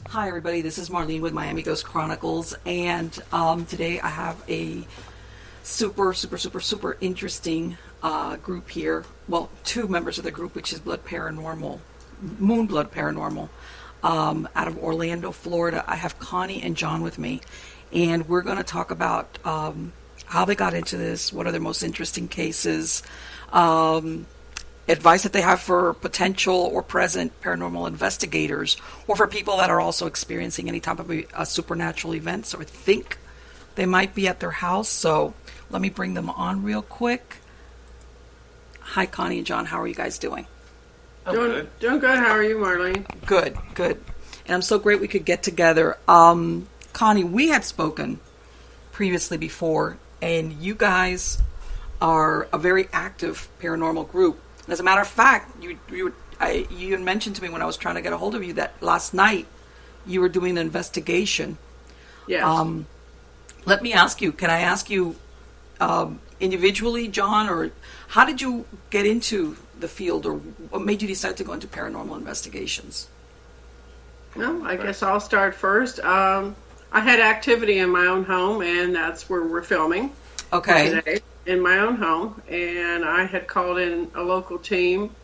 Hi, everybody. This is Marlene with Miami Ghost Chronicles, and today I have a super interesting group here. Well, two members of the group, which is Blood Paranormal, Blood Paranormal, out of Orlando, Florida. I have Connie and John with me, and we're going to talk about how they got into this, what are their most interesting cases, advice that they have for potential or present paranormal investigators, or for people that are also experiencing any type of supernatural events or think they might be at their house. So let me bring them on real quick. Hi, Connie and John. How are you guys doing? Doing good. How are you, Marlene? Good. And I'm so great we could get together. Connie, we had spoken previously before, and you guys are a very active paranormal group. As a matter of fact, you had mentioned to me when I was trying to get a hold of you that last night you were doing an investigation. Yes. Let me ask you, can I ask you individually, John, or how did you get into the field, or what made you decide to go into paranormal investigations? Well, I guess I'll start first. I had activity in my own home, and that's where we're filming today. In my own home, and I had called in a local team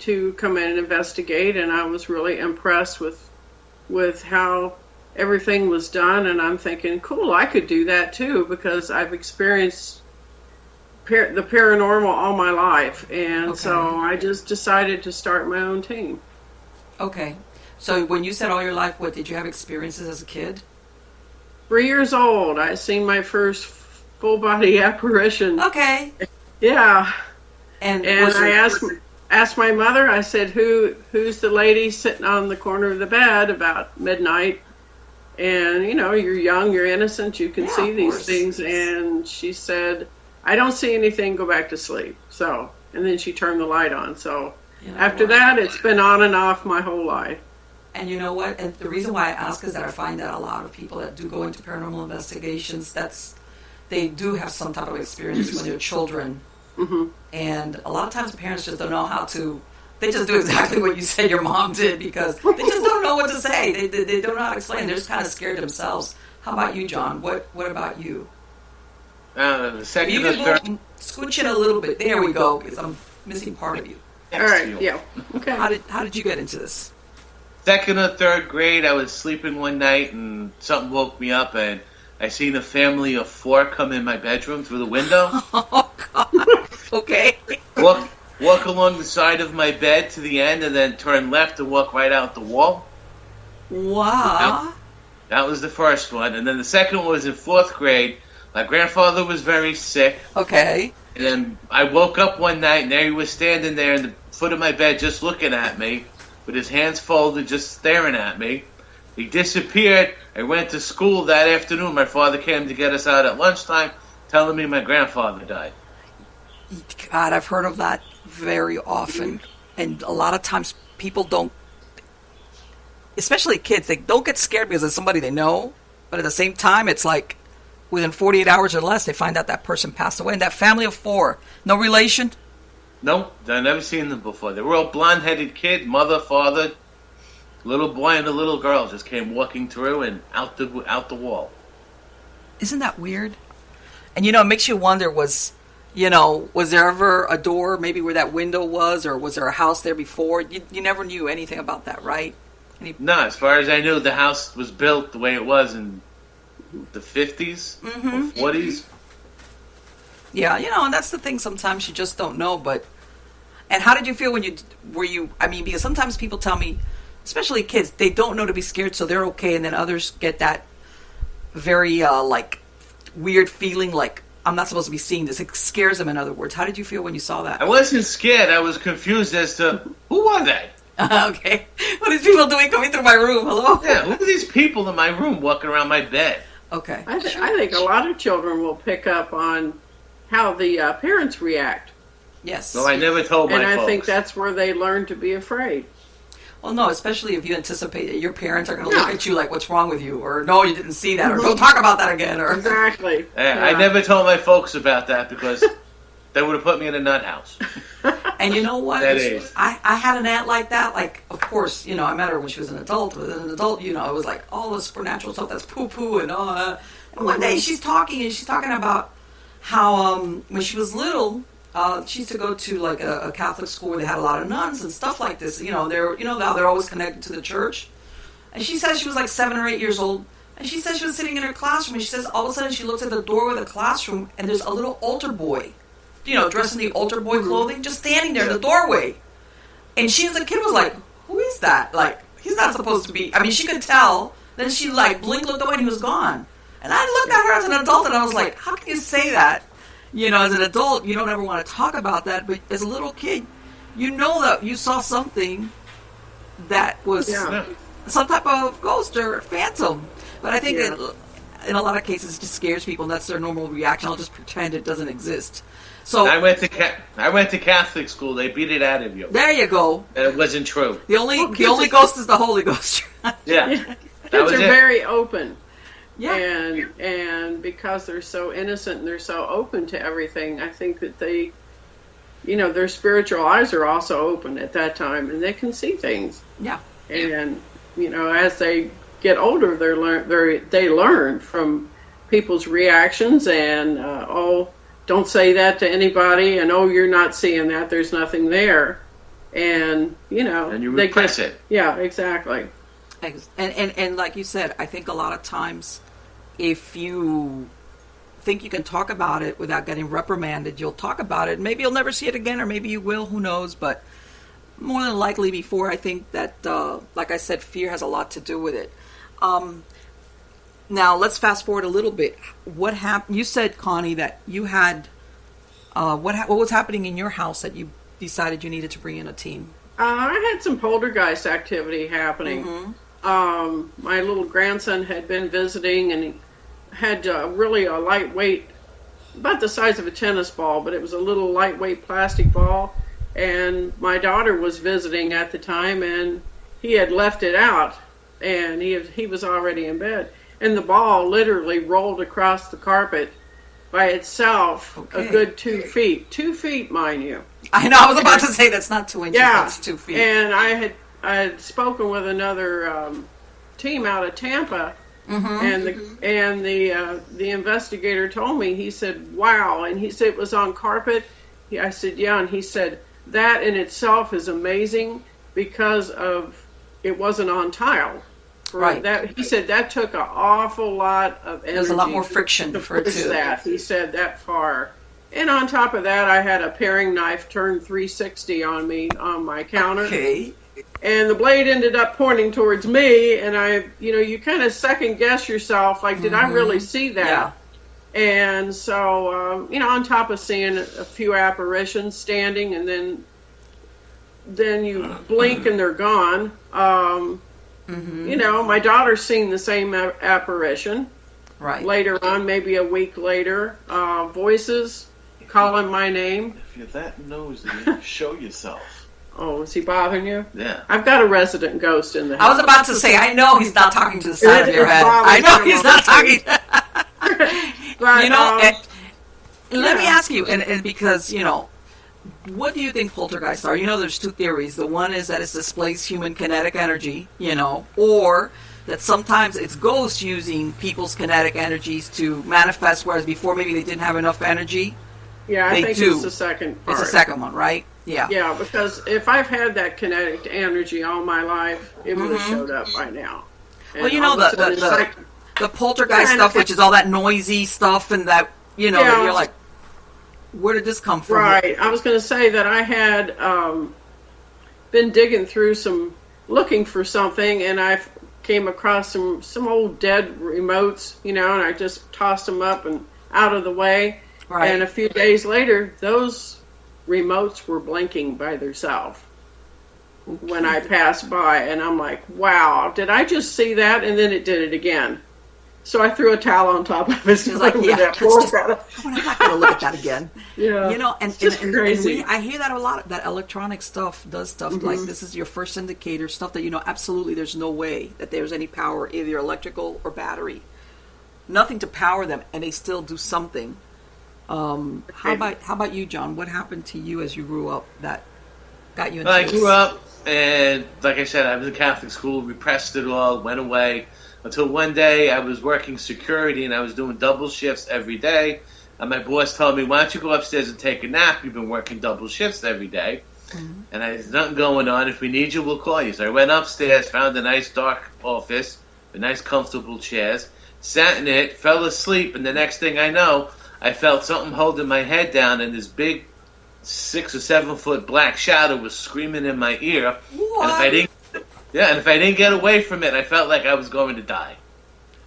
to come in and investigate, and I was really impressed with how everything was done, and I'm thinking, cool, I could do that too, because I've experienced the paranormal all my life, and so I just decided to start my own team. Okay. So when you said all your life, what, did you have experiences as a kid? 3 years old, I seen my first full body apparition. Okay. Yeah. And I asked my mother, I said, who's the lady sitting on the corner of the bed about midnight? And, you're young, you're innocent, you can see these things. And she said, I don't see anything, go back to sleep. So, and then she turned the light on. So after that, it's been on and off my whole life. And you know what? And the reason why I ask is that I find that a lot of people that do go into paranormal investigations, they do have some type of experience when they're children. Mm-hmm. And a lot of times parents just don't know how to, they just do exactly what you said your mom did, because they just don't know what to say. They don't know how to explain. They're just kind of scared themselves. How about you, John? What about you? The second You or can third. go, scooch in a little bit. There we go, because I'm missing part of you. All right, yeah. Okay. How did you get into this? Second or third grade, I was sleeping one night and something woke me up, and I seen a family of 4 come in my bedroom through the window. Oh, God. Okay. Walk along the side of my bed to the end, and then turn left and walk right out the wall. Wow. That was the first one. And then the second one was in 4th grade. My grandfather was very sick. Okay. And then I woke up one night, and there he was standing there in the foot of my bed just looking at me, with his hands folded, just staring at me. He disappeared. I went to school that afternoon. My father came to get us out at lunchtime, telling me my grandfather died. God, I've heard of that very often. And a lot of times people don't, especially kids, they don't get scared because it's somebody they know. But at the same time, it's like within 48 hours or less, they find out that person passed away. And that family of 4, no relation? No, I've never seen them before. They were all blonde-headed kids, mother, father, little boy and a little girl just came walking through and out the wall. Isn't that weird? And it makes you wonder, was there ever a door maybe where that window was, or was there a house there before? You never knew anything about that, right? No, as far as I knew, the house was built the way it was in the 50s, Mm-hmm. or 40s. Yeah, and that's the thing. Sometimes you just don't know. And how did you feel when because sometimes people tell me, especially kids, they don't know to be scared, so they're okay. And then others get that very, weird feeling like, I'm not supposed to be seeing this. It scares them, in other words. How did you feel when you saw that? I wasn't scared. I was confused as to, who are they? Okay. What are these people doing coming through my room? Hello? Yeah, who are these people in my room walking around my bed? Okay. I think a lot of children will pick up on how the parents react. Yes. No, I never told my folks. And I folks. think that's where they learn to be afraid. Well, no, especially if you anticipate that your parents are going to look at you like, what's wrong with you? Or, no, you didn't see that. Or, don't talk about that again. Or Exactly. I never told my folks about that because they would have put me in a nut house. And you know what? That is. I had an aunt like that. Like, of course, you know, I met her when she was an adult. But as an adult, you know, it was like all the supernatural stuff that's poo-poo and all that. And one day she's talking about how when she was little, she used to go to like a Catholic school where they had a lot of nuns and stuff like this. You know, they're always connected to the church. And she said she was like 7 or 8 years old. And she said she was sitting in her classroom, and she says all of a sudden she looks at the doorway of the classroom, and there's a little altar boy, you know, dressed in the altar boy clothing, just standing there in the doorway. And she as a kid was like, who is that? Like, he's not supposed to be. I mean, she could tell. Then she like blinked, looked away, and he was gone. And I looked at her as an adult, and I was like, how can you say that? You know, as an adult, you don't ever want to talk about that. But as a little kid, you know that you saw something that was some type of ghost or phantom. But I think that in a lot of cases it just scares people, and that's their normal reaction. I'll just pretend it doesn't exist. So I went to Catholic school. They beat it out of you. There you go. And it wasn't true. The only ghost is the Holy Ghost. Yeah. Kids are very open. Yeah. And because they're so innocent and they're so open to everything, I think that they, you know, their spiritual eyes are also open at that time, and they can see things. Yeah. And, you know, as they get older, they learn from people's reactions and, don't say that to anybody, and you're not seeing that, there's nothing there. And, you know. And you repress it. Yeah, exactly. And like you said, I think a lot of times if you think you can talk about it without getting reprimanded, you'll talk about it. Maybe you'll never see it again, or maybe you will, who knows. But more than likely before, I think that, like I said, fear has a lot to do with it. Now, let's fast forward a little bit. What happened? You said, Connie, that you had, what was happening in your house that you decided you needed to bring in a team? I had some poltergeist activity happening. Mm-hmm. My little grandson had been visiting, and he had really a lightweight, about the size of a tennis ball, but it was a little lightweight plastic ball. And my daughter was visiting at the time, and he had left it out, and he was already in bed. And the ball literally rolled across the carpet by itself, a good 2 feet. 2 feet, mind you. I know, I was about to say that's not 2 inches, that's 2 feet. And I had spoken with another team out of Tampa, and the investigator told me, he said, wow, and he said it was on carpet. I said, yeah, and he said, that in itself is amazing because it wasn't on tile. Right. That, he said that took an awful lot of energy. There's a lot more friction for it to. That he said that far. And on top of that, I had a paring knife turned 360 on me on my counter. Okay. And the blade ended up pointing towards me, and you kind of second guess yourself, like, did I really see that? Yeah. And so, on top of seeing a few apparitions standing, and then you blink and they're gone. My daughter's seen the same apparition. Right. Later on, maybe a week later, voices calling my name. If you're that nosy, show yourself. Oh, is he bothering you? Yeah. I've got a resident ghost in the house. I was about to say, I know he's not talking to the side of your head. I know he's not talking. But, let me ask you, and because, what do you think poltergeists are? There's two theories. The one is that it's displaced human kinetic energy, or that sometimes it's ghosts using people's kinetic energies to manifest, whereas before maybe they didn't have enough energy. Yeah, I think it's the second part. It's the second one, right? Yeah. Yeah, because if I've had that kinetic energy all my life, it would have showed up by now. And the poltergeist stuff, which is all that noisy stuff, and that, you're like, where did this come from? Right. I was going to say that I had been digging through looking for something, and I came across some old dead remotes, and I just tossed them up and out of the way. Right. And a few days later, those remotes were blinking by themselves when I passed by, and I'm like, wow, did I just see that? And then it did it again. So I threw a towel on top of it. It's like, I'm not going to look at that again. Yeah, and crazy. I hear that a lot. That electronic stuff does stuff like this is your first indicator, stuff that absolutely there's no way that there's any power, either electrical or battery. Nothing to power them, and they still do something. How about you, John? What happened to you as you grew up that got you into Well, I this? grew up, and like I said, I was in Catholic school, repressed it all, went away, until one day I was working security, and I was doing double shifts every day, and my boss told me, why don't you go upstairs and take a nap? You've been working double shifts every day. Mm-hmm. And there's nothing going on. If we need you, we'll call you. So I went upstairs, found a nice dark office, with nice comfortable chairs, sat in it, fell asleep, and the next thing I know, I felt something holding my head down, and this big 6 or 7 foot black shadow was screaming in my ear. What? And if I didn't get away from it, I felt like I was going to die.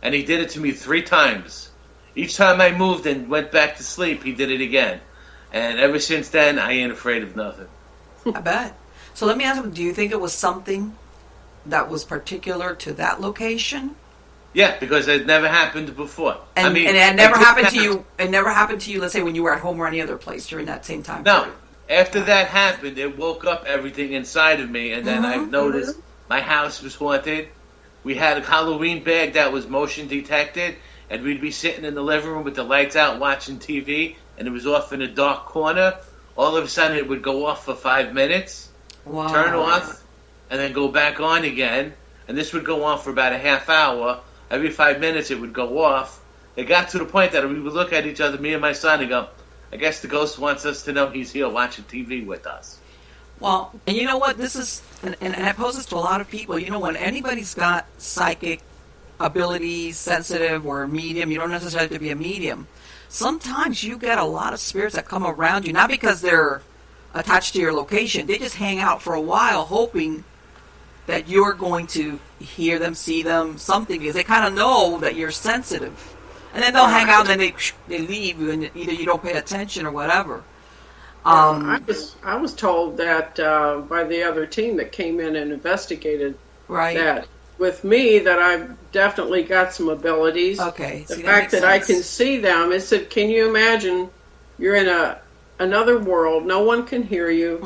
And he did it to me 3 times. Each time I moved and went back to sleep, he did it again. And ever since then, I ain't afraid of nothing. I bet. So let me ask you, do you think it was something that was particular to that location? Yeah, because it never happened before. And it never happened to you. It never happened to you. Let's say when you were at home or any other place during that same time. No, period. after that happened, it woke up everything inside of me, and then I've noticed my house was haunted. We had a Halloween bag that was motion detected, and we'd be sitting in the living room with the lights out watching TV, and it was off in a dark corner. All of a sudden, it would go off for 5 minutes, turn off, and then go back on again. And this would go on for about a half hour. Every 5 minutes, it would go off. It got to the point that we would look at each other, me and my son, and go, I guess the ghost wants us to know he's here watching TV with us. Well, and you know what? This is, and I pose this to a lot of people. You know, when anybody's got psychic abilities, sensitive, or medium, you don't necessarily have to be a medium. Sometimes you get a lot of spirits that come around you, not because they're attached to your location. They just hang out for a while hoping that you're going to hear them, see them, something, because they kind of know that you're sensitive. And then they'll hang out and then they leave you, and either you don't pay attention or whatever. I was told that by the other team that came in and investigated that with me that I've definitely got some abilities. Okay. The fact that I can see them, it said, can you imagine you're in another world, no one can hear you,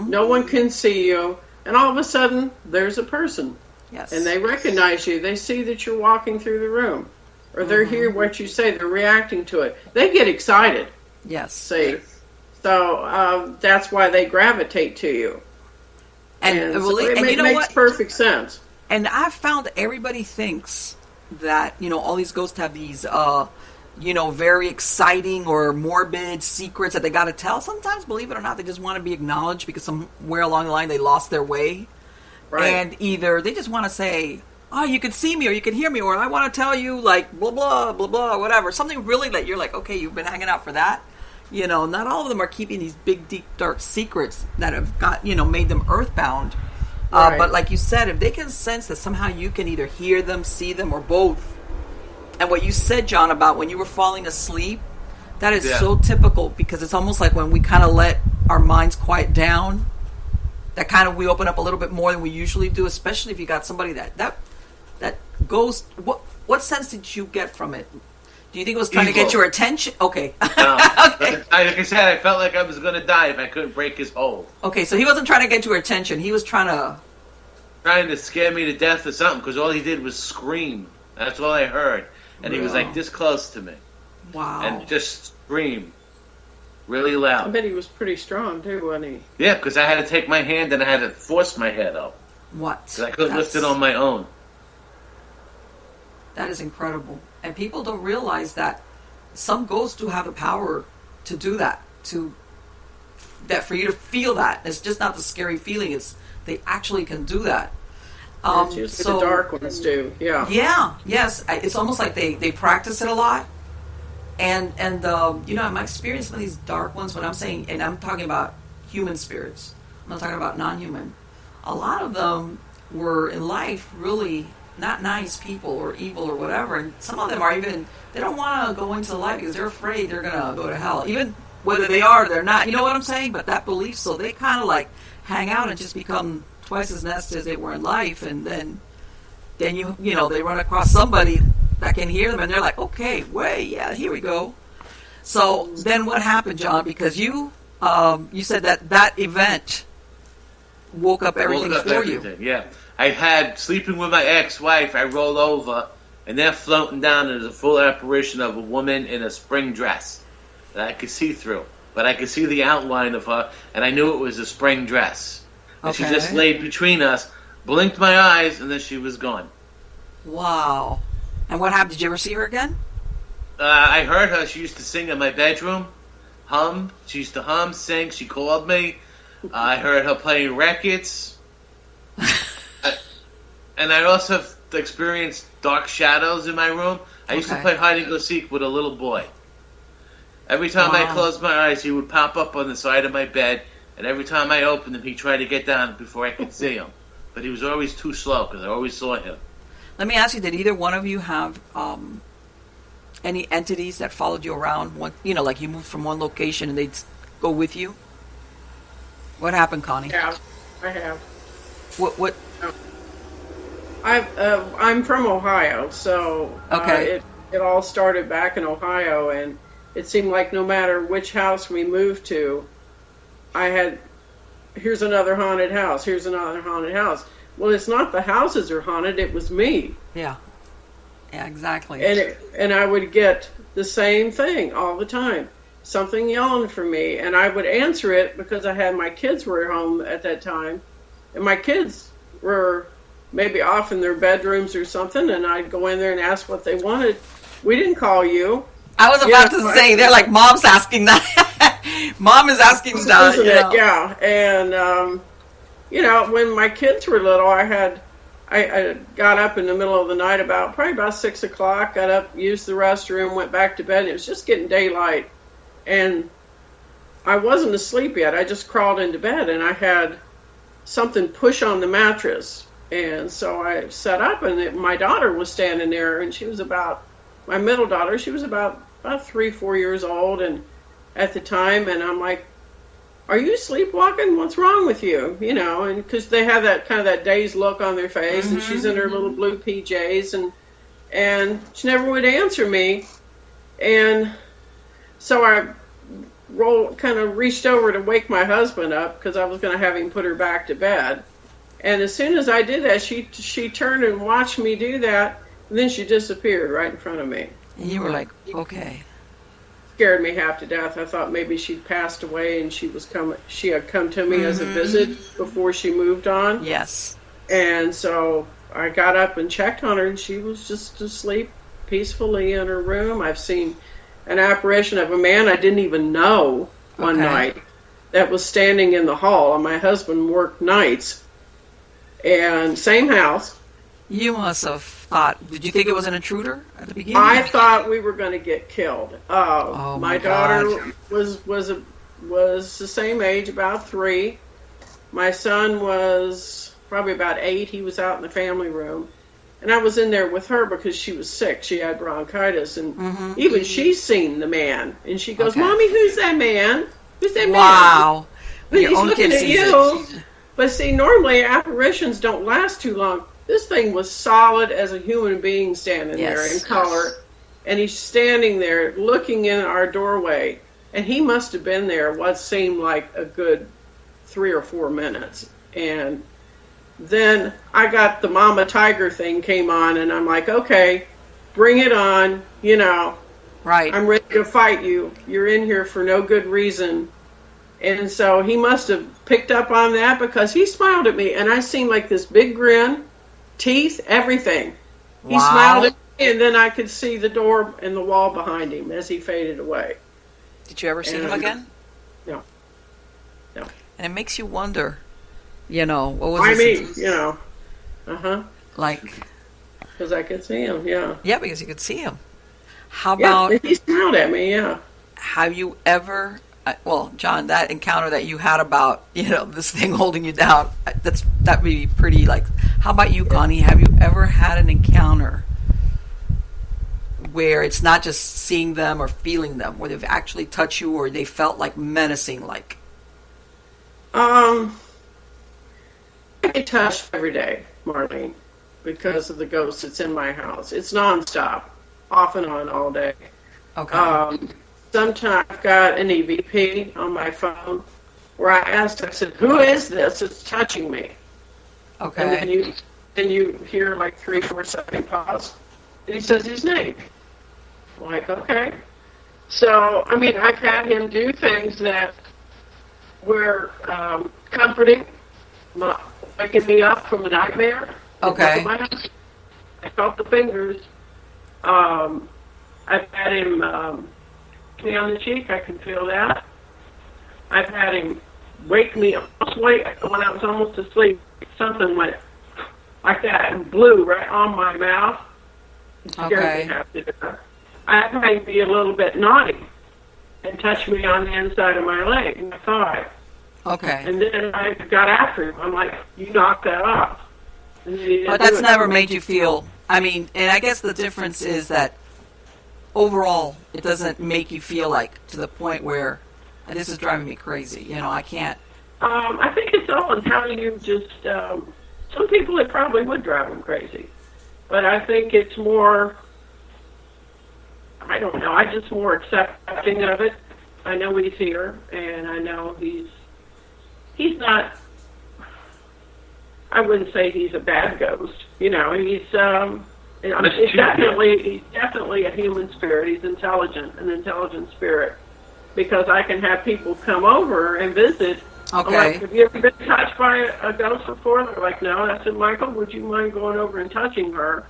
no one can see you, and all of a sudden there's a person. Yes. And they recognize you. They see that you're walking through the room. Or they hear what you say. They're reacting to it. They get excited. Yes. See? So that's why they gravitate to you. And so it makes perfect sense. And I've found everybody thinks that, all these ghosts have these, very exciting or morbid secrets that they got to tell. Sometimes, believe it or not, they just want to be acknowledged because somewhere along the line they lost their way. Right. And either they just want to say, oh, you can see me or you can hear me, or I want to tell you, like, blah, blah, blah, blah, whatever. Something really that you're like, okay, you've been hanging out for that. Not all of them are keeping these big, deep, dark secrets that have got, made them earthbound. Right. But like you said, if they can sense that somehow you can either hear them, see them, or both. And what you said, John, about when you were falling asleep, that is so typical, because it's almost like when we kind of let our minds quiet down, that kind of we open up a little bit more than we usually do, especially if you got somebody that goes. What sense did you get from it? Do you think it was trying to get your attention? Okay. No. Okay. Like I said, I felt like I was going to die if I couldn't break his hold. Okay, so he wasn't trying to get your attention. He was trying to scare me to death or something, because all he did was scream. That's all I heard. And he was like this close to me. Wow. And just scream really loud. I bet he was pretty strong too, wasn't he? Yeah, because I had to take my hand and I had to force my head up. What? Because I couldn't lift it on my own. That is incredible. And people don't realize that some ghosts do have the power to do that. For you to feel that. It's just not the scary feeling. It's they actually can do that. It's usually the dark ones do. Yeah. Yeah. Yes. It's almost like they practice it a lot. And in my experience with these dark ones, when I'm saying, and I'm talking about human spirits, I'm not talking about non-human. A lot of them were in life really not nice people or evil or whatever, and some of them are even, they don't want to go into the light because they're afraid they're going to go to hell, even whether they are or they're not, you know what I'm saying? But that belief, so they kind of like hang out and just become twice as nasty as they were in life, and then they run across somebody that can hear them, and they're like, okay, here we go. So then what happened, John? Because you said that event woke up everything for you. Yeah. I had, sleeping with my ex-wife, I roll over, and they're floating down, and there's a full apparition of a woman in a spring dress that I could see through. but I could see the outline of her, and I knew it was a spring dress. And she just laid between us, blinked my eyes, and then she was gone. Wow. And what happened? Did you ever see her again? I heard her. She used to sing in my bedroom, hum. She used to hum, sing. She called me. I heard her playing records. And I also experienced dark shadows in my room. I used to play hide and go seek with a little boy. Every time I closed my eyes, he would pop up on the side of my bed, and every time I opened him, he tried to get down before I could see him. But he was always too slow because I always saw him. Let me ask you, did either one of you have any entities that followed you around? Like you moved from one location and they'd go with you? What happened, Connie? Yeah, I have. What? I'm from Ohio, so it all started back in Ohio, and it seemed like no matter which house we moved to, here's another haunted house, here's another haunted house. Well, it's not the houses are haunted, it was me. Yeah. Yeah, exactly. And I would get the same thing all the time. Something yelling for me, and I would answer it because I had my kids were at home at that time, and my kids were maybe off in their bedrooms or something, and I'd go in there and ask what they wanted. We didn't call you. I was about to say, they're like, Mom's asking that. Mom is asking that. Yeah. And, when my kids were little, I got up in the middle of the night probably about 6 o'clock, got up, used the restroom, went back to bed, and it was just getting daylight. And I wasn't asleep yet. I just crawled into bed, and I had something push on the mattress. And so I sat up, and my daughter was standing there, and she was my middle daughter, she was about 3-4 years old and at the time, and I'm like, are you sleepwalking? What's wrong with you? And because they have that kind of that dazed look on their face, and she's in her little blue PJs, and she never would answer me. And so I kind of reached over to wake my husband up because I was going to have him put her back to bed. And as soon as I did that, she turned and watched me do that, and then she disappeared right in front of me. And you were like, okay. Scared me half to death. I thought maybe she'd passed away and she had come to me as a visit before she moved on. Yes. And so I got up and checked on her, and she was just asleep peacefully in her room. I've seen an apparition of a man I didn't even know one night that was standing in the hall, and my husband worked nights. And same house. You must have thought, did you think it was an intruder at the beginning? I thought we were going to get killed. My daughter was the same age, about 3. My son was probably about 8. He was out in the family room. And I was in there with her because she was sick. She had bronchitis. And even she's seen the man. And she goes, Mommy, who's that man? Who's that man? Wow. He's looking at you. But see, normally apparitions don't last too long. This thing was solid as a human being standing there in color. And he's standing there looking in our doorway. And he must have been there what seemed like a good 3 or 4 minutes. And then I got the Mama Tiger thing came on, and I'm like, okay, bring it on, Right. I'm ready to fight you. You're in here for no good reason. And so he must have picked up on that because he smiled at me, and I seen like this big grin, teeth, everything. He smiled at me, and then I could see the door and the wall behind him as he faded away. Did you ever see him again? No. And it makes you wonder, what was like, because I could see him, Yeah, because you could see him. How about... Yeah, he smiled at me, Have you ever... John, that encounter that you had about, this thing holding you down, that would be pretty, like... How about you, Connie? Have you ever had an encounter where it's not just seeing them or feeling them, where they've actually touched you or they felt like menacing, like... I get touched every day, Marlene, because of the ghost that's in my house. It's nonstop, off and on all day. Okay. Sometimes I've got an EVP on my phone where I said, who is this? It's touching me. Okay. And then you hear like 3, 4, 7 pause. And he says his name. I'm like, okay. So, I mean, I've had him do things that were comforting, waking me up from a nightmare. Okay. I felt the fingers. I've had him me on the cheek. I can feel that. I've had him wake me up when I was almost asleep. Something went like that and blew right on my mouth. It scared me half to death. I've had him be a little bit naughty and touch me on the inside of my leg, my thigh. Okay. And then I got after him. I'm like, you knocked that off. But that's never made you feel, I mean, and I guess the difference is that overall it doesn't make you feel like to the point where, and this is driving me crazy, you know, I can't. I think it's all in how you just, some people it probably would drive them crazy. But I think it's more, I don't know, I just more accepting of it. I know he's here, and I know he's not, I wouldn't say he's a bad ghost. You know, he's definitely a human spirit. He's intelligent, an intelligent spirit. Because I can have people come over and visit. Okay. Like, have you ever been touched by a ghost before? They're like, no. And I said, Michael, would you mind going over and touching her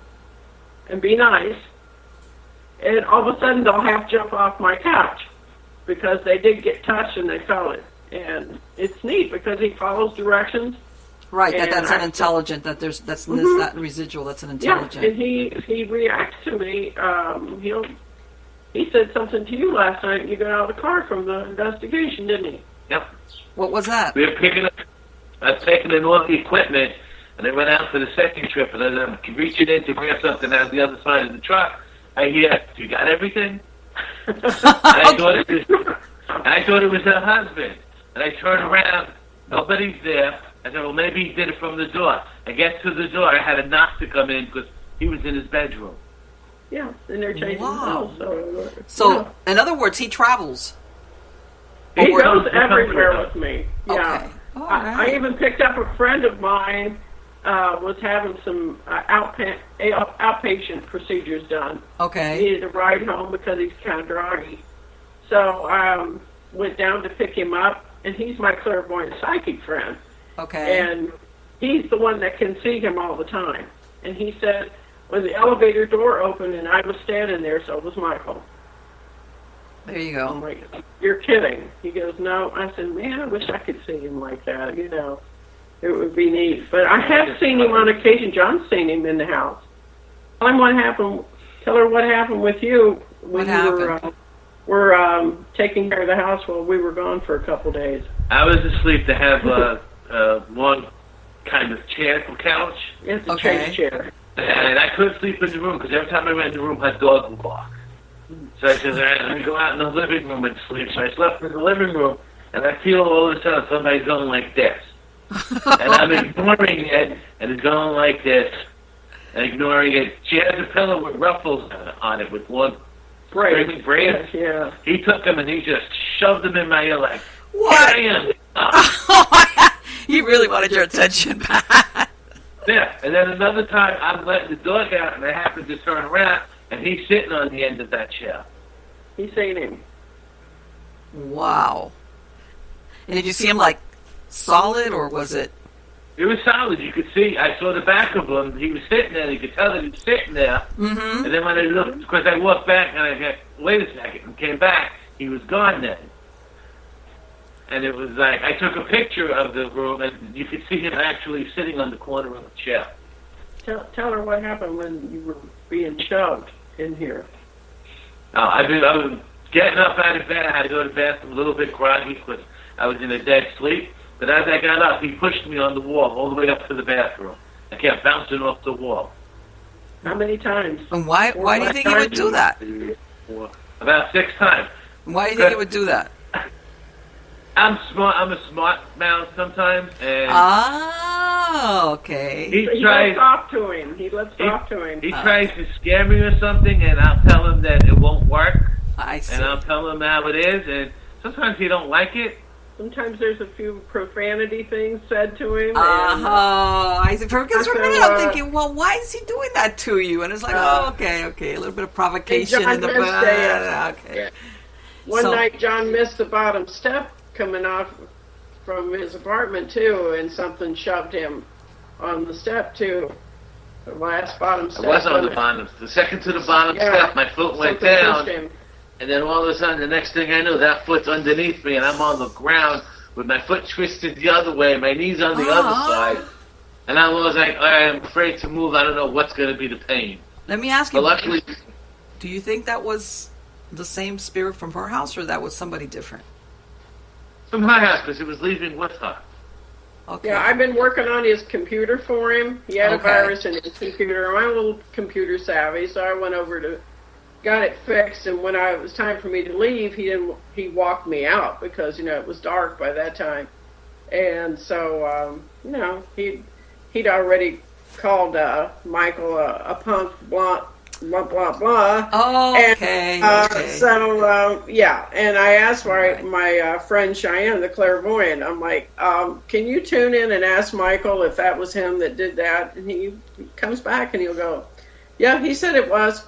and be nice? And all of a sudden they'll half jump off my couch because they did get touched and they felt it. And it's neat because he follows directions. Right, that's an intelligent, that's that residual, that's an intelligent. Yeah, and he reacts to me. He said something to you last night and you got out of the car from the investigation, didn't he? Yep. What was that? We were picking up, I was taking in all the equipment, and I went out for the second trip, and as I'm reaching in to grab something out the other side of the truck, I hear, you got everything? And I thought it was her husband. And I turn around, nobody's there. I said, well, maybe he did it from the door. I get to the door, I had a knock to come in because he was in his bedroom. Yeah, and they're changing the house. So, in other words, he travels. He goes everywhere with me. Yeah. Okay. All right. I even picked up a friend of mine was having some outpatient procedures done. Okay. He needed a ride home because he's kind of groggy. So went down to pick him up, and he's my clairvoyant psychic friend. Okay. And he's the one that can see him all the time. And he said, when the elevator door opened and I was standing there, so was Michael. There you go. I'm like, you're kidding. He goes, no. I said, man, I wish I could see him like that, you know. It would be neat. But I have seen him on occasion. John's seen him in the house. Tell him what happened. Tell her what happened with you when you were taking care of the house while we were gone for a couple days. I was asleep to have a long kind of chair for couch. It's a change chair. And I couldn't sleep in the room because every time I went in the room, my dog would bark. So I said, all right, let me go out in the living room and sleep. So I slept in the living room, and I feel all of a sudden somebody's going like this. And I'm ignoring it, and it's going like this, and ignoring it. She has a pillow with ruffles on it with one screaming braids. Yeah. He took them, and he just shoved them in my ear like, what? Here I am. He really wanted your attention, Pat. Yeah, and then another time I'm letting the dog out, and I happen to turn around, and he's sitting on the end of that chair. He's seen him. Wow. And did you see him, like, solid, or was it? It was solid. You could see, I saw the back of him. He was sitting there, and you could tell that he was sitting there. Mm-hmm. And then when I looked, because I walked back, and I got, wait a second, and came back, he was gone then. And it was like, I took a picture of the room, and you could see him actually sitting on the corner of the chair. Tell her what happened when you were being shoved in here. I was getting up out of bed. I had to go to the bathroom a little bit groggy because I was in a dead sleep. But as I got up, he pushed me on the wall all the way up to the bathroom. I kept bouncing off the wall. How many times? And why do you think he would do that? About 6 times. Why do you think he would do that? I'm smart. I'm a smart mouth sometimes. And okay. He lets off to him. He tries to scare me or something, and I'll tell him that it won't work. I see. And I'll tell him how it is, and sometimes he don't like it. Sometimes there's a few profanity things said to him. I see. Because for a minute I'm thinking, well, why is he doing that to you? And it's like, okay, a little bit of provocation in the back. Okay. One night, John missed the bottom step coming off from his apartment, too, and something shoved him on the step, too. The last bottom step. I was on the bottom. The second to the bottom step, my foot went down. And then all of a sudden, the next thing I knew, that foot's underneath me, and I'm on the ground with my foot twisted the other way, my knees on the other side. And I was like, I'm afraid to move. I don't know what's going to be the pain. Let me ask you, but luckily, do you think that was the same spirit from her house, or that was somebody different? From her house, because it was leaving with her. Okay. Yeah, I've been working on his computer for him. He had a virus in his computer. I'm a little computer savvy, so I went over to got it fixed. And when it was time for me to leave, he walked me out because it was dark by that time. And so he'd already called Michael a punk, blah blah blah blah. Oh, okay. And I asked my friend Cheyenne, the clairvoyant, I'm like, can you tune in and ask Michael if that was him that did that? And he comes back and he'll go, yeah, he said it was.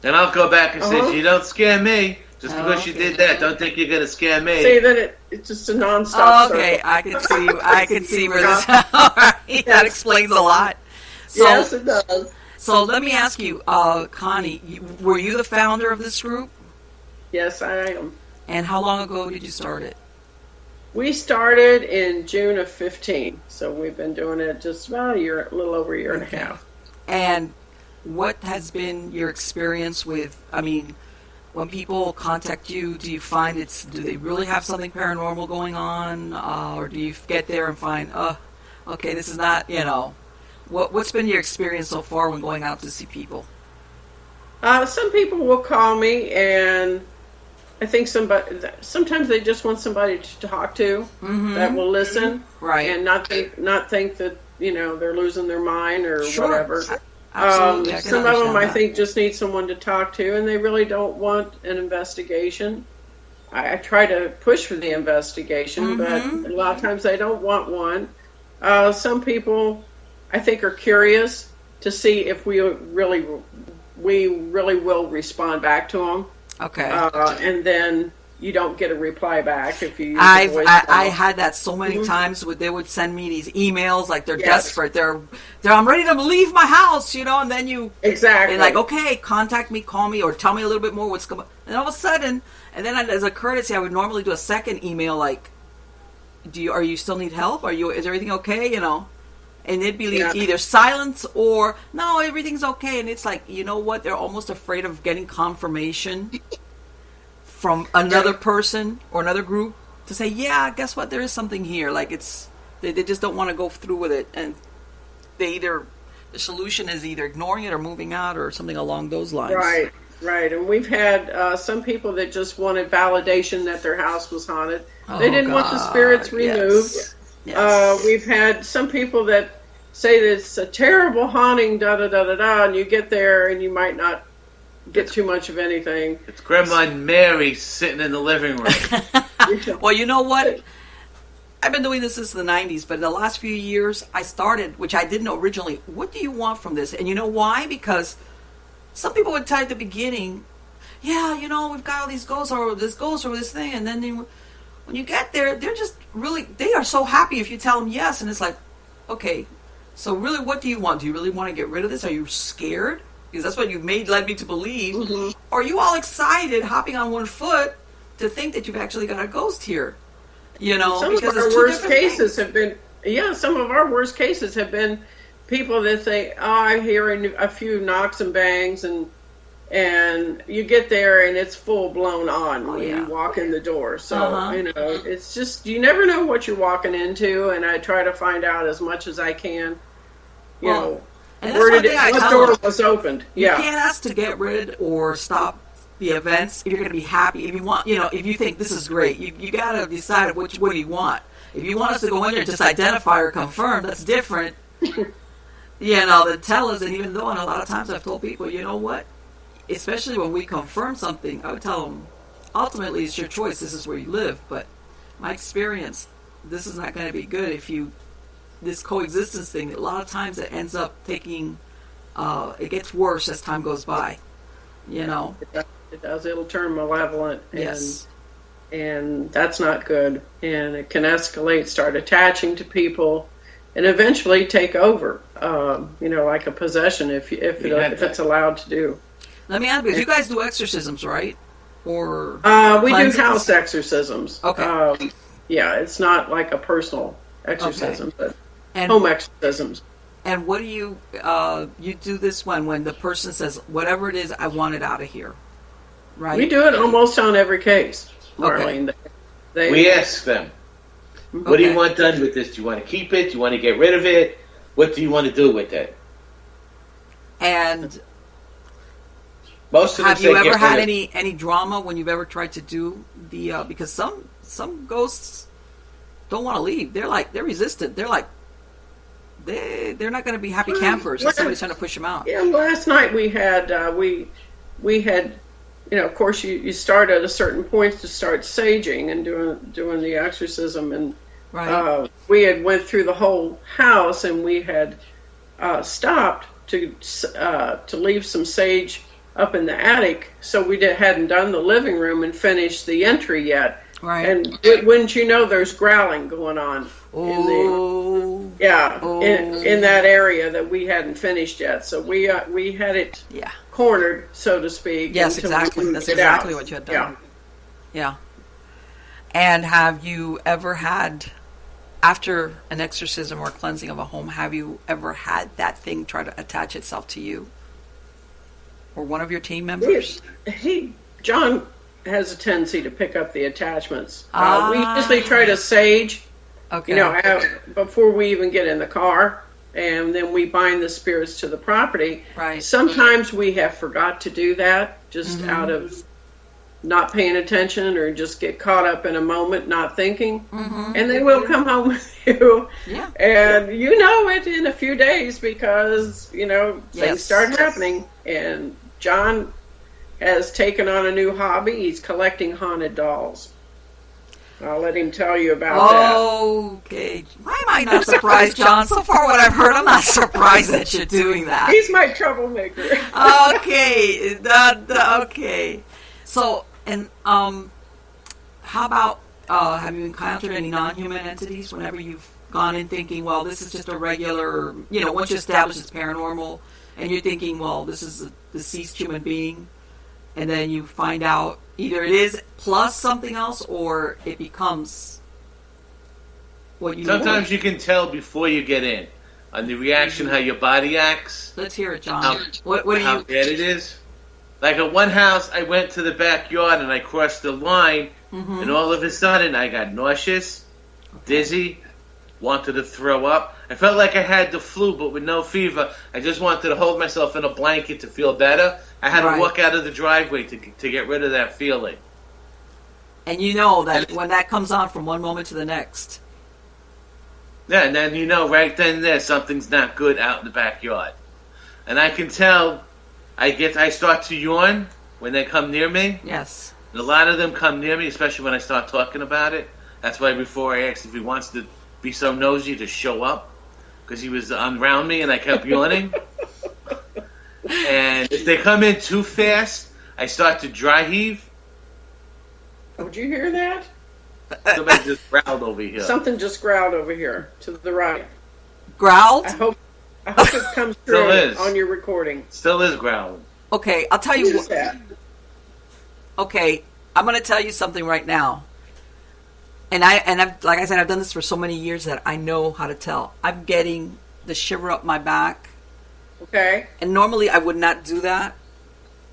Then I'll go back and say, you don't scare me. Just because you did that, don't think you're going to scare me. See, then it's just a nonstop okay, circle. I can see where this all right. That explains a lot. So, yes, it does. So let me ask you, Connie, were you the founder of this group? Yes, I am. And how long ago did you start it? We started in June of 15, so we've been doing it just about a little over a year and a half. And what has been your experience with, when people contact you, do you find do they really have something paranormal going on? Or do you get there and find, okay, this is not, what's been your experience so far when going out to see people? Some people will call me, and I think sometimes they just want somebody to talk to that will listen, right, and not think that they're losing their mind or whatever. Absolutely. Some of them I think just need someone to talk to, and they really don't want an investigation. I try to push for the investigation, but a lot of times they don't want one. Some people I think are curious to see if we really will respond back to them. Okay. And then you don't get a reply back if you use I had that so many times. They would send me these emails like they're desperate. They're I'm ready to leave my house, and then you exactly like, okay, contact me, call me, or tell me a little bit more what's going on. And all of a sudden, and then as a courtesy, I would normally do a second email like, are you still need help? Is everything okay? And they'd be either silence or no, everything's okay. And it's like, you know what? They're almost afraid of getting confirmation from another person or another group to say, yeah, guess what? There is something here. Like they just don't want to go through with it. And the solution is either ignoring it or moving out or something along those lines. Right. And we've had some people that just wanted validation that their house was haunted. They didn't want the spirits removed. Yes. We've had some people that say that it's a terrible haunting, da-da-da-da-da, and you get there and you might not get too much of anything. It's Grandma Mary sitting in the living room. Well, you know what? I've been doing this since the 90s, but in the last few years, I started, which I didn't know originally, what do you want from this? And you know why? Because some people would tell at the beginning, yeah, we've got all these ghosts or this ghost or this thing, and then when you get there, they're just really, they are so happy if you tell them yes, and it's like, okay, so really what do you want? Do you really want to get rid of this? Are you scared? Because that's what you led me to believe. Or are you all excited, hopping on one foot, to think that you've actually got a ghost here? Some because of our worst cases have been, some of our worst cases have been people that say, I hear a few knocks and bangs, and you get there and it's full blown on when you walk in the door. So, it's just, you never know what you're walking into, and I try to find out as much as I can, And what door was opened. You can't ask to get rid or stop the events if you're going to be happy. If you want, if you think this is great, you got to decide what do you want. If you want us to go in there and just identify or confirm, that's different. Than tell us. And even though, and a lot of times I've told people, you know what? Especially when we confirm something, I would tell them, ultimately it's your choice. This is where you live. But my experience, this is not going to be good if this coexistence thing, a lot of times it ends up taking, it gets worse as time goes by, It does. It'll turn malevolent. Yes. And that's not good. And it can escalate, start attaching to people, and eventually take over. Like a possession if it's allowed to do. Let me ask, because you guys do exorcisms, right? Or we do house exorcisms. Okay. It's not like a personal exorcism, but home exorcisms. And what do you do this when the person says, whatever it is, I want it out of here, right? We do it almost on every case, Marlene. Okay. We ask them, what do you want done with this? Do you want to keep it? Do you want to get rid of it? What do you want to do with it? And most of them have you ever had any drama when you've ever tried to do the because some ghosts don't want to leave. They're resistant. They're like they're not going to be happy campers if somebody's trying to push them out. Yeah, last night we had we had, of course you start at a certain point to start saging and doing the exorcism, and we had went through the whole house, and we had stopped to leave some sage up in the attic, so we hadn't done the living room and finished the entry yet. Right. And wouldn't you know, there's growling going on in that area that we hadn't finished yet. So we had it cornered, so to speak. Yes, exactly. That's exactly what you had done. Yeah. And have you ever had, after an exorcism or cleansing of a home, have you ever had that thing try to attach itself to you? Or one of your team members? John has a tendency to pick up the attachments. We usually try to sage, before we even get in the car, and then we bind the spirits to the property. Right. Sometimes we have forgot to do that, just out of not paying attention, or just get caught up in a moment, not thinking, and they will come home with you. Yeah. And you know it in a few days, because things start happening. And John has taken on a new hobby. He's collecting haunted dolls. I'll let him tell you about that. Okay. Why am I not surprised, John? So far what I've heard, I'm not surprised that you're doing that. He's my troublemaker. Okay. Okay. So, and how about, have you encountered any non-human entities whenever you've gone in thinking, well, this is just a regular, once you establish it's paranormal, and you're thinking, well, this is a deceased human being, and then you find out either it is plus something else, or it becomes what you Sometimes you can tell before you get in, on the reaction, how your body acts. Let's hear it, John. How bad it is. Like at one house, I went to the backyard and I crossed the line, and all of a sudden I got nauseous, dizzy, wanted to throw up. I felt like I had the flu, but with no fever. I just wanted to hold myself in a blanket to feel better. I had to walk out of the driveway to get rid of that feeling. And you know that when that comes on from one moment to the next. Yeah, and then right then and there, something's not good out in the backyard. And I can tell, I start to yawn when they come near me. Yes. And a lot of them come near me, especially when I start talking about it. That's why before I asked if he wants to be so nosy to show up, because he was around me and I kept yawning. And if they come in too fast, I start to dry heave. Oh, did you hear that? Somebody just growled over here. Something just growled over here to the right. Growled? I hope it comes through on your recording. Still is growling. Okay, I'll tell you what. That? Okay, I'm going to tell you something right now. And I've, like I said, I've done this for so many years that I know how to tell. I'm getting the shiver up my back. Okay. And normally I would not do that.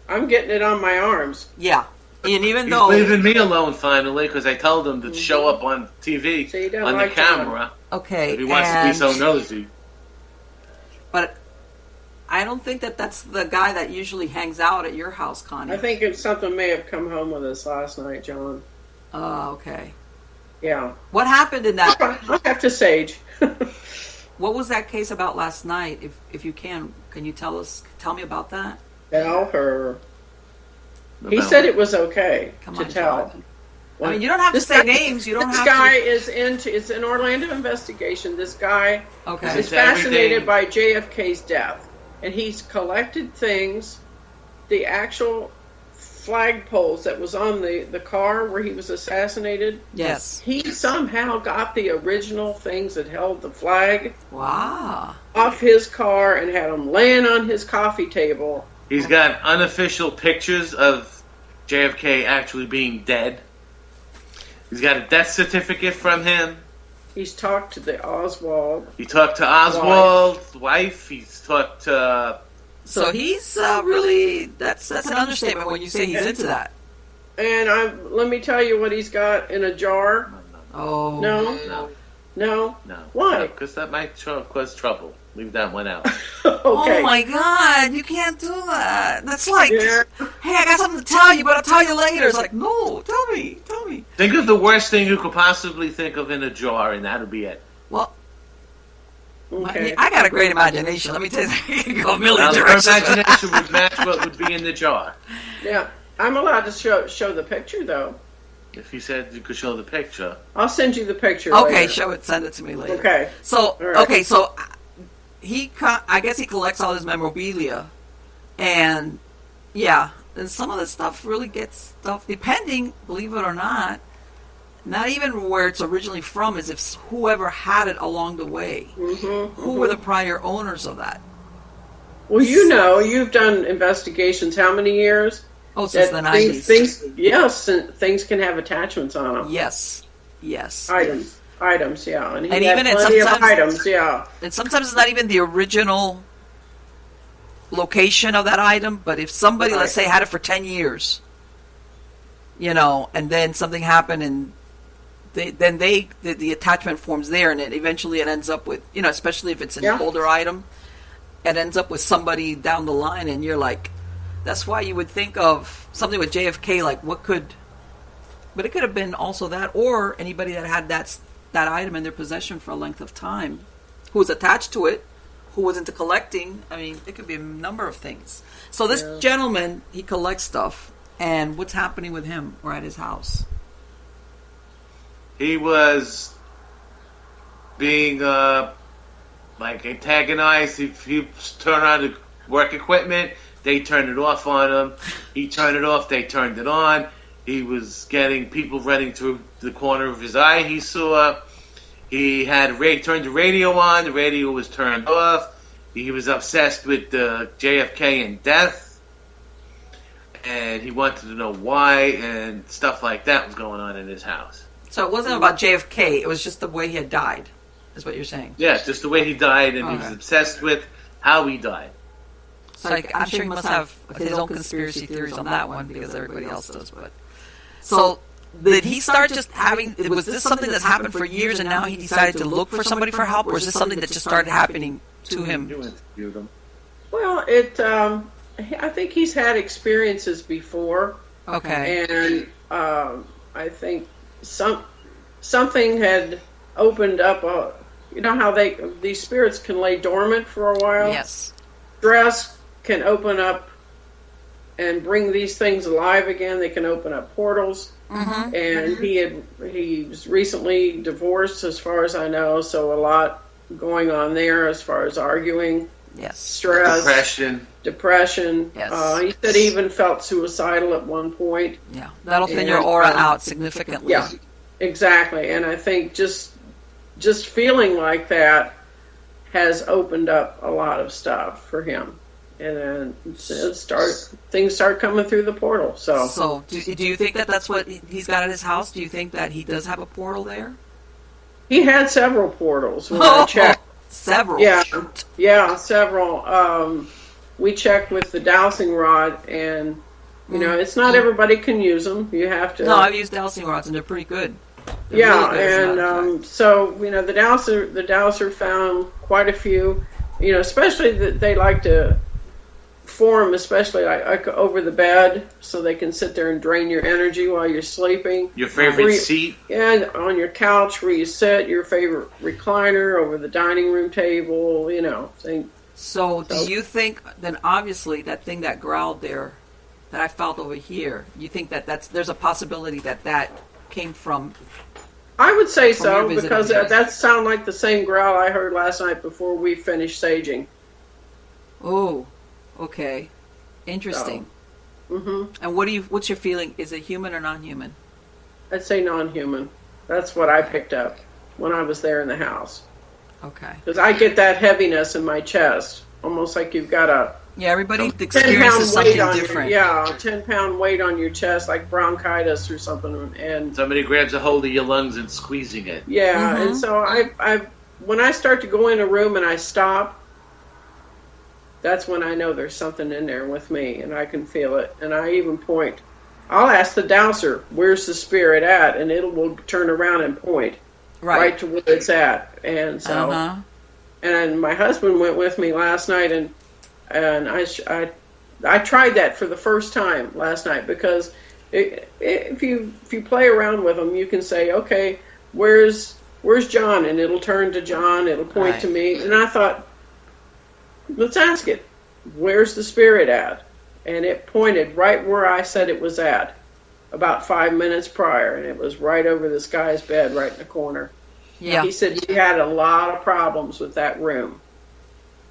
I'm getting it on my arms. Yeah. And even He's though... leaving me alone finally, because I told him to show up on TV, so on the camera. Okay. If he wants to be so nosy. But I don't think that's the guy that usually hangs out at your house, Connie. I think something may have come home with us last night, John. Oh, okay. Yeah. What happened in that? I'll have to sage. What was that case about last night? If you can you tell me about that? Tell her. He said it was okay to tell. John. I mean, you don't have to say names. You don't have to. This guy it's an Orlando investigation. This guy is fascinated by JFK's death. And he's collected things, the actual flagpoles that was on the car where he was assassinated. Yes. He somehow got the original things that held the flag. Wow. Off his car and had them laying on his coffee table. He's got unofficial pictures of JFK actually being dead. He's got a death certificate from him. He's talked to the Oswald. He talked to Oswald's wife. He's talked to... So he's really, that's an understatement when you say he's into that. And let me tell you what he's got in a jar. Oh. No? Why? Because that might cause trouble. Leave that one out. Okay. Oh my God, you can't do that. That's like, hey, I got something to tell you, but I'll tell you later. It's like, no, tell me. Think of the worst thing you could possibly think of in a jar, and that'll be it. Well, okay. I got a great imagination. Let me tell you, I can go a million directions. Her directions. imagination would match what would be in the jar. Yeah, I'm allowed to show the picture, though. If you said you could show the picture. I'll send you the picture Okay, later. send it to me later. Okay. So, right. so I guess he collects all his memorabilia, and yeah, and some of the stuff really gets stuff, depending, believe it or not even where it's originally from, is if whoever had it along the way. Who were the prior owners of that? Well, you've done investigations. How many years? Oh, since the 90s. Things can have attachments on them. Yes. Items, yeah. And he and had even plenty of items, yeah. And sometimes it's not even the original location of that item, but if somebody, let's say, had it for 10 years, and then something happened and the attachment forms there, and eventually it ends up with, especially if it's an older item, it ends up with somebody down the line, and you're like, that's why you would think of something with JFK, like but it could have been also that, or anybody that had that item in their possession for a length of time, who was attached to it, who was into collecting. I mean, it could be a number of things. So this gentleman, he collects stuff, and what's happening with him or at his house? He was being antagonized. If he turned on the work equipment, they turned it off on him. He turned it off, they turned it on. He was getting people running through the corner of his eye. He saw. He had turned the radio on. The radio was turned off. He was obsessed with JFK and death, and he wanted to know why, and stuff like that was going on in his house. So it wasn't about JFK. It was just the way he had died, is what you're saying. Yeah, just the way he died, and he was obsessed with how he died. So I'm sure he must have his own conspiracy theories on that one, because everybody else does. But so did he start just having? Was this something that's happened for years, and now he decided to look for somebody for help, or is this something that just started happening to him? Well, I think he's had experiences before. Okay. And I think something had opened up. How these spirits can lay dormant for a while. Yes. Stress can open up and bring these things alive again. They can open up portals. Mm-hmm. And he was recently divorced, as far as I know, so a lot going on there as far as arguing. Yes. Stress. Depression. Yes. He said he even felt suicidal at one point. Yeah. That'll thin your aura out significantly. Yeah, exactly. And I think just feeling like that has opened up a lot of stuff for him. And then things start coming through the portal. So do you think that that's what he's got at his house? Do you think that he does have a portal there? He had several portals when I checked. Several? Yeah, several. We checked with the dowsing rod, and it's not everybody can use them. You have to. No, I've used dowsing rods, and they're pretty good. So the dowser found quite a few. Especially that they like to form, especially like over the bed, so they can sit there and drain your energy while you're sleeping. Your favorite seat? And on your couch where you sit, your favorite recliner, over the dining room table, So do you think, then obviously that thing that growled there, that I felt over here, you think that there's a possibility that came from... I would say so, because that sounded like the same growl I heard last night before we finished saging. Oh, okay. Interesting. Mm-hmm. And what's your feeling? Is it human or non-human? I'd say non-human. That's what I picked up when I was there in the house. Okay. Because I get that heaviness in my chest, almost like you've got a everybody experiences something different. 10-pound weight on your chest, like bronchitis or something. And somebody grabs a hold of your lungs and squeezing it. Yeah, and so I when I start to go in a room and I stop, that's when I know there's something in there with me, and I can feel it. And I even point. I'll ask the dowser, "Where's the spirit at?" And it will turn around and point right to where it's at. And so, and my husband went with me last night, and I tried that for the first time last night, because if you play around with them, you can say, "Okay, where's John?" And it'll turn to John. It'll point to me. And I thought, let's ask it, "Where's the spirit at?" And it pointed right where I said it was at, about 5 minutes prior, and it was right over this guy's bed, right in the corner. Yeah. He said he had a lot of problems with that room.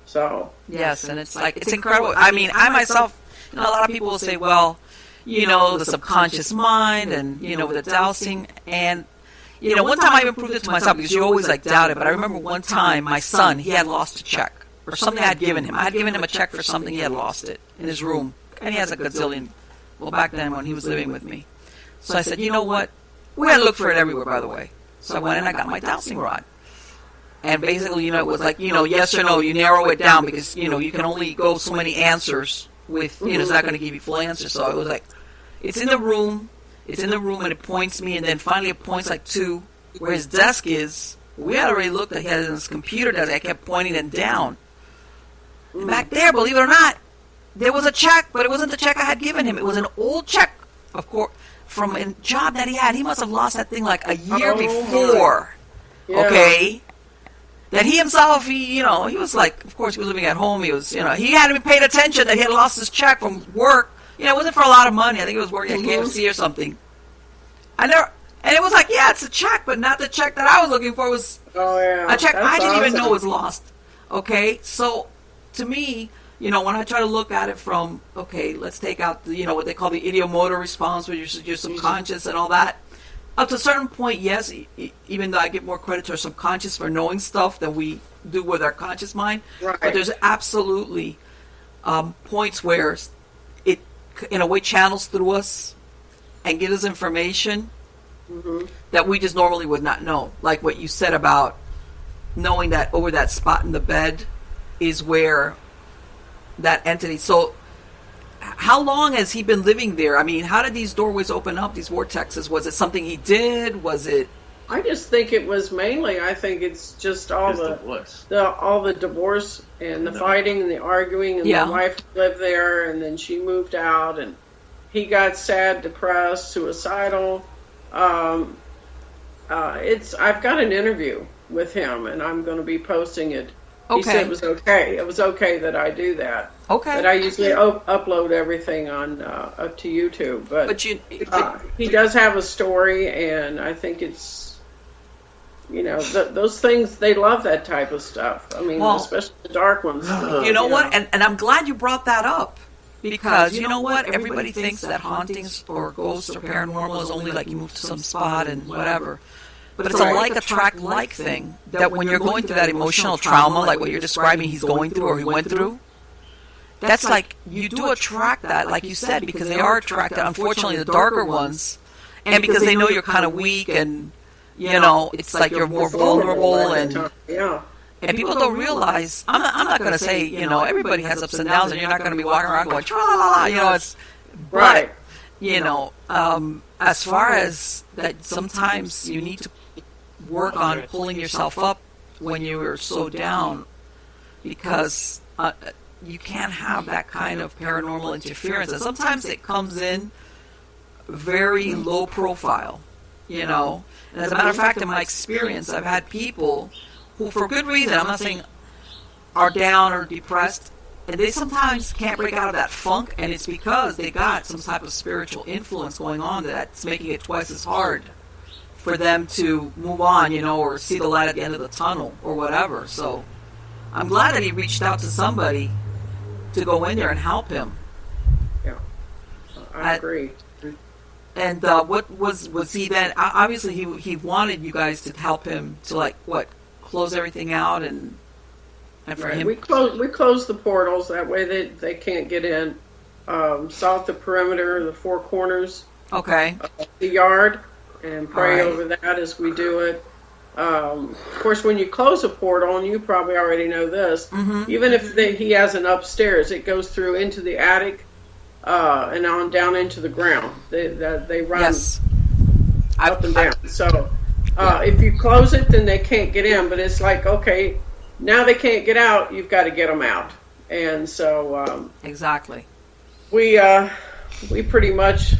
So yes, and it's incredible. I mean, I myself, a lot of people will say, well, the subconscious mind, and with the dowsing, and one time I even proved it to myself, because you always doubt it. But I remember one time my son, he had lost a check or something I had given him. I had given him a check for something, he had lost it in his room, and he has a gazillion. Well, back then when he was living with me, so I said, you know what? We had to look for it everywhere, by the way. So I went and I got my dowsing rod. And basically, it was like, yes or no, you narrow it down, because, you can only go so many answers with, it's not going to give you full answers. So it was like, it's in the room, and it points me, and then finally it points to where his desk is. We had already looked at his computer desk. I kept pointing it down. And back there, believe it or not, there was a check, but it wasn't the check I had given him. It was an old check, of course, from a job that he had. He must have lost that thing like a year before. Yeah. Okay? That he himself, he was like, of course, he was living at home. He was, he hadn't even paid attention that he had lost his check from work. It wasn't for a lot of money. I think it was working at KFC or something. And it was like, yeah, it's a check, but not the check that I was looking for. It was a check I didn't even know was lost. Okay? So, to me, when I try to look at it from, okay, let's take out the, what they call the ideomotor response, where your subconscious and all that. Up to a certain point, yes, even though I give more credit to our subconscious for knowing stuff than we do with our conscious mind. Right. But there's absolutely points where it, in a way, channels through us and gives us information that we just normally would not know. Like what you said about knowing that over that spot in the bed is where that entity. So how long has he been living there? I mean, how did these doorways open up, these vortexes? Was it something he did? Was it? I just think it was mainly, I think it's just all the divorce and the fighting and the arguing, and the wife lived there, and then she moved out, and he got sad, depressed, suicidal. I've got an interview with him, and I'm going to be posting it. Okay. He said it was okay. It was okay that I do that. Okay. But I usually upload everything on up to YouTube. But he does have a story, and I think it's, those things, they love that type of stuff. I mean, especially the dark ones. You know what? And I'm glad you brought that up. Because, you know what? Everybody thinks that hauntings or ghosts or paranormal is only like you move to some spot and whatever. But it's a like-attract-like thing, that when you're going through that emotional trauma, like what you're describing he's going through or he went through, that's like, you do attract that, like you said, because they are attracted, unfortunately, the darker ones, and because they know you're kind of weak, and, it's like you're more vulnerable, and people don't realize, I'm not going to say, everybody has ups and downs, and you're not going to be walking around going, tra-la-la-la, it's, but, as far as that, sometimes you need to work on pulling yourself up when you are so down, because you can't have that kind of paranormal interference. And sometimes it comes in very low profile, And as a matter of fact, in my experience, I've had people who, for good reason, I'm not saying are down or depressed, and they sometimes can't break out of that funk, and it's because they got some type of spiritual influence going on that's making it twice as hard for them to move on, or see the light at the end of the tunnel or whatever. So I'm glad that he reached out to somebody to go in there and help him. Yeah. agree. And what was he then? Obviously, he wanted you guys to help him to like what, close everything out and for him. We close the portals that way they can't get in. Salt the perimeter, the four corners. Okay. The yard, and pray over that as we do it. Of course, when you close a portal, and you probably already know this, even if he has an upstairs, it goes through into the attic and on down into the ground. They run up and down. So if you close it, then they can't get in. But it's like, okay, now they can't get out. You've got to get them out. And so exactly, we pretty much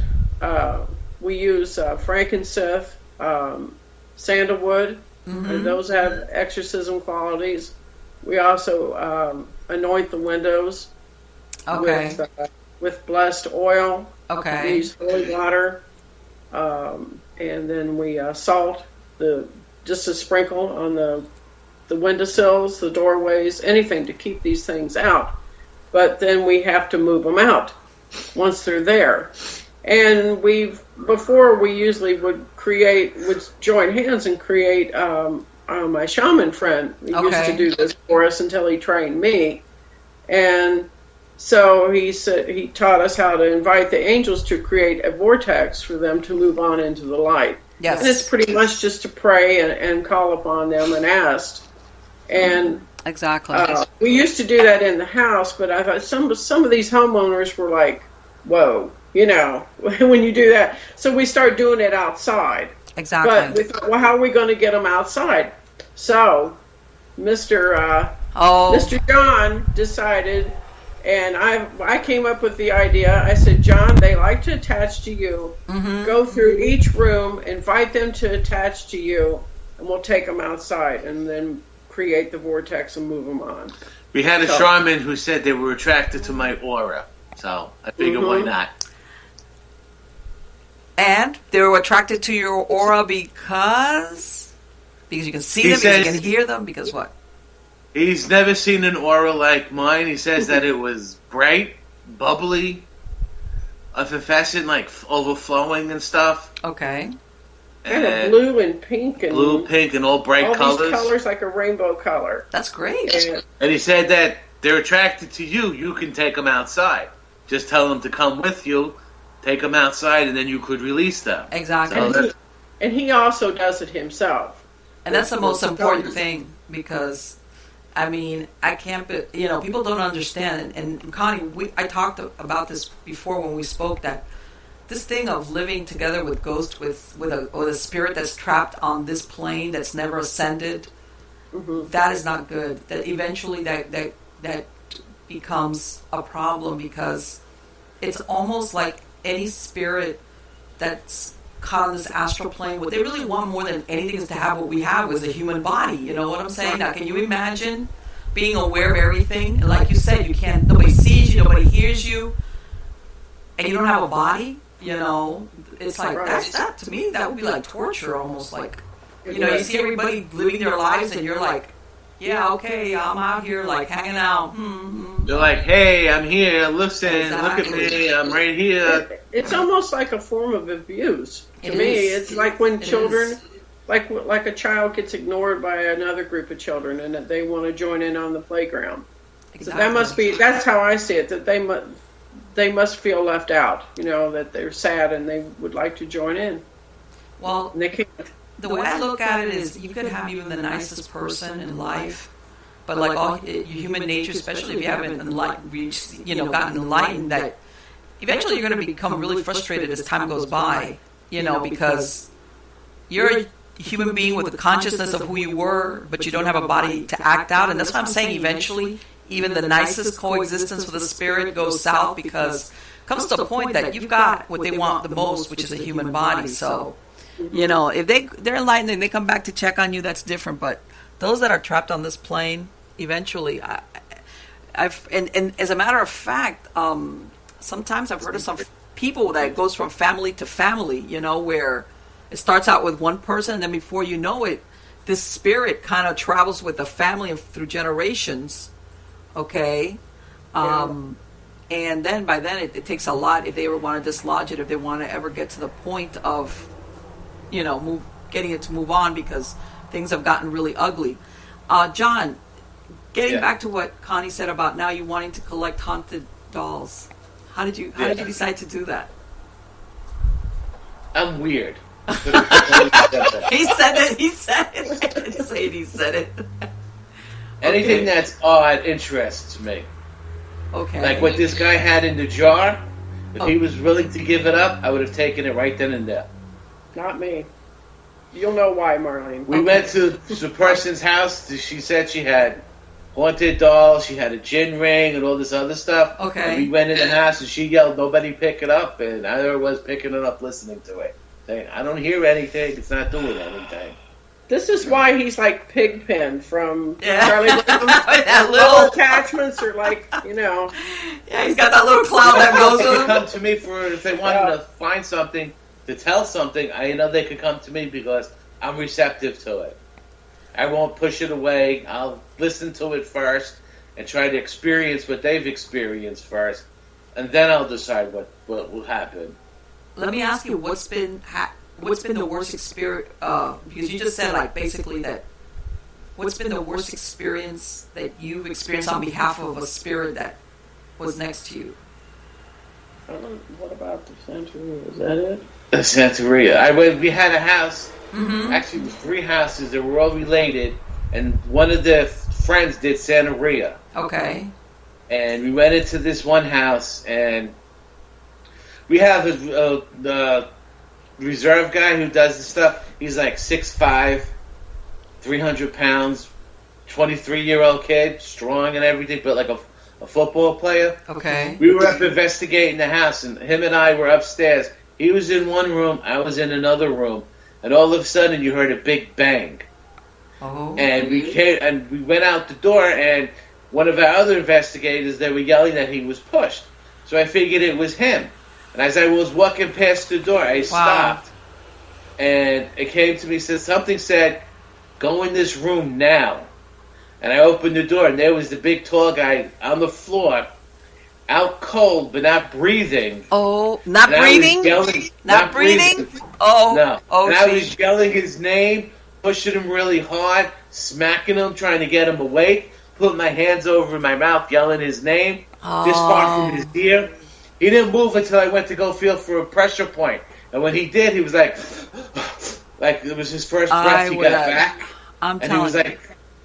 we use frankincense. Sandalwood, and those have exorcism qualities. We also anoint the windows with blessed oil. Okay. We use holy water, and then we salt just a sprinkle on the windowsills, the doorways, anything to keep these things out. But then we have to move them out once they're there. And before we usually would join hands and create, my shaman friend used to do this for us until he trained me. And so he taught us how to invite the angels to create a vortex for them to move on into the light. Yes. And it's pretty much just to pray and call upon them and ask. And exactly. We used to do that in the house, but I thought some of these homeowners were like, whoa. When you do that. So we started doing it outside. Exactly. But we thought, well, how are we going to get them outside? So Mr. John decided, and I came up with the idea. I said, John, they like to attach to you. Go through each room, invite them to attach to you, and we'll take them outside and then create the vortex and move them on. We had a shaman who said they were attracted to my aura. So I figured, why not? And they were attracted to your aura because you can see them, because you can hear them, because what? He's never seen an aura like mine. He says that it was bright, bubbly, effervescent, like overflowing and stuff. Okay. Kind of blue and pink and all bright colors. All these colors like a rainbow color. That's great. And he said that they're attracted to you. You can take them outside. Just tell them to come with you. Take them outside, and then you could release them. Exactly. And he also does it himself. And that's the most important thing, because, I mean, I can't, people don't understand. And Connie, I talked about this before when we spoke, that this thing of living together with ghosts, with a spirit that's trapped on this plane that's never ascended, that is not good. That eventually that becomes a problem, because it's almost like any spirit that's caught on this astral plane, what they really want more than anything is to have what we have, was a human body. You know what I'm saying? Now, can you imagine being aware of everything? And like you said, nobody sees you, nobody hears you, and you don't have a body? It's like, that to me, that would be like torture, almost like, you see everybody living their lives, and you're like, yeah, okay, I'm out here, like, hanging out. They're like, hey, I'm here, listen, look at me, I'm right here. It's almost like a form of abuse. To me, it's like when children, like a child gets ignored by another group of children, and that they want to join in on the playground. Exactly. So that's how I see it, that they must feel left out, that they're sad and they would like to join in. Well, and they can't. The way I look at it is, you could have even the nicest person in life, but like all human nature, especially if you haven't gotten enlightened, that eventually you're going to become really frustrated as time goes by, because you're a human being with a consciousness of who you were, but you don't have a body to act out. And that's why I'm saying eventually even the nicest coexistence with a spirit goes south, because it comes to a point that you've got what they want the most, which is a human body. So, if they're enlightened and they come back to check on you, that's different. But those that are trapped on this plane, eventually, and as a matter of fact, sometimes I've heard of some people that it goes from family to family, where it starts out with one person, and then before you know it, this spirit kind of travels with the family through generations. Okay. And then by then it takes a lot if they ever want to dislodge it, if they want to ever get to the point of, getting it to move on, because things have gotten really ugly. John, getting back to what Connie said about now you wanting to collect haunted dolls. How did you decide to do that? I'm weird. He said it. I didn't say it. He said it. Anything that's odd interests me. Okay. Like what this guy had in the jar. If he was willing to give it up, I would have taken it right then and there. Not me. You'll know why, Marlene. We went to the person's house. She said she had haunted dolls. She had a gin ring and all this other stuff. Okay. And we went in the house and she yelled, "Nobody pick it up!" And I was picking it up, listening to it, saying, "I don't hear anything. It's not doing anything." This is why he's like Pigpen from Charlie Brown. That little attachments are like, Yeah, he's got that little cloud that goes They with could him. come to me if they wanted to find something, to tell something. I know they could come to me because I'm receptive to it. I won't push it away. I'll listen to it first and try to experience what they've experienced first, and then I'll decide what will happen. Let me ask you, what's been the worst experience? Because you just said basically that. What's been the worst experience that you've experienced on behalf of a spirit that was next to you? What about the Santeria? Is that it? The Santeria. We had a house. Mm-hmm. Actually, it was 3 houses that were all related, and one of the friends did Santeria. Okay. And we went into this one house, and we have a reserve guy who does the stuff. He's like 6'5", 300 pounds, 23-year-old kid, strong and everything, but like a football player. Okay. We were up investigating the house, and him and I were upstairs. He was in one room, I was in another room, and all of a sudden you heard a big bang. Oh. And we went out the door, and one of our other investigators, they were yelling that he was pushed. So I figured it was him. And as I was walking past the door, I stopped. And it came to me, something said, "Go in this room now." And I opened the door, and there was the big tall guy on the floor, out cold, but not breathing. Oh, not breathing? Not breathing? Oh. No. Oh, and I was yelling his name, pushing him really hard, smacking him, trying to get him awake, putting my hands over my mouth, yelling his name, this far from his ear. He didn't move until I went to go feel for a pressure point. And when he did, he was like it was his first breath he got back. And he was like,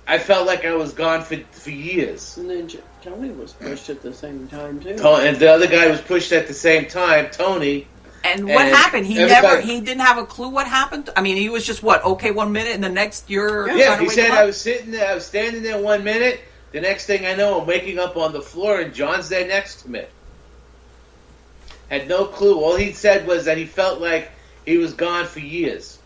I felt like I was gone for years. And then Tony was pushed at the same time, too. And the other guy was pushed at the same time, Tony. And what happened? He didn't have a clue what happened? I mean, he was just, okay, 1 minute, and the next you're... Yeah, he said I was sitting there, I was standing there 1 minute. The next thing I know, I'm waking up on the floor, and John's there next to me. Had no clue. All he said was that he felt like he was gone for years.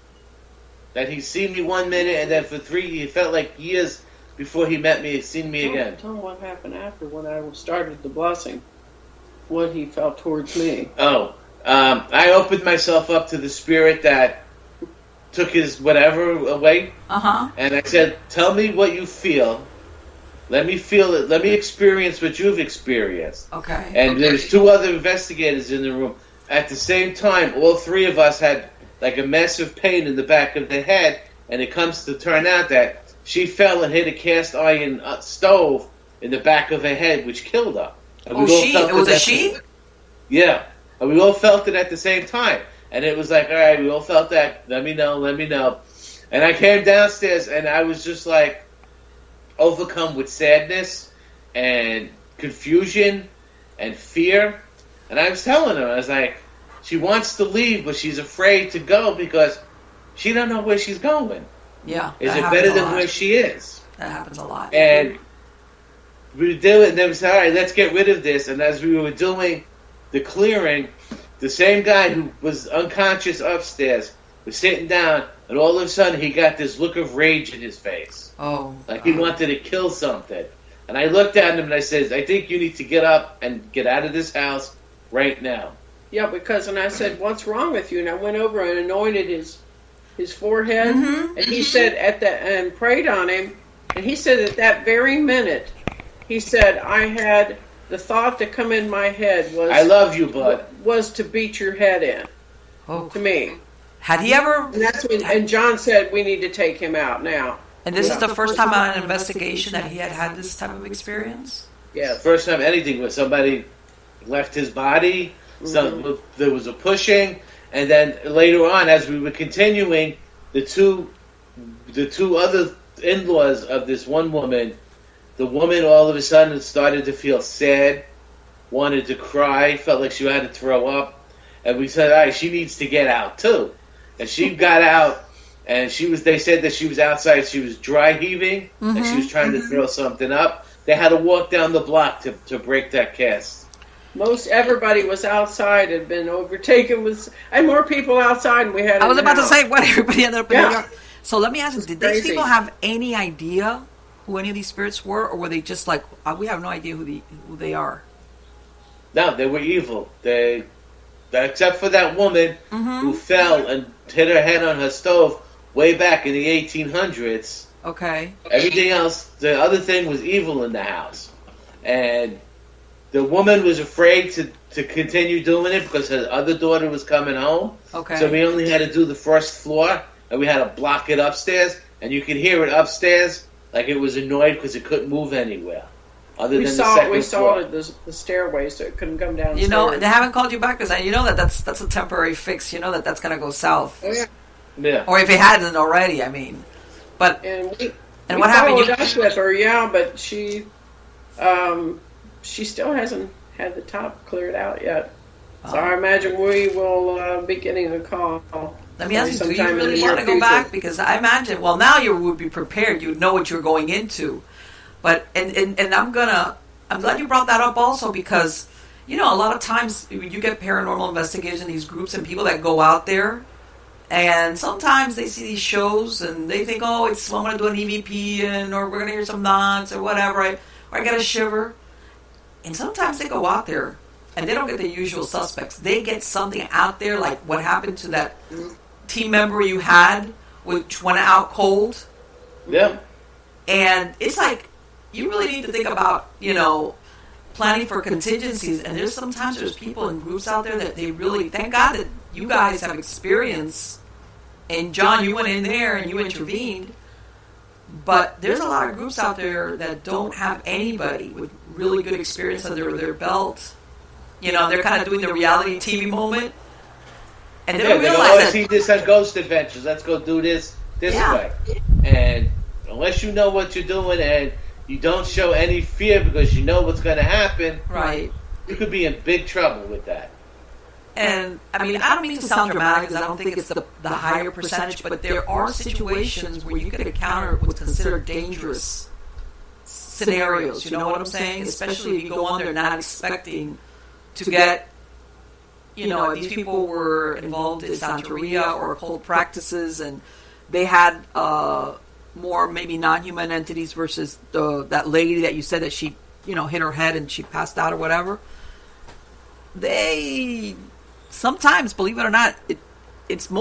That he'd seen me 1 minute, and then for 3, he felt like years before he met me, seen me again. Tell him what happened after when I started the blessing. What he felt towards me. I opened myself up to the spirit that took his whatever away. And I said, "Tell me what you feel. Let me feel it. Let me experience what you've experienced." Okay. And there's 2 other investigators in the room. At the same time, all 3 of us had like a massive pain in the back of the head, and it comes to turn out that she fell and hit a cast iron stove in the back of her head, which killed her. And it was a she? Yeah. And we all felt it at the same time. And it was like, all right, we all felt that. Let me know. And I came downstairs, and I was just like overcome with sadness and confusion and fear. And I was telling her, I was like, she wants to leave, but she's afraid to go because she don't know where she's going. Yeah. Is it better than where she is? That happens a lot. And we do it, and then we said, all right, let's get rid of this. And as we were doing the clearing, the same guy who was unconscious upstairs was sitting down, and all of a sudden he got this look of rage in his face. Like he wanted to kill something. And I looked at him and I said, I think you need to get up and get out of this house right now. Yeah, because, and I said, what's wrong with you? And I went over and anointed his forehead, and he said and prayed on him, and he said at that very minute, he said, I had the thought that come in my head was, I love you, bud. Was to beat your head in. Oh. To me. Had he ever? And that's when. And John said, we need to take him out now. And this is the first time on an investigation that he had this type of experience? Yes. First time anything where somebody left his body, there was a pushing, and then later on, as we were continuing, the two other in-laws of this one woman, the woman all of a sudden started to feel sad, wanted to cry, felt like she had to throw up, and we said, all right, she needs to get out too. And she got out, and they said that she was outside, she was dry heaving, and she was trying to throw something up. They had to walk down the block to break that cast. Most everybody was outside, had been overtaken with, and more people outside, and we had. I was about to say, what, everybody ended up in New York. So let me ask you, did these crazy. people have any idea who any of these spirits were, or were they just like, we have no idea who they are? No, they were evil. Except for that woman who fell and hit her head on her stove way back in the 1800s. Okay. Everything else, the other thing was evil in the house. And the woman was afraid to continue doing it because her other daughter was coming home. Okay. So we only had to do the first floor, and we had to block it upstairs. And you could hear it upstairs like it was annoyed because it couldn't move anywhere. We saw it at the stairway, so it couldn't come down. You know, they haven't called you back because you know that's a temporary fix. You know that's going to go south. Oh, yeah. Yeah. Or if it hadn't already, I mean. But and what happened? We followed up with her, yeah, but she still hasn't had the top cleared out yet. So I imagine we will be getting a call. Let me ask you, do you really want to go back? Because I imagine, well, now you would be prepared. You would know what you're going into. But and I'm glad you brought that up also because, you know, a lot of times you get paranormal investigators in these groups and people that go out there and sometimes they see these shows and they think, oh, I'm going to do an EVP or we're going to hear some nods or whatever, or I get a shiver. And sometimes they go out there and they don't get the usual suspects. They get something out there like what happened to that team member you had, which went out cold. Yeah. And it's like, you really need to think about, you know, planning for contingencies. And sometimes there's people in groups out there that they really, thank God that you guys have experience. And John, you went in there and you intervened. But there's a lot of groups out there that don't have anybody with really good experience under their belt. You know, they're kind of doing the reality TV moment. And they don't realize that. See this on Ghost Adventures. Let's go do this way. And unless you know what you're doing and you don't show any fear because you know what's going to happen, right? You could be in big trouble with that. And, I mean, I don't mean to sound dramatic because I don't think it's the higher percentage, but there are situations where you could encounter what's considered dangerous scenarios. You know what I'm saying? Especially if you go on there not expecting to get, you know, these people were involved in Santeria or occult practices and they had more maybe non-human entities versus that lady that you said that she, you know, hit her head and she passed out or whatever. They sometimes, believe it or not,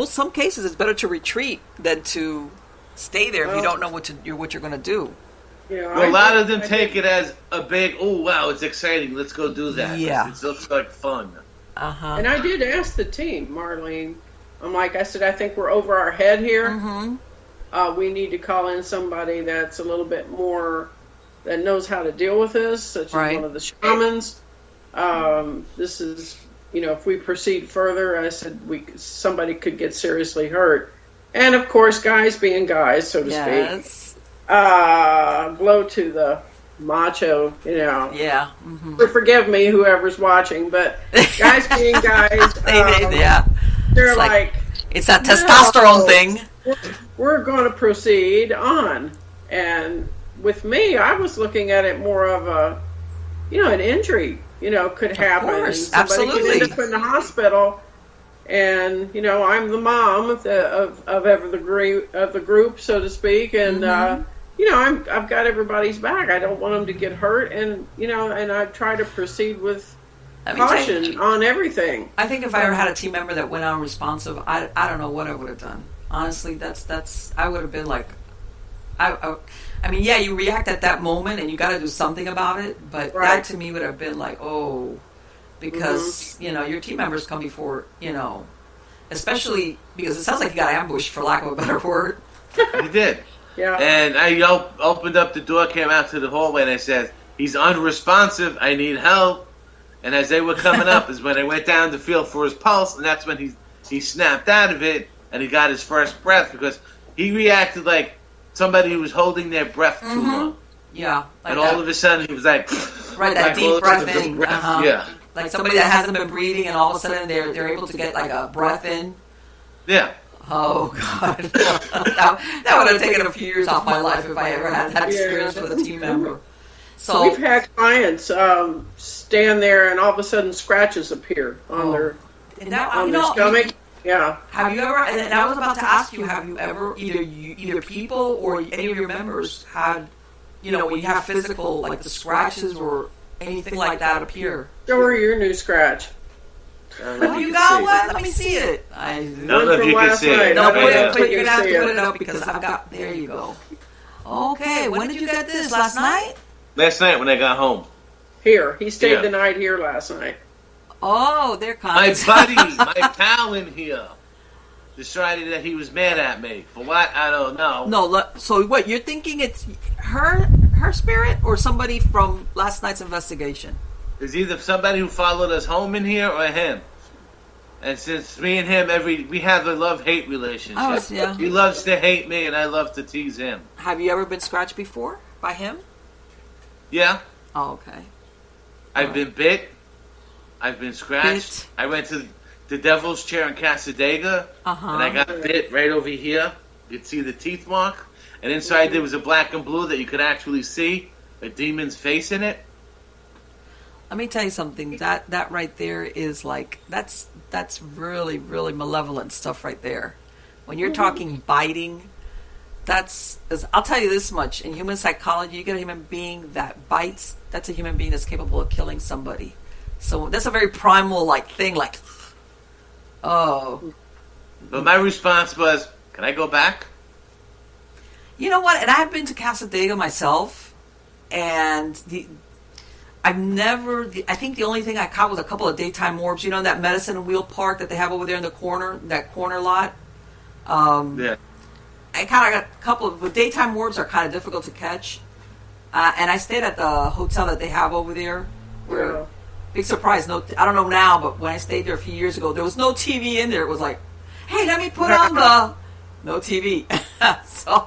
some cases it's better to retreat than to stay there if you don't know what you're going to do. Yeah, well, a lot of them take it as a big, oh wow, it's exciting, let's go do that. Yeah, it looks like fun. And I did ask the team, Marlene. I said, I think we're over our head here. We need to call in somebody that's a little bit more, that knows how to deal with this, such as one of the shamans. This is, you know, if we proceed further, I said somebody could get seriously hurt. And of course, guys being guys, so to speak, blow to the macho, you know. Yeah. Forgive me, whoever's watching, but guys being guys, they're like, it's that testosterone thing. We're going to proceed on. And with me, I was looking at it more of a, you know, an injury, you know, could happen. Of course, and somebody absolutely. could end up in the hospital. And, you know, I'm the mom of the group, so to speak. And, you know, I've got everybody's back. I don't want them to get hurt. And, you know, and I try to proceed with caution on everything. I think if I ever had a team member that went unresponsive, I don't know what I would have done. Honestly, that's I would have been like, I mean, yeah, you react at that moment and you got to do something about it. But that to me would have been like, oh, because, your team members come before, especially because it sounds like you got ambushed, for lack of a better word. He did. Yeah. And I opened up the door, came out to the hallway, and I said, he's unresponsive. I need help. And as they were coming up is when I went down to feel for his pulse, and that's when he snapped out of it, and he got his first breath because he reacted like somebody who was holding their breath too long. Yeah. Like and all of a sudden he was like... Right, that deep breath in. Yeah. Like somebody that hasn't been breathing, and all of a sudden they're able to get like a breath in. Yeah. Oh, God. that would have taken a few years off my life if I ever had that experience with a team member. So we've had clients stand there and all of a sudden scratches appear on their stomach. Yeah. Have you ever? And I was about to ask you: have you ever either people or any of your members had, when you have physical like the scratches or anything like that appear? Show her your new scratch. Have you got one? Let me see it. I don't know if you can see it. No, but you're gonna have to put it up because I've got. There you go. Okay, when did you get this? Last night? Last night when I got home. Here. He stayed the night here last night. Oh, they're my buddy, my pal in here, decided that he was mad at me. For what? I don't know. No, so what, you're thinking it's her spirit or somebody from last night's investigation? It's either somebody who followed us home in here or him. And since me and him, we have a love-hate relationship. Oh, yeah. He loves to hate me and I love to tease him. Have you ever been scratched before by him? Yeah. Oh, okay. I've been bit. I've been scratched. I went to the Devil's Chair in Casadega, and I got bit right over here. You could see the teeth mark. And inside there was a black and blue that you could actually see a demon's face in it. Let me tell you something. That right there is like, that's really, really malevolent stuff right there. When you're talking biting... I'll tell you this much. In human psychology, you get a human being that bites, that's a human being that's capable of killing somebody. So that's a very primal thing, oh. But my response was, can I go back? You know what? And I've been to Casadega myself, and I think the only thing I caught was a couple of daytime orbs. You know, that medicine wheel park that they have over there in the corner, that corner lot? Yeah. I kind of got a couple of, but daytime orbs are kind of difficult to catch. And I stayed at the hotel that they have over there. Where, big surprise, I don't know now, but when I stayed there a few years ago, there was no TV in there. It was like, hey, let me put on no TV. So,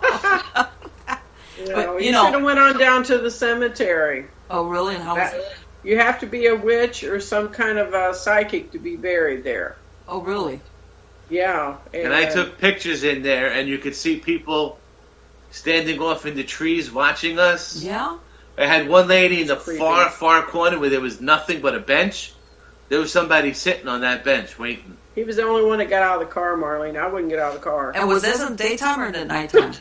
but, you should have went on down to the cemetery. Oh, really? And how was it? You have to be a witch or some kind of a psychic to be buried there. Oh, really? Yeah. And I took pictures in there, and you could see people standing off in the trees watching us. Yeah. I had one lady in the far corner where there was nothing but a bench. There was somebody sitting on that bench waiting. He was the only one that got out of the car, Marlene. I wouldn't get out of the car. And was this in daytime or in the nighttime?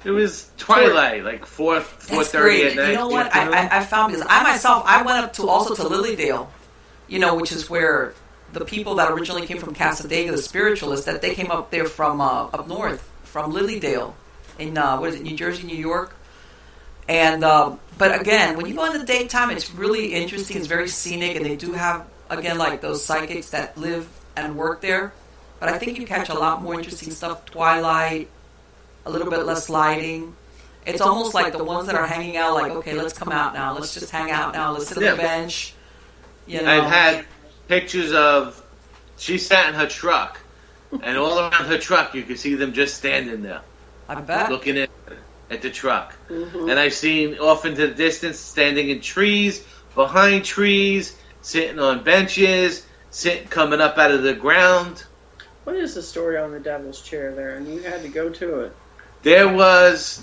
It was twilight, like 4:30 at night. You know what? I found, because I went up to Lilydale, which is where the people that originally came from Casadega, the spiritualists, that they came up there from up north, from Lilydale, in New Jersey, New York. And but again, when you go in the daytime, it's really interesting. It's very scenic, and they do have, again, like those psychics that live and work there. But I think you catch a lot more interesting stuff. Twilight, a little bit less lighting. It's almost like the ones that are hanging out, like, okay, let's come out now. Let's just hang out now. Let's sit on the bench. I've had pictures of, she sat in her truck, and all around her truck you could see them just standing there. I bet. Looking at the truck. Mm-hmm. And I've seen off into the distance, standing in trees, behind trees, sitting on benches, coming up out of the ground. What is the story on the Devil's Chair there? And you had to go to it. There was,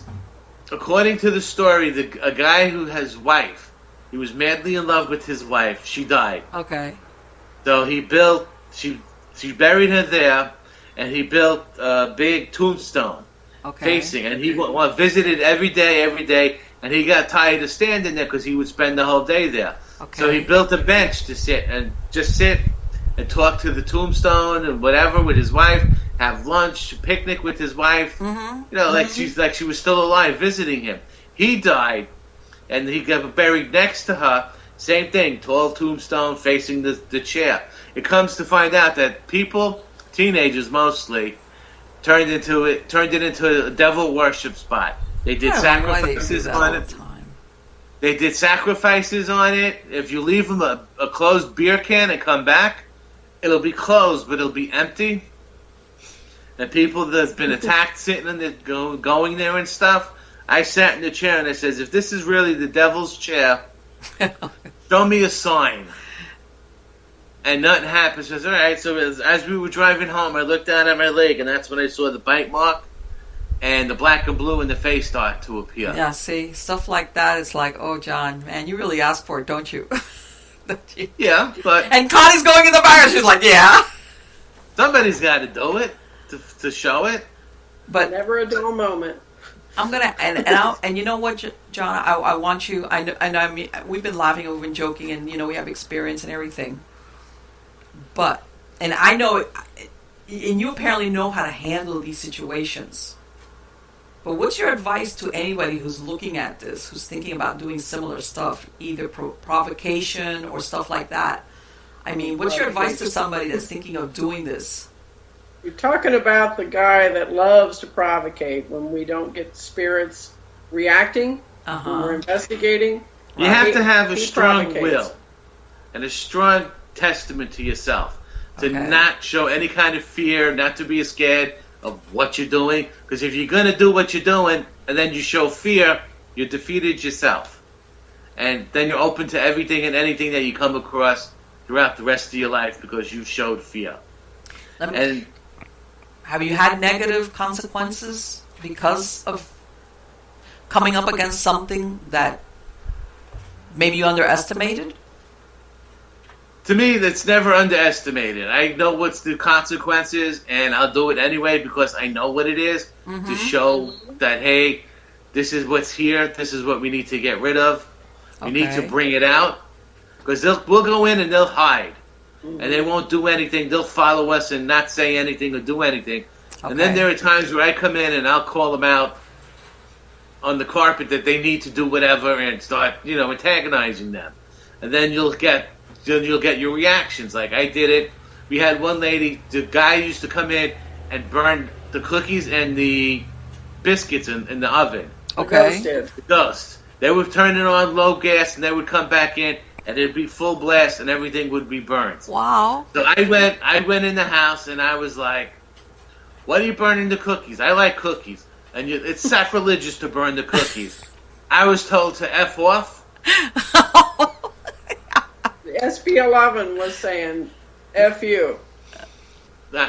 according to the story, a guy who has wife. He was madly in love with his wife. She died. Okay. So he she buried her there, and he built a big tombstone facing. And he visited every day, and he got tired of standing there because he would spend the whole day there. Okay. So he built a bench to sit and talk to the tombstone and whatever with his wife, have lunch, picnic with his wife. Mm-hmm. You know, like she was still alive, visiting him. He died, and he got buried next to her. Same thing, tall tombstone facing the chair. It comes to find out that people, teenagers mostly, turned it into a devil worship spot. They did sacrifices on it. They did sacrifices on it. If you leave them a closed beer can and come back, it'll be closed, but it'll be empty. And people that's been attacked sitting in the going there and stuff. I sat in the chair and I says, if this is really the devil's chair, show me a sign. And nothing happened. So I says, all right. So as we were driving home, I looked down at my leg, and that's when I saw the bite mark and the black and blue in the face start to appear. Yeah, see, stuff like that is like, oh, John, man, you really asked for it, don't you? Yeah, but... And Connie's going in the back, and she's like, yeah. Somebody's got to do it to show it. But never a dull moment. I'm gonna and you know what, John, I want you. I mean, we've been laughing, we've been joking, and we have experience and everything. But I know, and you apparently know how to handle these situations. But what's your advice to anybody who's looking at this, who's thinking about doing similar stuff, either provocation or stuff like that? I mean, what's your advice to somebody that's thinking of doing this? You're talking about the guy that loves to provocate when we don't get spirits reacting, when we're investigating. You have to have a strong will and a strong testament to yourself to not show any kind of fear, not to be scared of what you're doing. Because if you're going to do what you're doing and then you show fear, you defeated yourself. And then you're open to everything and anything that you come across throughout the rest of your life because you showed fear. And have you had negative consequences because of coming up against something that maybe you underestimated? To me, that's never underestimated. I know what's the consequences, and I'll do it anyway because I know what it is to show that, hey, this is what's here. This is what we need to get rid of. We need to bring it out. Because we'll go in and they'll hide. And they won't do anything. They'll follow us and not say anything or do anything. And then there are times where I come in and I'll call them out on the carpet that they need to do whatever and start, antagonizing them. And then you'll get your reactions. Like I did it. We had one lady, the guy used to come in and burn the cookies and the biscuits in the oven. Okay. The ghost. They would turn it on low gas and they would come back in and it'd be full blast and everything would be burnt. Wow. So I went in the house and I was like, what are you burning the cookies? I like cookies. And it's sacrilegious to burn the cookies. I was told to F off. The SB11 was saying, F you.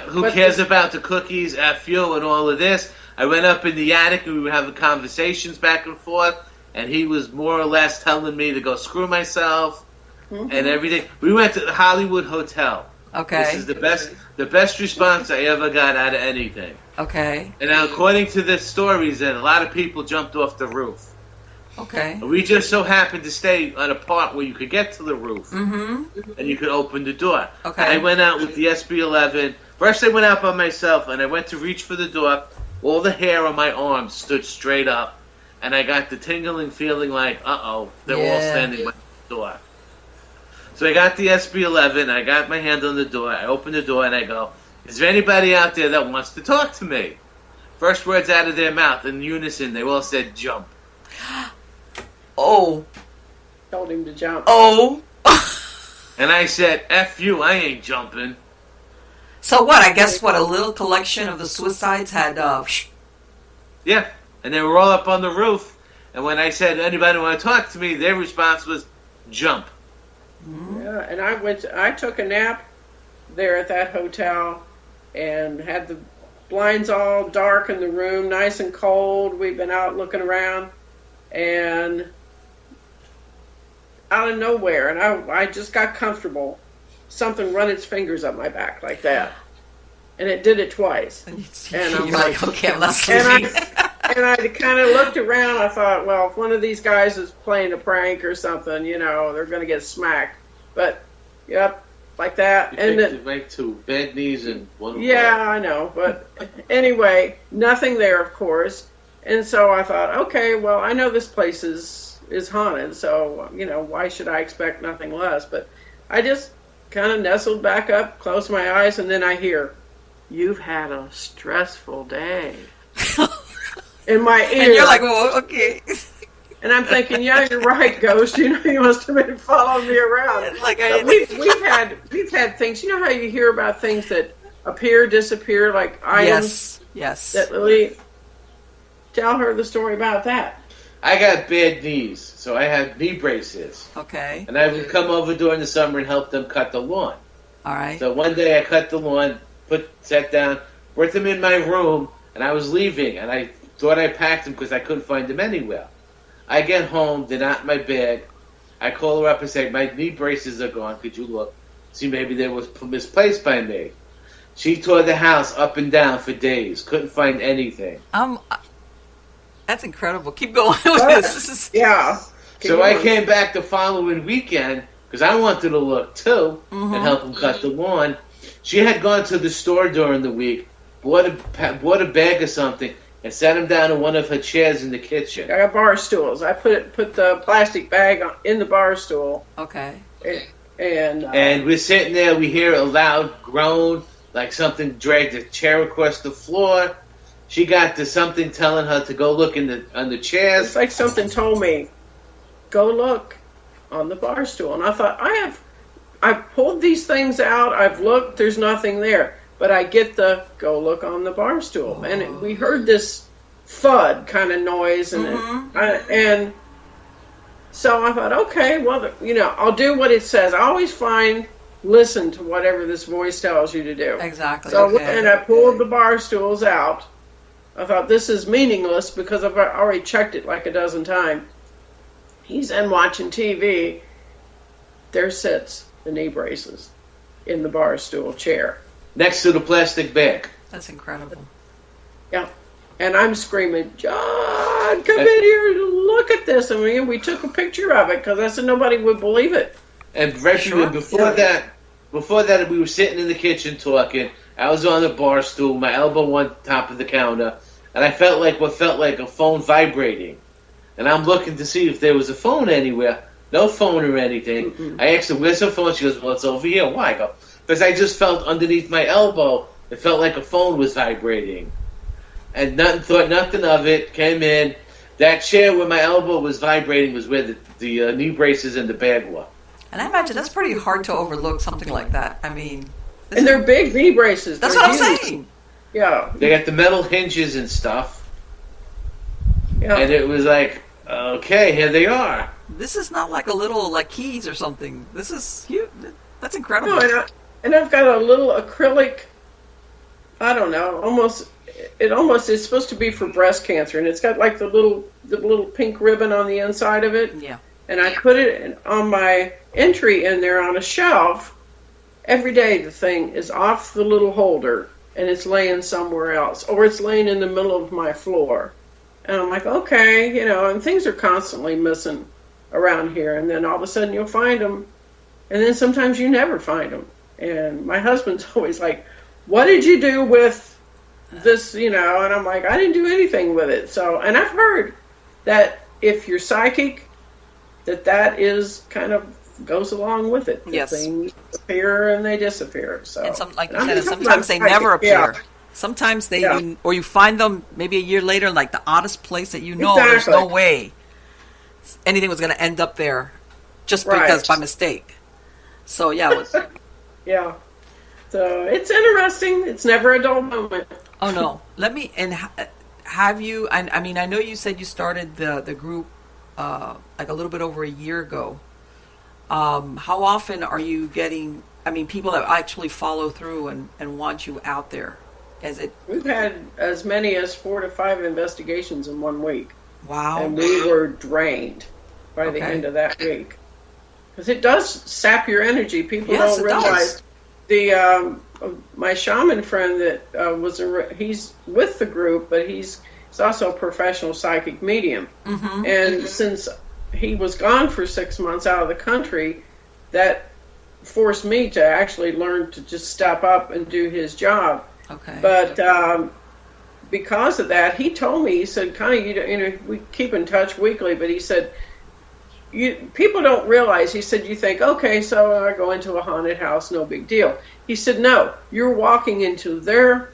Who cares about the cookies, F you, and all of this? I went up in the attic and we were having conversations back and forth, and he was more or less telling me to go screw myself and everything. We went to the Hollywood Hotel. Okay. This is the best response I ever got out of anything. Okay. And now, according to the stories, that a lot of people jumped off the roof. Okay. And we just so happened to stay on a part where you could get to the roof. And you could open the door. Okay. I went out with the SB11. First I went out by myself, and I went to reach for the door. All the hair on my arms stood straight up. And I got the tingling feeling like, uh-oh, they're all standing by the door. So I got the SB11, I got my hand on the door, I opened the door, and I go, is there anybody out there that wants to talk to me? First words out of their mouth, in unison, they all said, jump. Oh. Told him to jump. Oh. And I said, F you, I ain't jumping. So what, I guess a little collection of the suicides had, Yeah, and they were all up on the roof, and when I said, anybody want to talk to me, their response was, jump. Yeah, and I took a nap there at that hotel and had the blinds all dark in the room, nice and cold. We've been out looking around, and out of nowhere, and I just got comfortable. Something run its fingers up my back like that, and it did it twice. And I'm like, okay, I'm not sleeping. And I kind of looked around. I thought, well, if one of these guys is playing a prank or something, they're going to get smacked. But, yep, like that. You and picked it right to bad knees and one. Yeah, I know. But anyway, nothing there, of course. And so I thought, okay, well, I know this place is haunted, so, why should I expect nothing less? But I just kind of nestled back up, closed my eyes, and then I hear, "You've had a stressful day." In my ear. And you're like, well, okay. And I'm thinking, yeah, you're right, Ghost. You must have been following me around. Like we've had things. You know how you hear about things that appear, disappear, like items? Yes. That really. Tell her the story about that. I got bad knees, so I had knee braces. Okay. And I would come over during the summer and help them cut the lawn. All right. So one day I cut the lawn, sat down, put them in my room, and I was leaving, and I thought I packed them because I couldn't find them anywhere. I get home, they're not in my bag. I call her up and say, "My knee braces are gone. Could you look? See, maybe they were misplaced by me." She tore the house up and down for days. Couldn't find anything. That's incredible. Keep going with this. Yeah. So I came back the following weekend because I wanted to look too and help them cut the lawn. She had gone to the store during the week, bought a bag of something, and sat him down in one of her chairs in the kitchen. I got bar stools. I put the plastic bag in the bar stool. Okay. And we're sitting there. We hear a loud groan, like something dragged a chair across the floor. She got to something telling her to go look on the chairs. It's like something told me, "Go look on the bar stool." And I thought, I've pulled these things out. I've looked. There's nothing there. But I get the "go look on the bar stool." Oh. And we heard this thud kind of noise. And so I thought, okay, well, I'll do what it says. I always listen to whatever this voice tells you to do. Exactly. So, okay. And I pulled the bar stools out. I thought, this is meaningless because I've already checked it like a dozen times. He's in watching TV. There sits the knee braces in the bar stool chair. Next to the plastic bag. That's incredible. Yeah. And I'm screaming, "John, come in here, look at this." I mean, we took a picture of it because I said nobody would believe it. And before that, we were sitting in the kitchen talking. I was on the bar stool, my elbow on top of the counter, and I felt like a phone vibrating. And I'm looking to see if there was a phone anywhere. No phone or anything. Mm-mm. I asked her, "Where's the phone?" She goes, "Well, it's over here." Why? I go, because I just felt underneath my elbow, it felt like a phone was vibrating. And thought nothing of it, came in. That chair where my elbow was vibrating was where the knee braces and the bag were. And I imagine that's pretty hard to overlook something like that. I mean... And they're big knee braces. That's what I'm saying. Yeah. They got the metal hinges and stuff. Yeah. And it was like, okay, here they are. This is not like a little, like, keys or something. This is huge. That's incredible. No, and I've got a little acrylic, I don't know, it's supposed to be for breast cancer, and it's got like the little pink ribbon on the inside of it. Yeah. And I put it on my entry in there on a shelf. Every day the thing is off the little holder, and it's laying somewhere else, or it's laying in the middle of my floor. And I'm like, okay, and things are constantly missing around here, and then all of a sudden you'll find them, and then sometimes you never find them. And my husband's always like, "What did you do with this?" And I'm like, "I didn't do anything with it." So, and I've heard that if you're psychic, that is kind of goes along with it. Yes. Things appear and they disappear. So, and like you said, sometimes they never appear. Yeah. Sometimes or you find them maybe a year later in like the oddest place that exactly. There's no way anything was going to end up there just because by mistake. So yeah. Yeah. So it's interesting. It's never a dull moment. Oh no. Have you? I mean, I know you said you started the group like a little bit over a year ago. How often are you getting? I mean, people that actually follow through and want you out there. We've had as many as 4 to 5 investigations in 1 week. Wow. And we were drained by the end of that week. Because it does sap your energy. People don't realize. My shaman friend that he's with the group, but he's also a professional psychic medium. Mm-hmm. And since he was gone for 6 months out of the country, that forced me to actually learn to just step up and do his job. Okay. But because of that, he told me, he said, Connie, we keep in touch weekly, but he said, people don't realize, he said, you think, okay, so I go into a haunted house, no big deal. He said, no, you're walking into their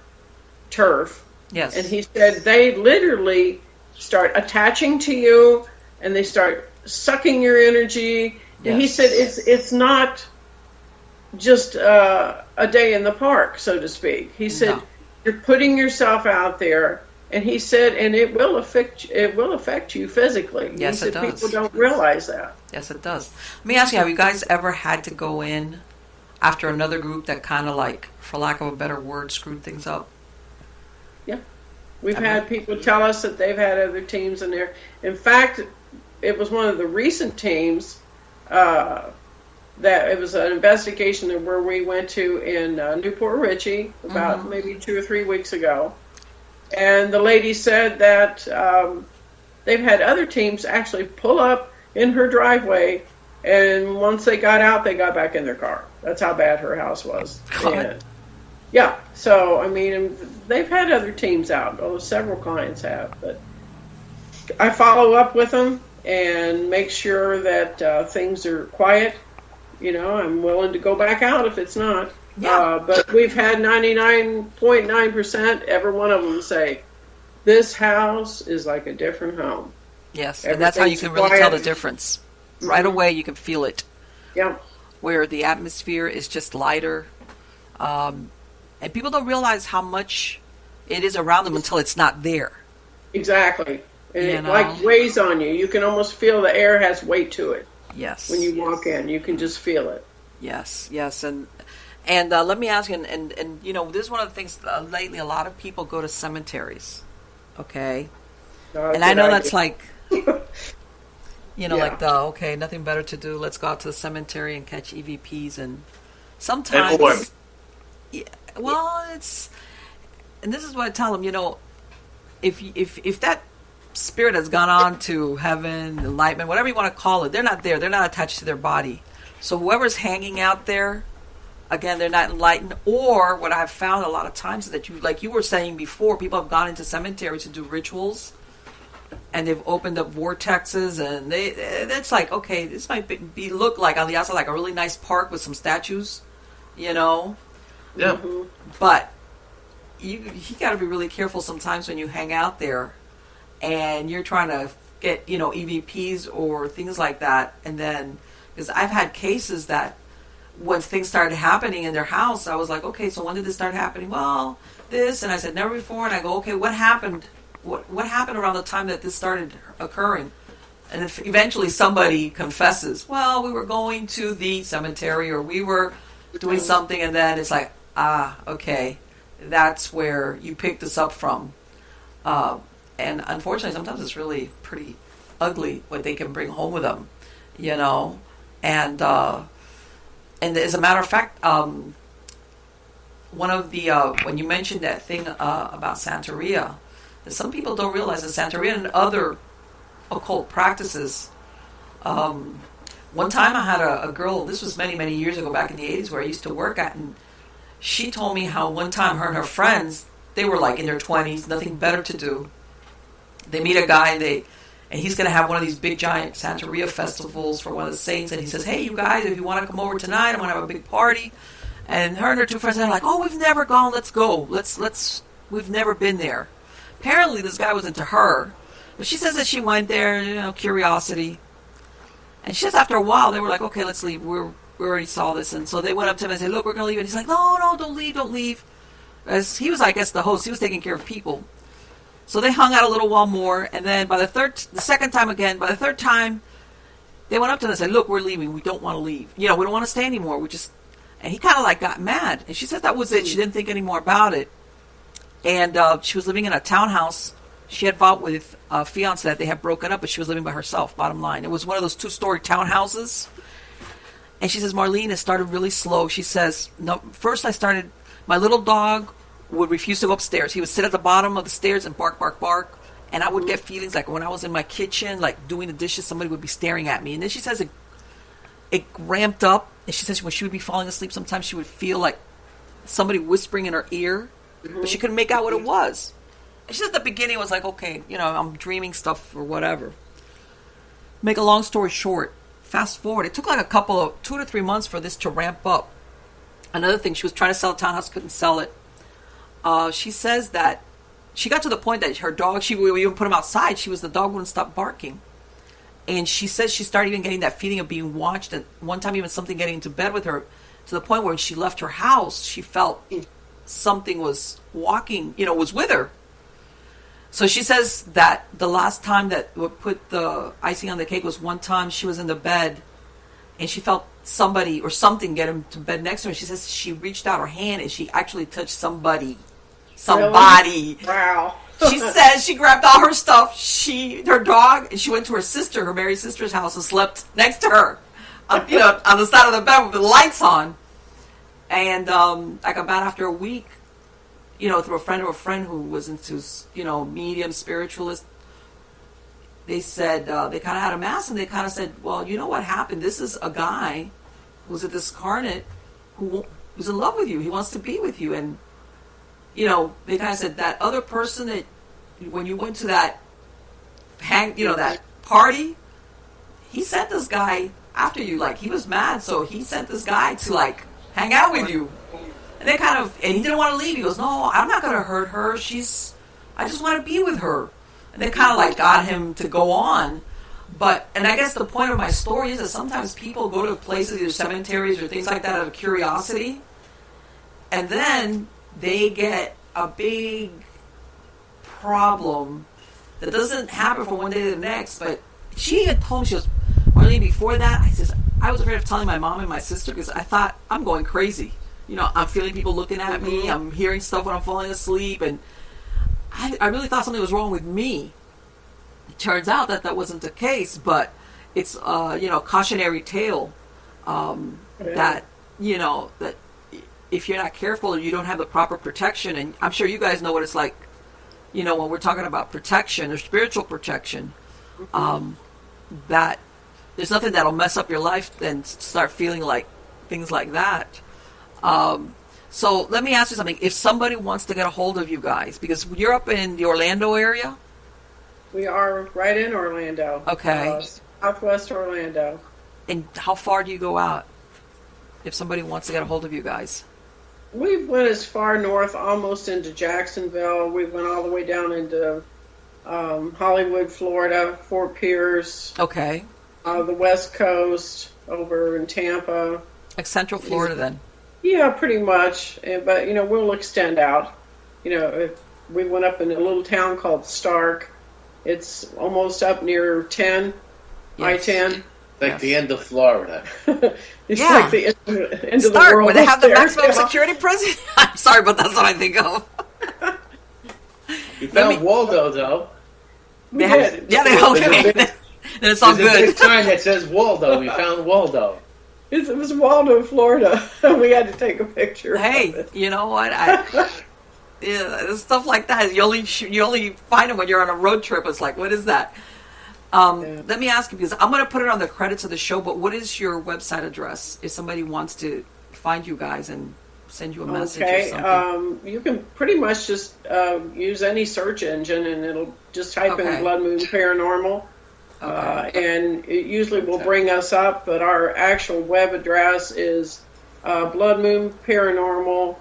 turf. Yes. And he said, they literally start attaching to you, and they start sucking your energy. Yes. And he said, it's not just a day in the park, so to speak. He said, no. You're putting yourself out there. And he said, and it will affect you physically. Yes, he said, it does. People don't realize that. Yes, it does. Let me ask you, have you guys ever had to go in after another group that kind of like, for lack of a better word, screwed things up? Yeah. We've had people tell us that they've had other teams in there. In fact, it was one of the recent teams that it was an investigation where we went to in Newport Richey about maybe 2 or 3 weeks ago. And the lady said that they've had other teams actually pull up in her driveway, and once they got out, they got back in their car. That's how bad her house was. And, yeah, so, I mean, they've had other teams out. Oh, several clients have. But I follow up with them and make sure that things are quiet. You know, I'm willing to go back out if it's not. Yeah. But we've had 99.9%, every one of them say, this house is like a different home. Yes, and that's how you can really tell the difference. Right away, you can feel it. Yeah. Where the atmosphere is just lighter. And people don't realize how much it is around them until it's not there. Exactly. And it like weighs on you. You can almost feel the air has weight to it. Yes. When you walk in, you can just feel it. Yes, yes. And let me ask you, and you know, this is one of the things, lately a lot of people go to cemeteries, okay? And I know that's like, you know, like nothing better to do, let's go out to the cemetery and catch EVPs, and sometimes, and this is what I tell them, you know, if that spirit has gone on to heaven, enlightenment, whatever you want to call it, they're not there, they're not attached to their body. So whoever's hanging out there, again, they're not enlightened. Or what I've found a lot of times is that like you were saying before, people have gone into cemeteries to do rituals, and they've opened up vortexes, and it's like, okay, this might look like on the outside like a really nice park with some statues, you know. Yeah. But you got to be really careful sometimes when you hang out there, and you're trying to get EVPs or things like that, and then because I've had cases that when things started happening in their house, I was like, okay, so when did this start happening? Well, this, and I said never before, and I go, okay, what happened? What happened around the time that this started occurring? And if eventually somebody confesses, well, we were going to the cemetery or we were doing something, and then it's like, okay, that's where you picked this up from. And unfortunately, sometimes it's really pretty ugly what they can bring home with them, you know. And as a matter of fact, one of the when you mentioned that thing about Santeria, that some people don't realize that Santeria and other occult practices. One time I had a girl, this was many years ago, back in the 80s, where I used to work at, and she told me how one time her and her friends, they were like in their 20s, nothing better to do. They meet a guy, and he's going to have one of these big giant Santeria festivals for one of the saints, and he says, hey, you guys, if you want to come over tonight, I'm going to have a big party. And her and her two friends are like, oh, we've never gone, let's go. We've never been there. Apparently this guy was into her, but she says that she went there, curiosity. And she says after a while, they were like, okay, let's leave. We already saw this. And so they went up to him and said, look, we're going to leave. And he's like, no, don't leave. As he was, I guess, the host, he was taking care of people. So they hung out a little while more, and then by the third time, they went up to them and said, look, we're leaving. We don't want to leave. We don't want to stay anymore. And he kind of like got mad. And she said that was it. She didn't think any more about it. And she was living in a townhouse. She had bought with a fiance that they had broken up, but she was living by herself, bottom line. It was one of those 2-story townhouses. And she says, Marlene, it started really slow. She says, no, first my little dog would refuse to go upstairs. He would sit at the bottom of the stairs and bark, bark, bark. And I would get feelings like when I was in my kitchen, like doing the dishes, somebody would be staring at me. And then she says it ramped up, And she says when she would be falling asleep, sometimes she would feel like somebody whispering in her ear, but she couldn't make out what it was. And she said at the beginning it was like, okay, I'm dreaming stuff or whatever. Make a long story short, fast forward, it took like a couple of 2 to 3 months for this to ramp up. Another thing, she was trying to sell a townhouse, couldn't sell it. She says that she got to the point that her dog, we even put him outside, the dog wouldn't stop barking. And she says she started even getting that feeling of being watched, and one time even something getting into bed with her, to the point where when she left her house, she felt something was walking, was with her. So she says that the last time that would put the icing on the cake was one time she was in the bed and she felt somebody or something get into bed next to her. She says she reached out her hand and she actually touched somebody. Really? Wow. She says she grabbed all her stuff, her dog, and she went to her sister, her married sister's house, and slept next to her, on the side of the bed with the lights on. And like about after a week, through a friend of a friend who was into, medium spiritualist, they said, they kind of had a mass and they kind of said, well, you know what happened? This is a guy who's a discarnate who's in love with you. He wants to be with you. And, they kind of said that other person that, when you went to that that party, he sent this guy after you. Like, he was mad. So he sent this guy to, like, hang out with you. And and he didn't want to leave. He goes, no, I'm not going to hurt her. I just want to be with her. And they kind of like got him to go on. And I guess the point of my story is that sometimes people go to places, either cemeteries or things like that, out of curiosity. And then they get a big problem that doesn't happen from one day to the next. But she had told me, she goes, Marlene, before that, I was afraid of telling my mom and my sister because I thought, I'm going crazy. I'm feeling people looking at me. I'm hearing stuff when I'm falling asleep. And I really thought something was wrong with me. It turns out that wasn't the case, but it's, cautionary tale that, that if you're not careful, you don't have the proper protection. And I'm sure you guys know what it's like, when we're talking about protection or spiritual protection, that there's nothing that'll mess up your life and start feeling like things like that. So let me ask you something. If somebody wants to get a hold of you guys, because you're up in the Orlando area? We are right in Orlando. Okay. Southwest Orlando. And how far do you go out if somebody wants to get a hold of you guys? We went as far north, almost into Jacksonville. We went all the way down into Hollywood, Florida, Fort Pierce. Okay. The West Coast, over in Tampa. Like Central Florida then? Yeah, pretty much. But, we'll extend out. If we went up in a little town called Stark. It's almost up near 10, yes. I-10. Like the end of Florida. It's like the end of the world. Where they have the maximum security prison? I'm sorry, but that's what I think of. You found Waldo, though. We did. Yeah, they okay. Then it's all good. There's a big sign that says Waldo. We found Waldo. It was Waldo, Florida. We had to take a picture. Hey, you know what? Yeah, stuff like that. You only find them when you're on a road trip. It's like, what is that? Let me ask you, because I'm going to put it on the credits of the show, but what is your website address if somebody wants to find you guys and send you a message or something? You can pretty much just use any search engine and it'll just type in Blood Moon Paranormal. And it usually will bring us up, but our actual web address is bloodmoonparanormal.yolasite,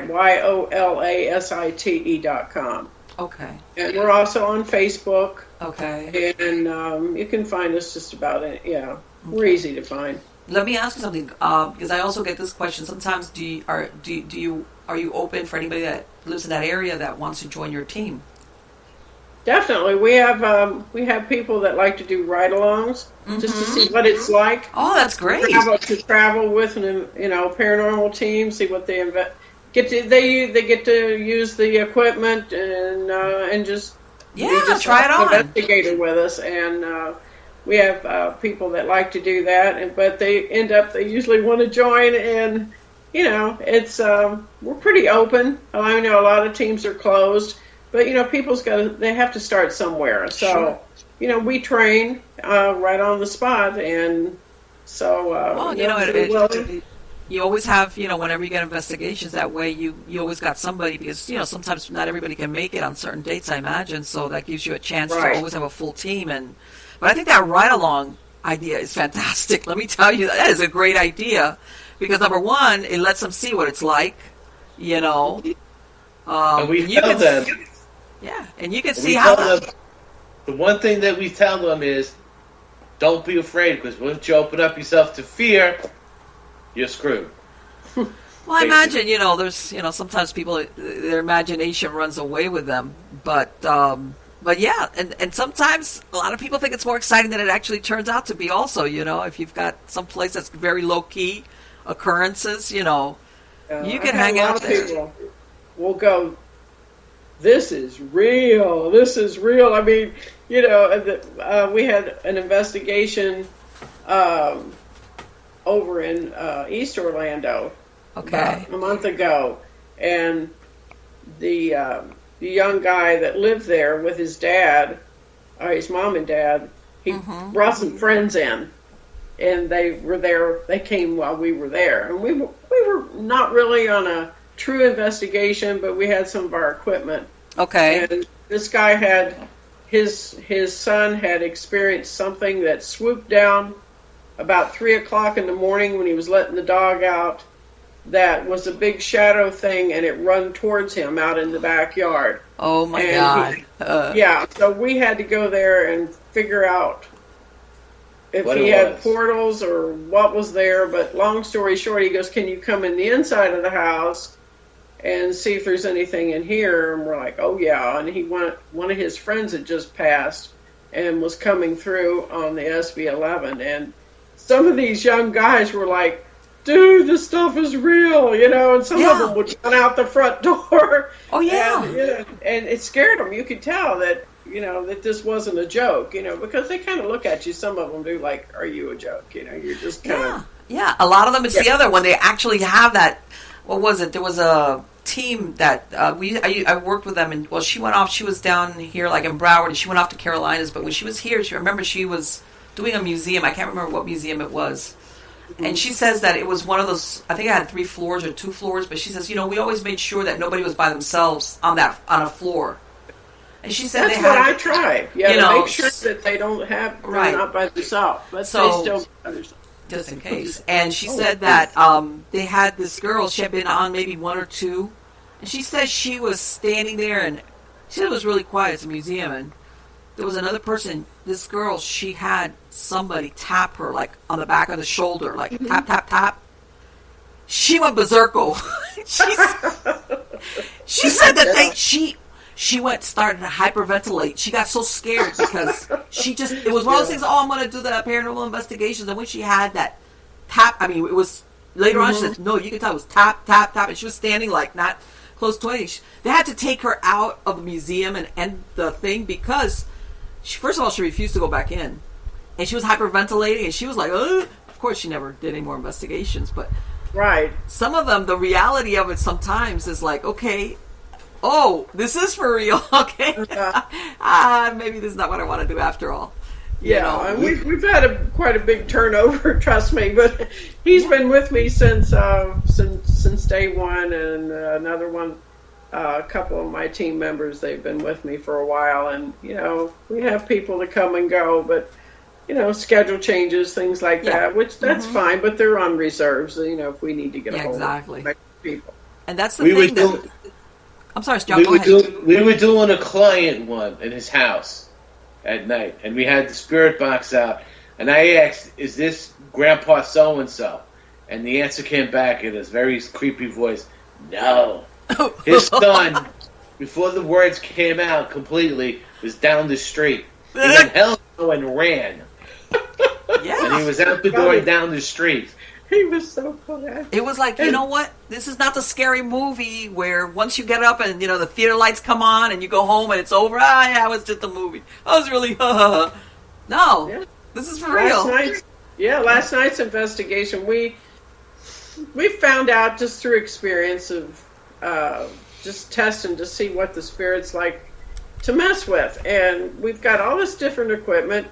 YOLASITE.com. Okay. And we're also on Facebook. Okay. And you can find us just about it. Yeah. Okay. We're easy to find. Let me ask you something, because I also get this question. Sometimes are you open for anybody that lives in that area that wants to join your team? Definitely. We have people that like to do ride-alongs just to see what it's like. Oh, that's great. To travel with an paranormal team, see what they get to. They get to use the equipment and just try it on. Investigator with us, and we have people that like to do that, but they usually want to join, and it's we're pretty open. I know a lot of teams are closed. But, they have to start somewhere. So, sure. We train right on the spot, and, So, well, you always have, whenever you get investigations that way, you always got somebody, because, sometimes not everybody can make it on certain dates, I imagine. So that gives you a chance to always have a full team. But I think that ride-along idea is fantastic. Let me tell you, that is a great idea, because number one, it lets them see what it's like, and we tell them. Yeah, and you can see how. The one thing that we tell them is, don't be afraid, because once you open up yourself to fear, you're screwed. Well, I imagine, there's, sometimes people, their imagination runs away with them. But yeah, and sometimes a lot of people think it's more exciting than it actually turns out to be also, if you've got some place that's very low-key occurrences, you can hang out there. People will go, this is real. This is real. I mean, we had an investigation over in East Orlando about a month ago, and the young guy that lived there with his dad, his mom and dad, he brought some friends in, and they were there. They came while we were there, and we were not really on a true investigation, but we had some of our equipment. Okay. And this guy had his son had experienced something that swooped down about 3:00 in the morning when he was letting the dog out. That was a big shadow thing, and it run towards him out in the backyard. Oh my God! Yeah, so we had to go there and figure out if he had portals or what was there. But long story short, he goes, "Can you come in the inside of the house and see if there's anything in here?" And we're like, "Oh yeah." And one of his friends had just passed and was coming through on the SB11, and some of these young guys were like, "Dude, this stuff is real," and some of them would run out the front door. Oh yeah. And it scared them. You could tell that, that this wasn't a joke, because they kind of look at you. Some of them do, like, "Are you a joke?" You're just kind of. Yeah, a lot of them, it's the other, when they actually have that. What was it? There was a team that I worked with them, and she went off. She was down here, like in Broward, and she went off to Carolinas. But when she was here, she was doing a museum. I can't remember what museum it was. And she says that it was one of those, I think it had 3 floors or 2 floors, but she says, we always made sure that nobody was by themselves on a floor. And she said that's what I try. Yeah, to make sure that they don't have, they're not by themselves. But they still just in case. And she said that they had this girl, she had been on maybe 1 or 2, and she said she was standing there, and she said it was really quiet. It's a museum, and there was another person, this girl, she had somebody tap her, like, on the back of the shoulder, like, tap, tap, tap. She went berserko. She said that she started to hyperventilate. She got so scared because it was one of those things, I'm going to do the paranormal investigations. And when she had that tap, it was, later on she said, no, you can tell it was tap, tap, tap. And she was standing, like, not close to it. They had to take her out of the museum and end the thing because first of all, she refused to go back in, and she was hyperventilating, and she was like, ugh. Of course, she never did any more investigations, but some of them, the reality of it sometimes is like, okay, this is for real, okay, maybe this is not what I want to do after all. And we've had quite a big turnover, trust me, but he's been with me since day one, and another one. A couple of my team members, they've been with me for a while, and we have people that come and go, but schedule changes, things like that, which that's fine, but they're on reserves, if we need to get a hold of people. And that's the thing I'm sorry, John, go ahead. We were doing a client one in his house at night, and we had the spirit box out, and I asked, "Is this Grandpa so-and-so?" And the answer came back in this very creepy voice, "No." His son, before the words came out completely, was down the street. He went hell no and ran. And he was out the door down the street. He was so glad. It was like, you know what? This is not the scary movie where once you get up and, the theater lights come on and you go home and it's over. It was just a movie. I was really, No, this is for real. Last night's investigation, we found out just through experience of just testing to see what the spirit's like to mess with, and we've got all this different equipment,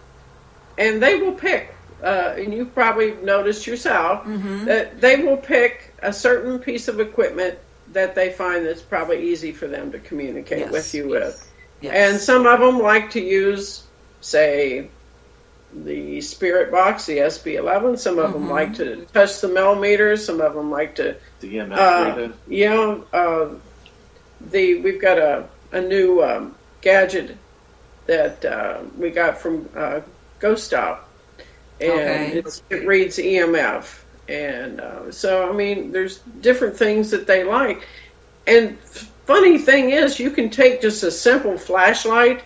and they will pick and you probably noticed yourself, that they will pick a certain piece of equipment that they find that's probably easy for them to communicate with you with. Yes. And some of them like to use, say, the spirit box, the SB11. Some of them like to touch the millimeters. Some of them like to... The EMF reader. We've got a new gadget that we got from Ghost Stop. And it reads EMF. And so, I mean, there's different things that they like. And funny thing is, you can take just a simple flashlight.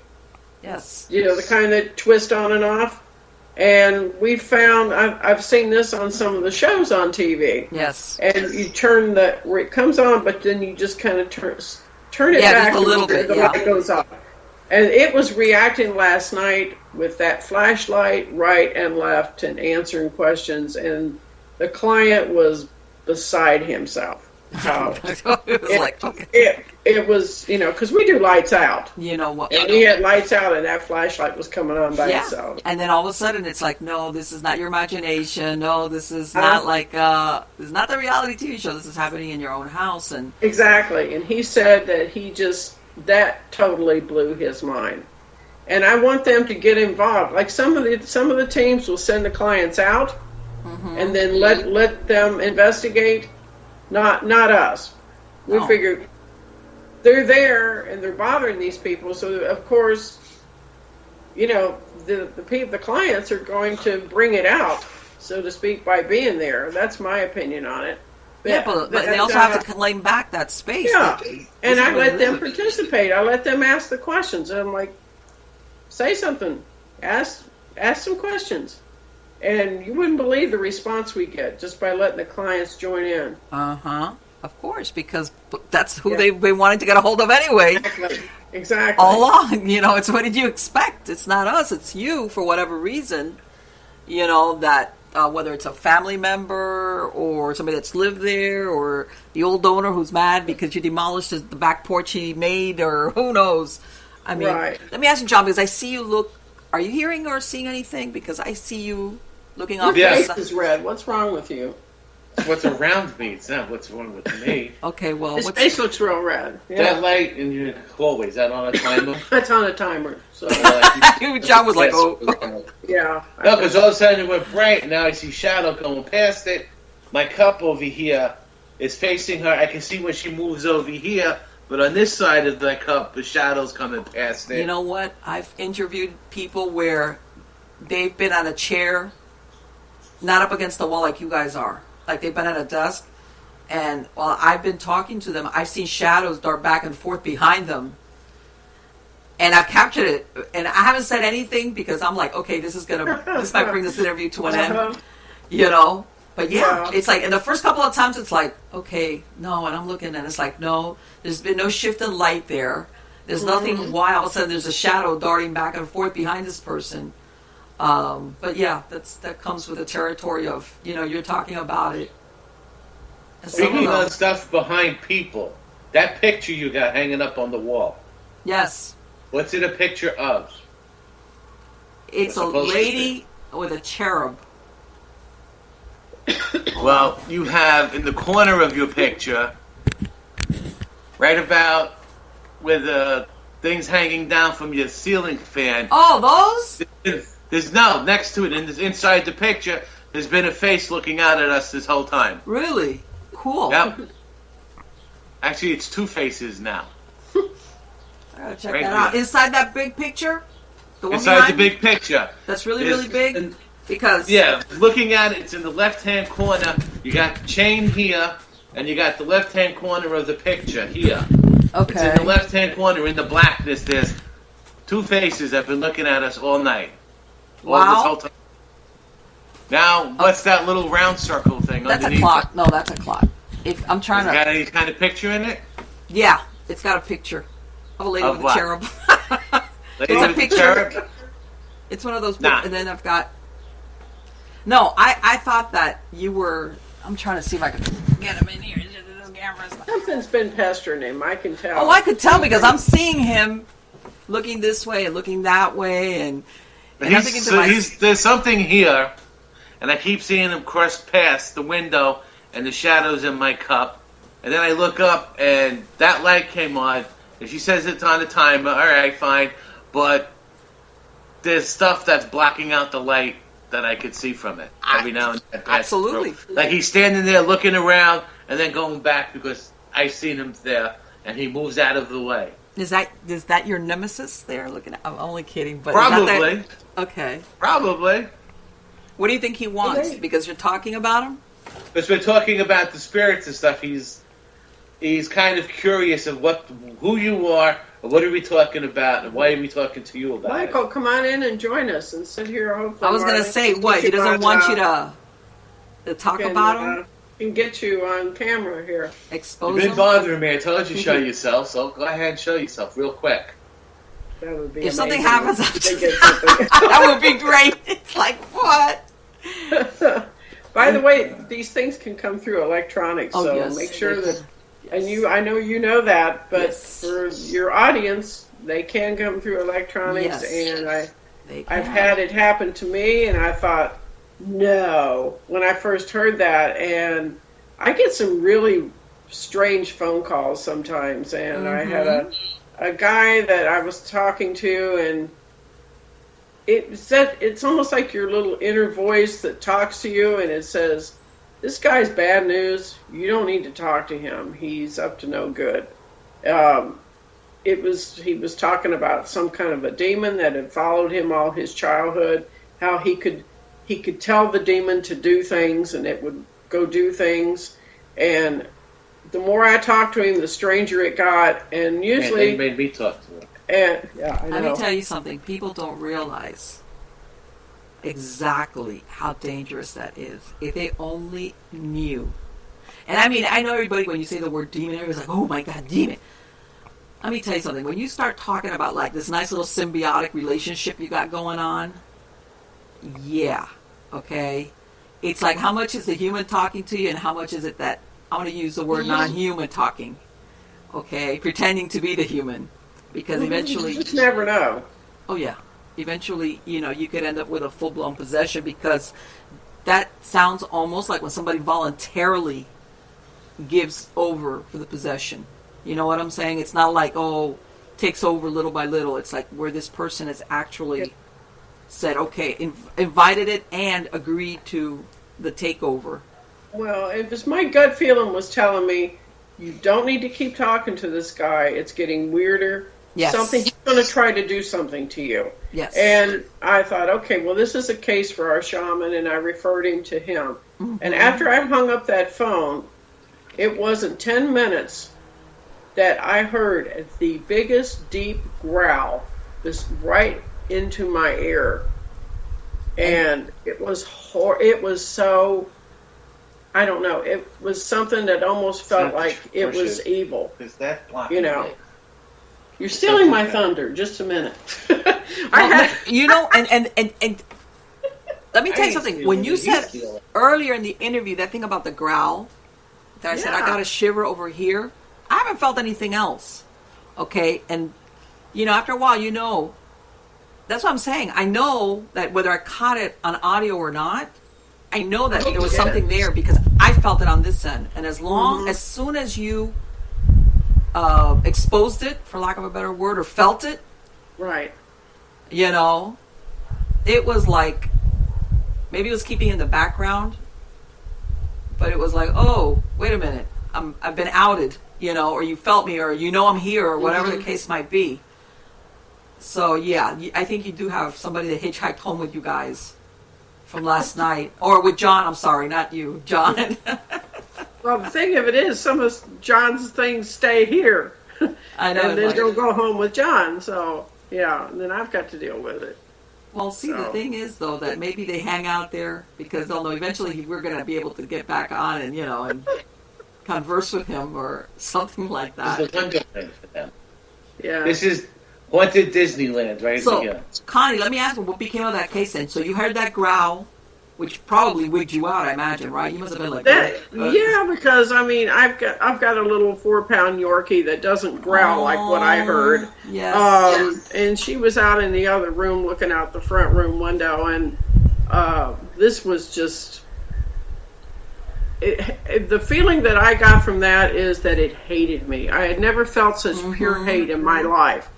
Yes. You know, the kind that twist on and off. And we found, I've seen this on some of the shows on TV. Yes. And you turn where it comes on, but then you just kind of turn it back just a little bit. The light goes off. And it was reacting last night with that flashlight right and left and answering questions. And the client was beside himself. It was, you know, because we do lights out. You know what? And he had lights out, and that flashlight was coming on by itself. And then all of a sudden, it's like, no, this is not your imagination. No, this is not this is not the reality TV show. This is happening in your own house. And exactly. And he said that that totally blew his mind. And I want them to get involved. Like some of the teams will send the clients out, and then let them investigate. Not us. We figured they're there and they're bothering these people, so of course, you know, the clients are going to bring it out, so to speak, by being there. That's my opinion on it. But they also have to claim back that space. Yeah, and I let them participate. I let them ask the questions. And I'm like, say something, ask some questions. And you wouldn't believe the response we get just by letting the clients join in. Of course, because that's who they've been wanting to get a hold of anyway. Exactly. All along, you know, it's what did you expect? It's not us, it's you for whatever reason. You know, that whether it's a family member or somebody that's lived there or the old owner who's mad because you demolished the back porch he made, or who knows. I mean, let me ask you, John, because I see you look. Are you hearing or seeing anything? Because I see you looking off. Your face is red. What's wrong with you? What's around me? It's not what's wrong with me. Okay, well, his face looks real red. Yeah. That light in your hallway, is that on a timer? That's on a timer. So John was like, oh. Yeah. No, because all of a sudden it went bright, and now I see shadow going past it. My cup over here is facing her. I can see when she moves over here, but on this side of the cup, the shadow's coming past it. You know what? I've interviewed people where they've been on a chair, not up against the wall like you guys are. Like they've been at a desk, and while I've been talking to them, I've seen shadows dart back and forth behind them. And I've captured it, and I haven't said anything because I'm like, okay, this might bring this interview to an end, you know. But yeah, it's like, in the first couple of times, it's like, okay, no, and I'm looking, and it's like, no, there's been no shift in light there. There's nothing. Why all of a sudden there's a shadow darting back and forth behind this person? But yeah, that comes with the territory of, you know, you're talking about it. Speaking of stuff behind people, that picture you got hanging up on the wall. Yes. What's it a picture of? It's a lady with a cherub. Well, you have in the corner of your picture, right about where the thing's hanging down from your ceiling fan. Oh, those? There's next to it, inside the picture, there's been a face looking out at us this whole time. Really? Cool. Yep. Actually, it's two faces now. I gotta check that out. Inside that big picture? The one inside the big picture. That's really big? Because... Yeah, looking at it, it's in the left-hand corner. You got the chain here, and you got the left-hand corner of the picture here. Okay. It's in the left-hand corner, in the blackness, there's two faces that have been looking at us all night. Wow. All this whole time. Now, what's that little round circle thing that's underneath? That's a clock. It? No, that's a clock. I'm trying to... It's got any kind of picture in it? Yeah, it's got a picture of a lady with a cherub. It's a picture. Cherub? It's one of those pictures. And then I've got... No, I thought that you were... I'm trying to see if I can get him in here. Something's been pestering him, I can tell. Oh, I could tell because I'm seeing him looking this way and looking that way, and I'm thinking to myself... There's something here and I keep seeing him cross past the window and the shadows in my cup. And then I look up, and that light came on, and she says it's on the timer. All right, fine. But there's stuff that's blocking out the light that I could see from it every now and then. Absolutely. Like he's standing there looking around and then going back because I seen him there, and he moves out of the way. Is that your nemesis there looking at? I'm only kidding, but probably. Okay. Probably. What do you think he wants? Because you're talking about him? Because we're talking about the spirits and stuff. He's kind of curious of who you are, or what are we talking about, and why are we talking to you about Michael, it. come on in and join us and sit here. Hopefully, I was going to say, what? He doesn't want you to talk about him? And get you on camera here. Expose You've been him? bothering me. I told you to show yourself, so go ahead and show yourself real quick. That would be if amazing. something happens, that would be great. It's like, what? By the way, these things can come through electronics, so yes, make sure that. Yes. And I know you know that, but yes. for your audience, they can come through electronics, and I've had it happen to me, and I thought, no, when I first heard that, and I get some really strange phone calls sometimes, and I had a guy that I was talking to, and it said it's almost like your little inner voice that talks to you, and it says, "This guy's bad news. You don't need to talk to him. He's up to no good." He was talking about some kind of a demon that had followed him all his childhood. How he could tell the demon to do things, and it would go do things. And the more I talked to him, the stranger it got. And usually, they made me talk to him. And yeah, I know. Let me tell you something. People don't realize exactly how dangerous that is. If they only knew. And I mean, I know everybody, when you say the word demon, everybody's like, oh my God, demon. Let me tell you something. When you start talking about like this nice little symbiotic relationship you got going on, yeah, okay? It's like, how much is the human talking to you, and how much is it that, I'm going to use the word non-human talking, okay? Pretending to be the human. Because eventually... You just never know. Oh, yeah. Eventually, you could end up with a full-blown possession, because that sounds almost like when somebody voluntarily gives over for the possession. You know what I'm saying? It's not like, takes over little by little. It's like where this person has actually said, okay, invited it and agreed to the takeover. Well, it was my gut feeling was telling me, you don't need to keep talking to this guy. It's getting weirder. Yes. He's going to try to do something to you. Yes. And I thought, okay, well, this is a case for our shaman, and I referred him to him. Mm-hmm. And after I hung up that phone, it wasn't 10 minutes that I heard the biggest deep growl, this right into my ear. And it was it was so, I don't know, it was something that almost felt like it was evil. Is that You're stealing my thunder. Just a minute. And let me tell you something. When you said earlier in the interview that thing about the growl, that I said I got a shiver over here, I haven't felt anything else. Okay, and after a while, that's what I'm saying. I know that whether I caught it on audio or not, I know that there was something there because I felt it on this end. And as soon as you exposed it, for lack of a better word, or felt it, right? It was like maybe it was keeping in the background, but it was like, oh, wait a minute, I've been outed, or you felt me, or I'm here, or whatever the case might be. So yeah, I think you do have somebody that hitchhiked home with you guys from last night, or with John. I'm sorry, not you, John. Well, the thing of it is, some of John's things stay here. I know. And then they'll go home with John. So, yeah, and then I've got to deal with it. Well, see, the thing is, though, that maybe they hang out there because they'll know eventually we're going to be able to get back on and, and converse with him or something like that. It's a wonderful thing for them. Yeah. This is haunted Disneyland, right? So, Connie, let me ask you, what became of that case then? So you heard that growl, which probably wigged you out, I imagine, right? You must have been like that. Yeah, because I've got a little 4-pound Yorkie that doesn't growl like what I heard. Yes. And she was out in the other room looking out the front room window, and this was just... the feeling that I got from that is that it hated me. I had never felt such pure hate in my life.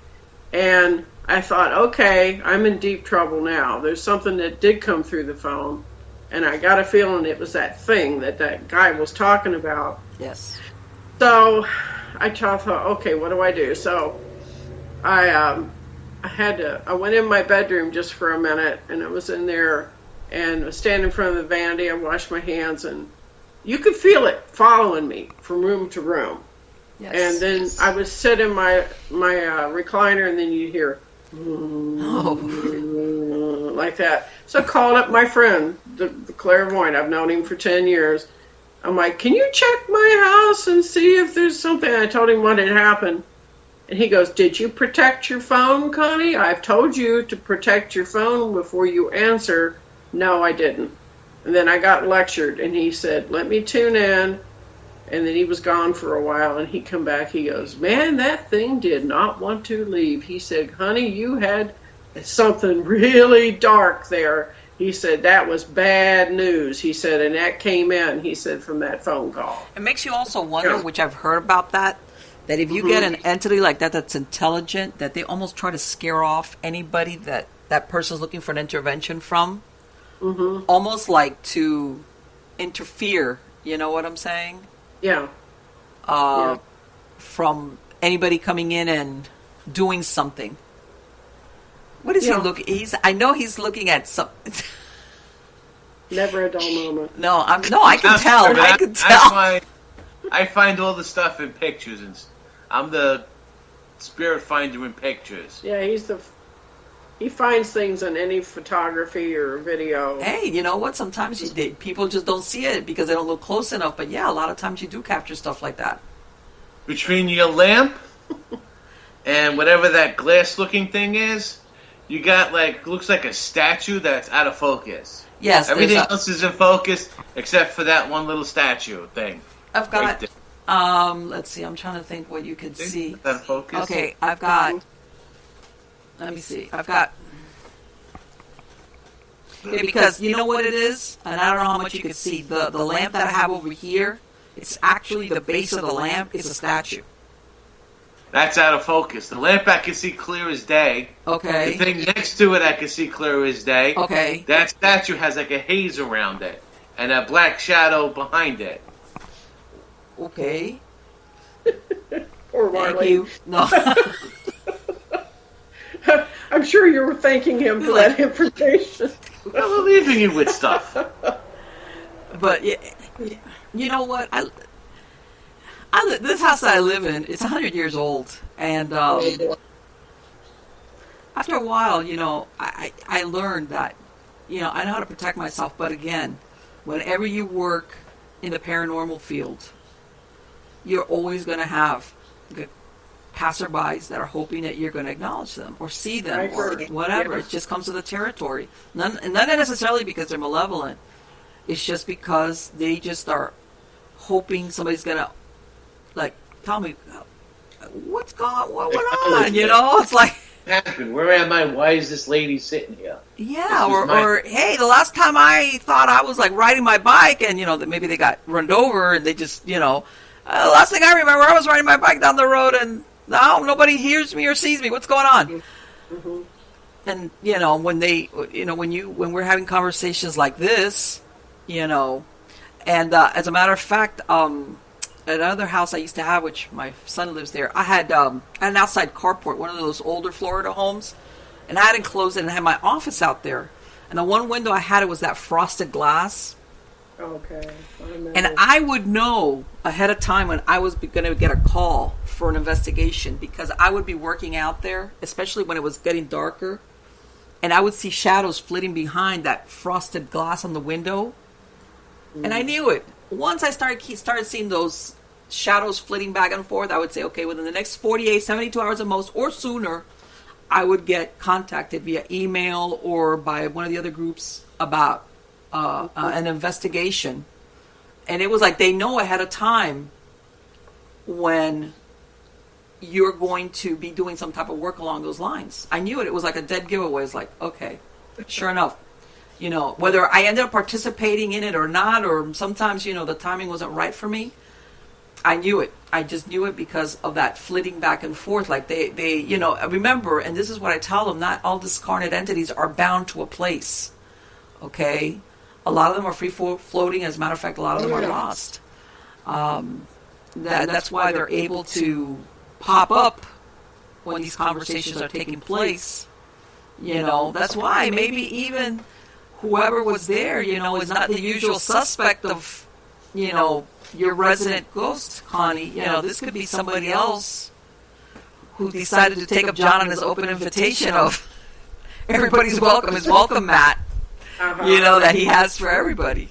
And I thought, okay, I'm in deep trouble now. There's something that did come through the phone. And I got a feeling it was that thing that guy was talking about. Yes. So I thought, okay, what do I do? So I went in my bedroom just for a minute, and I was in there and was standing in front of the vanity. I washed my hands, and you could feel it following me from room to room. Yes. And then I would sit in my recliner, and then you'd hear like that. So I called up my friend, the clairvoyant. I've known him for 10 years. I'm like, can you check my house and see if there's something? I told him what had happened. And he goes, did you protect your phone, Connie? I've told you to protect your phone before you answer. No, I didn't. And then I got lectured, and he said, let me tune in. And then he was gone for a while, and he come back. He goes, man, that thing did not want to leave. He said, honey, you had something really dark there. He said, that was bad news. He said, and that came in, he said, from that phone call. It makes you also wonder, which I've heard about that if you get an entity like that that's intelligent, that they almost try to scare off anybody that person's looking for an intervention from. Mm-hmm. Almost like to interfere, you know what I'm saying? Yeah. From anybody coming in and doing something. What is he looking? I know he's looking at some. Never a dull moment. No, I can tell. I can tell. That's why I find all the stuff in pictures, and I'm the spirit finder in pictures. Yeah, he finds things in any photography or video. Hey, you know what? Sometimes people just don't see it because they don't look close enough. But yeah, a lot of times you do capture stuff like that. Between your lamp and whatever that glass-looking thing is, you got looks like a statue that's out of focus. Yes. Everything else is in focus except for that one little statue thing. I've got. Let's see. I'm trying to think what you could see. Out of focus. Okay, I've got. Let me see. I've got. Yeah, because you know what it is, and I don't know how much you can see. The lamp that I have over here, it's actually the base of the lamp is a statue. That's out of focus. The lamp I can see clear as day. Okay. The thing next to it I can see clear as day. Okay. That statue has like a haze around it and a black shadow behind it. Okay. Poor Marlene. Thank you. No. I'm sure you were thanking him for that information. I'm leaving you with stuff. But you know what? This house that I live in, it's 100 years old, and after a while, I learned that, I know how to protect myself. But again, whenever you work in the paranormal field, you're always going to have passerbys that are hoping that you're going to acknowledge them or see them or whatever. Yeah. It just comes to the territory. Not necessarily because they're malevolent. It's just because they just are hoping somebody's going to, tell me, what went on? It's like... Where am I? Why is this lady sitting here? Yeah, or hey, the last time I thought I was riding my bike and, that maybe they got run over and they just, the last thing I remember, I was riding my bike down the road and now nobody hears me or sees me. What's going on? Mm-hmm. And, when we're having conversations like this, and as a matter of fact, another house I used to have, which my son lives there, I had an outside carport, one of those older Florida homes, and I had enclosed it and I had my office out there. And the one window I had, it was that frosted glass. Okay. And I would know ahead of time when I was going to get a call for an investigation because I would be working out there, especially when it was getting darker, and I would see shadows flitting behind that frosted glass on the window. Mm. And I knew it. Once I started seeing those shadows flitting back and forth, I would say, okay, within the next 48, 72 hours at most, or sooner, I would get contacted via email or by one of the other groups about an investigation. And it was like they know ahead of time when you're going to be doing some type of work along those lines. I knew it. It was like a dead giveaway. It's like, okay, sure enough. You know, whether I ended up participating in it or not, or sometimes, you know, the timing wasn't right for me. I knew it. I just knew it because of that flitting back and forth. Like they, you know, remember, and this is what I tell them, not all discarnate entities are bound to a place. Okay? A lot of them are free floating. As a matter of fact, a lot of them are lost. That's why they're able to pop up when these conversations are taking place. You know, that's why maybe even whoever was there, you know, is not the usual suspect of, you know, your resident ghost, Connie. You know, this could be somebody else who decided to take up John on his open invitation of everybody's welcome, his welcome mat, you know, that he has for everybody.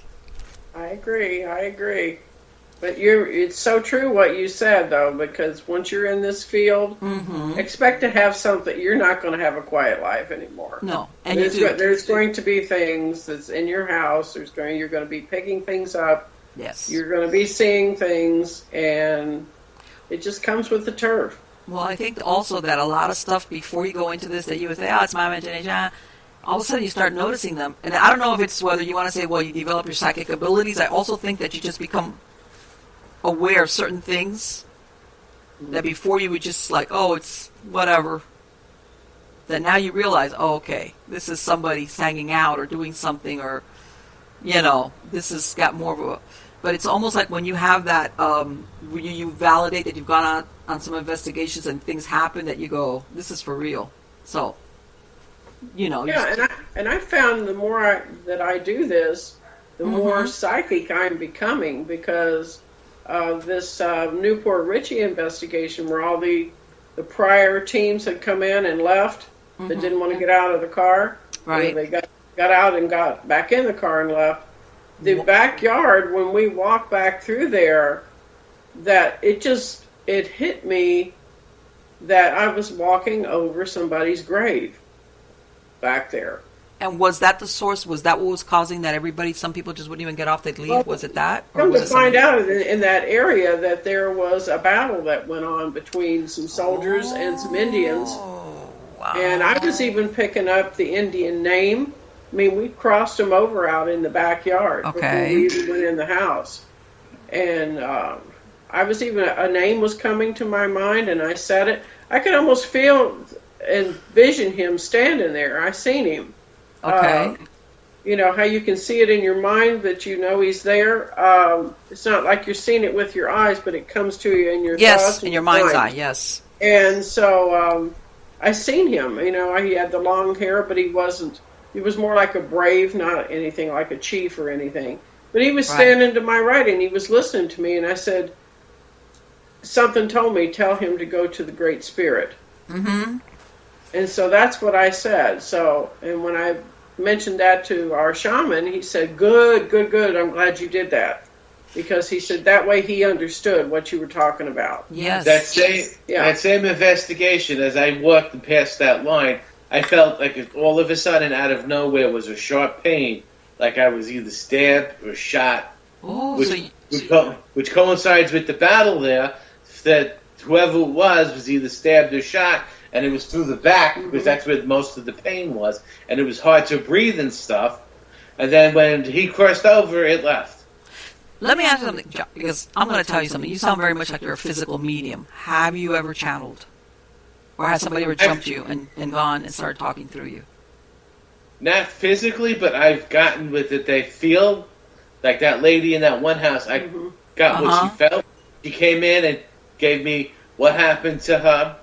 I agree. But it's so true what you said, though, because once you're in this field, expect to have something. You're not going to have a quiet life anymore. No, and there's going to be things that's in your house. You're going to be picking things up. Yes. You're going to be seeing things, and it just comes with the turf. Well, I think also that a lot of stuff before you go into this that you would say, it's my imagination. All of a sudden you start noticing them. And I don't know if it's whether you want to say, well, you develop your psychic abilities. I also think that you just become aware of certain things that before you would just like, oh, it's whatever. That now you realize, oh, okay, this is somebody hanging out or doing something, or, you know, this has got more of a... But it's almost like when you have that, when you validate that you've gone on some investigations and things happen, that you go, this is for real. So, you know. Yeah, and I found the more that I do this, the more psychic I'm becoming, because of this Newport Richie investigation where all the prior teams had come in and left that didn't want to get out of the car. Right. They got out and got back in the car and left. The backyard, when we walked back through there, that it hit me that I was walking over somebody's grave back there. And was that the source? Was that what was causing that some people just wouldn't even get off, they'd leave? Well, was it that? Or come to find out in that area that there was a battle that went on between some soldiers and some Indians. Wow. And I was even picking up the Indian name. I mean, we crossed them over out in the backyard before we even went in the house. And I was even, a name was coming to my mind, and I said it. I could almost feel and vision him standing there. I seen him. Okay. You know, how you can see it in your mind that you know he's there. It's not like you're seeing it with your eyes, but it comes to you in your thoughts. Yes, in your mind's eye, yes. And so I seen him. You know, he had the long hair, but he wasn't. He was more like a brave, not anything like a chief or anything. But he was standing to my right, and he was listening to me, and I said, something told me, tell him to go to the Great Spirit. Mm-hmm. And so that's what I said. So, and when I mentioned that to our shaman, he said, good, I'm glad you did that. Because he said that way he understood what you were talking about. Yes. That same investigation, as I walked past that line, I felt like all of a sudden, out of nowhere, was a sharp pain, like I was either stabbed or shot, which coincides with the battle there, that whoever it was either stabbed or shot, and it was through the back, because that's where most of the pain was, and it was hard to breathe and stuff, and then when he crossed over, it left. Let me ask you something, John, because I'm going to tell you something. You sound very much like you're a physical medium. Have you ever channeled? Or has somebody ever jumped you and gone and started talking through you? Not physically, but I've gotten with it. They feel like that lady in that one house. I got what she felt. She came in and gave me what happened to her,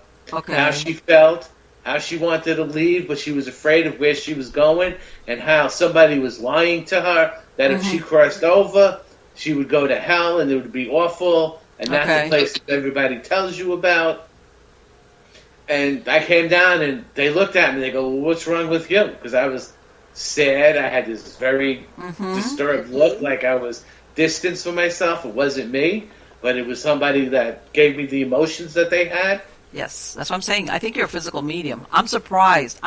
how she felt, how she wanted to leave, but she was afraid of where she was going, and how somebody was lying to her that if she crossed over, she would go to hell and it would be awful, and that's the place that everybody tells you about. And I came down, and they looked at me, and they go, well, what's wrong with you? Because I was sad. I had this very disturbed look, like I was distanced from myself. It wasn't me, but it was somebody that gave me the emotions that they had. Yes, that's what I'm saying. I think you're a physical medium. I'm surprised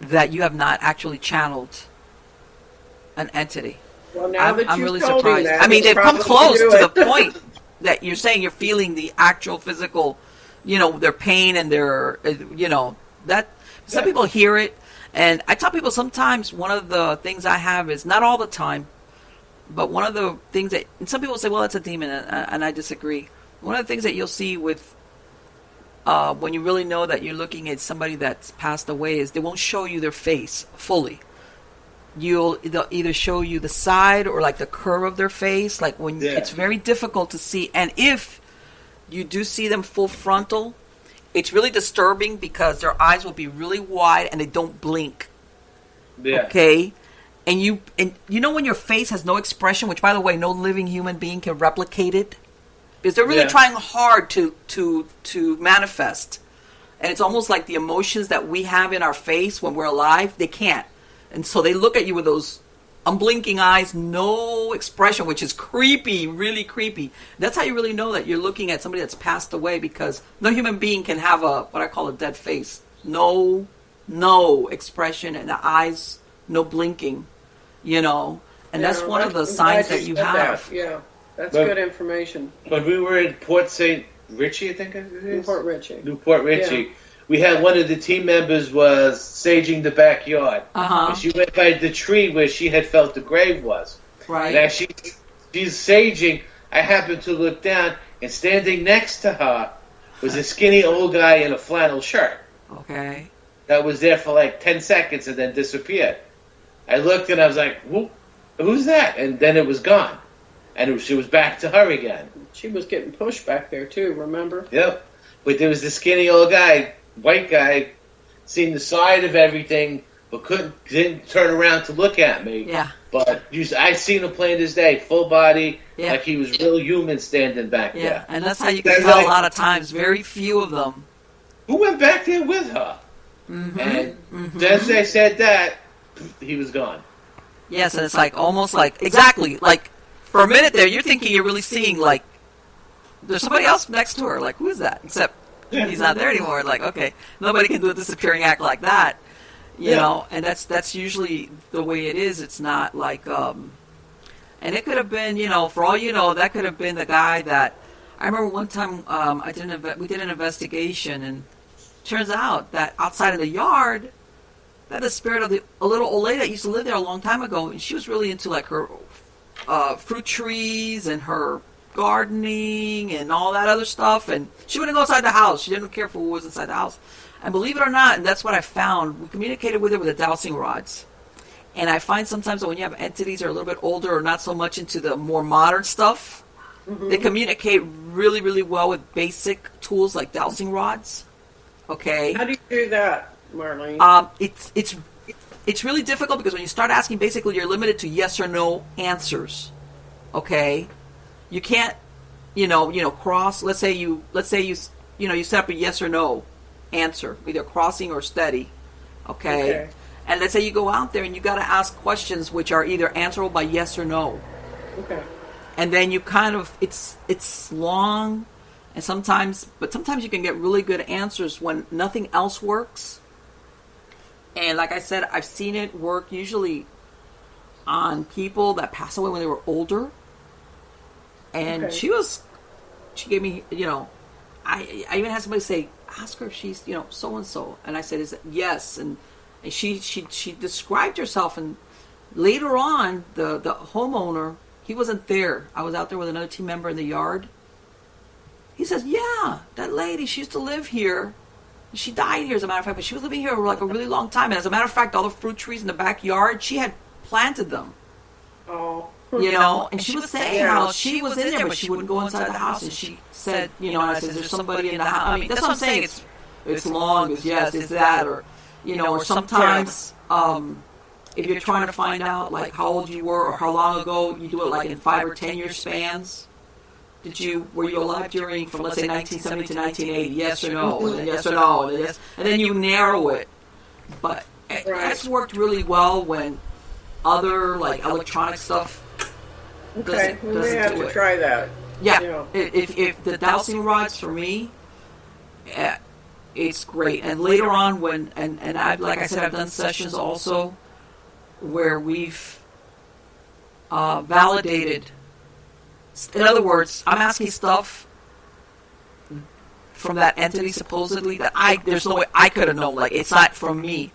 that you have not actually channeled an entity. Well, now that I'm you've really told surprised. me that, I mean, they've come close to the point that you're saying you're feeling the actual physical, you know, their pain and their, you know, that some people hear it. And I tell people sometimes one of the things I have is, not all the time, but one of the things that, and some people say, well, it's a demon, and I disagree. One of the things that you'll see with, when you really know that you're looking at somebody that's passed away, is they won't show you their face fully. They'll either show you the side or like the curve of their face, like when it's very difficult to see. And if you do see them full frontal, it's really disturbing because their eyes will be really wide and they don't blink. Yeah. Okay? And you know when your face has no expression, which by the way, no living human being can replicate it, because they're really trying hard to manifest. And it's almost like the emotions that we have in our face when we're alive, they can't. And so they look at you with those unblinking eyes, no expression, which is creepy, really creepy. That's how you really know that you're looking at somebody that's passed away, because no human being can have what I call a dead face. No expression, and the eyes, no blinking, And that's one of the signs that you have. That. Yeah, that's good information. When we were in Port St. Richie, I think it is? Newport Richie. Yeah. We had one of the team members was saging the backyard. And she went by the tree where she had felt the grave was. Right. And as she's saging, I happened to look down, and standing next to her was a skinny old guy in a flannel shirt. Okay. That was there for like 10 seconds and then disappeared. I looked and I was like, who's that? And then it was gone. And she was back to her again. She was getting pushed back there too, remember? Yep. But there was this skinny old guy, white guy, seen the side of everything, but didn't turn around to look at me. Yeah. But I seen him plain as day, full body, like he was real human standing back there. Yeah, and that's how you can tell a lot of times. Very few of them. Who went back there with her? Mm-hmm. And as they said that, he was gone. Yes, and it's like almost like, exactly, like for a minute there, you're thinking you're really seeing like there's somebody else next to her. Like, who is that? Except he's not there anymore. Like, okay, nobody can do a disappearing act like that, you know. And that's usually the way it is. It's not like, and it could have been, for all you know, that could have been the guy that I remember one time. We did an investigation, and turns out that outside of the yard, that the spirit of a little old lady that used to live there a long time ago, and she was really into like her fruit trees and her gardening and all that other stuff, and she wouldn't go outside the house. She didn't care for who was inside the house. And believe it or not, and that's what I found, we communicated with her with the dowsing rods. And I find sometimes that when you have entities that are a little bit older or not so much into the more modern stuff, they communicate really, really well with basic tools like dowsing rods. Okay. How do you do that, Marlene? It's really difficult because when you start asking, basically you're limited to yes or no answers. Okay. You can't, cross. Let's say you set up a yes or no answer, either crossing or steady. Okay. And let's say you go out there and you got to ask questions which are either answerable by yes or no. Okay. And then you kind of, it's long, and sometimes you can get really good answers when nothing else works. And like I said, I've seen it work usually on people that passed away when they were older. And she gave me, I even had somebody say, ask her if she's, so-and-so. And I said, is it yes? And she described herself. And later on, the homeowner, he wasn't there. I was out there with another team member in the yard. He says, yeah, that lady, she used to live here. She died here, as a matter of fact, but she was living here for like a really long time. And as a matter of fact, all the fruit trees in the backyard, she had planted them. Oh. And she was saying how she was in there, but she wouldn't go inside the house. And she said, and I said, is there somebody in the house? I mean, that's what I'm saying. It's long, it's yes, it's that, or, or sometimes, if you're trying to find out, like, how old you were or how long ago, you do it, like, in 5 or 10 year spans. Were you alive during, from, let's say, 1970 to 1980, yes or no, and then yes or no, and then yes, and then you narrow it. But that's worked really well when other, like, electronic stuff Okay, we may have to try that. Yeah, if the dowsing rods for me, it's great. And later on, when and I've, like I said, I've done sessions also where we've validated. In other words, I'm asking stuff from that entity supposedly that there's no way I could have known. Like, it's not from me.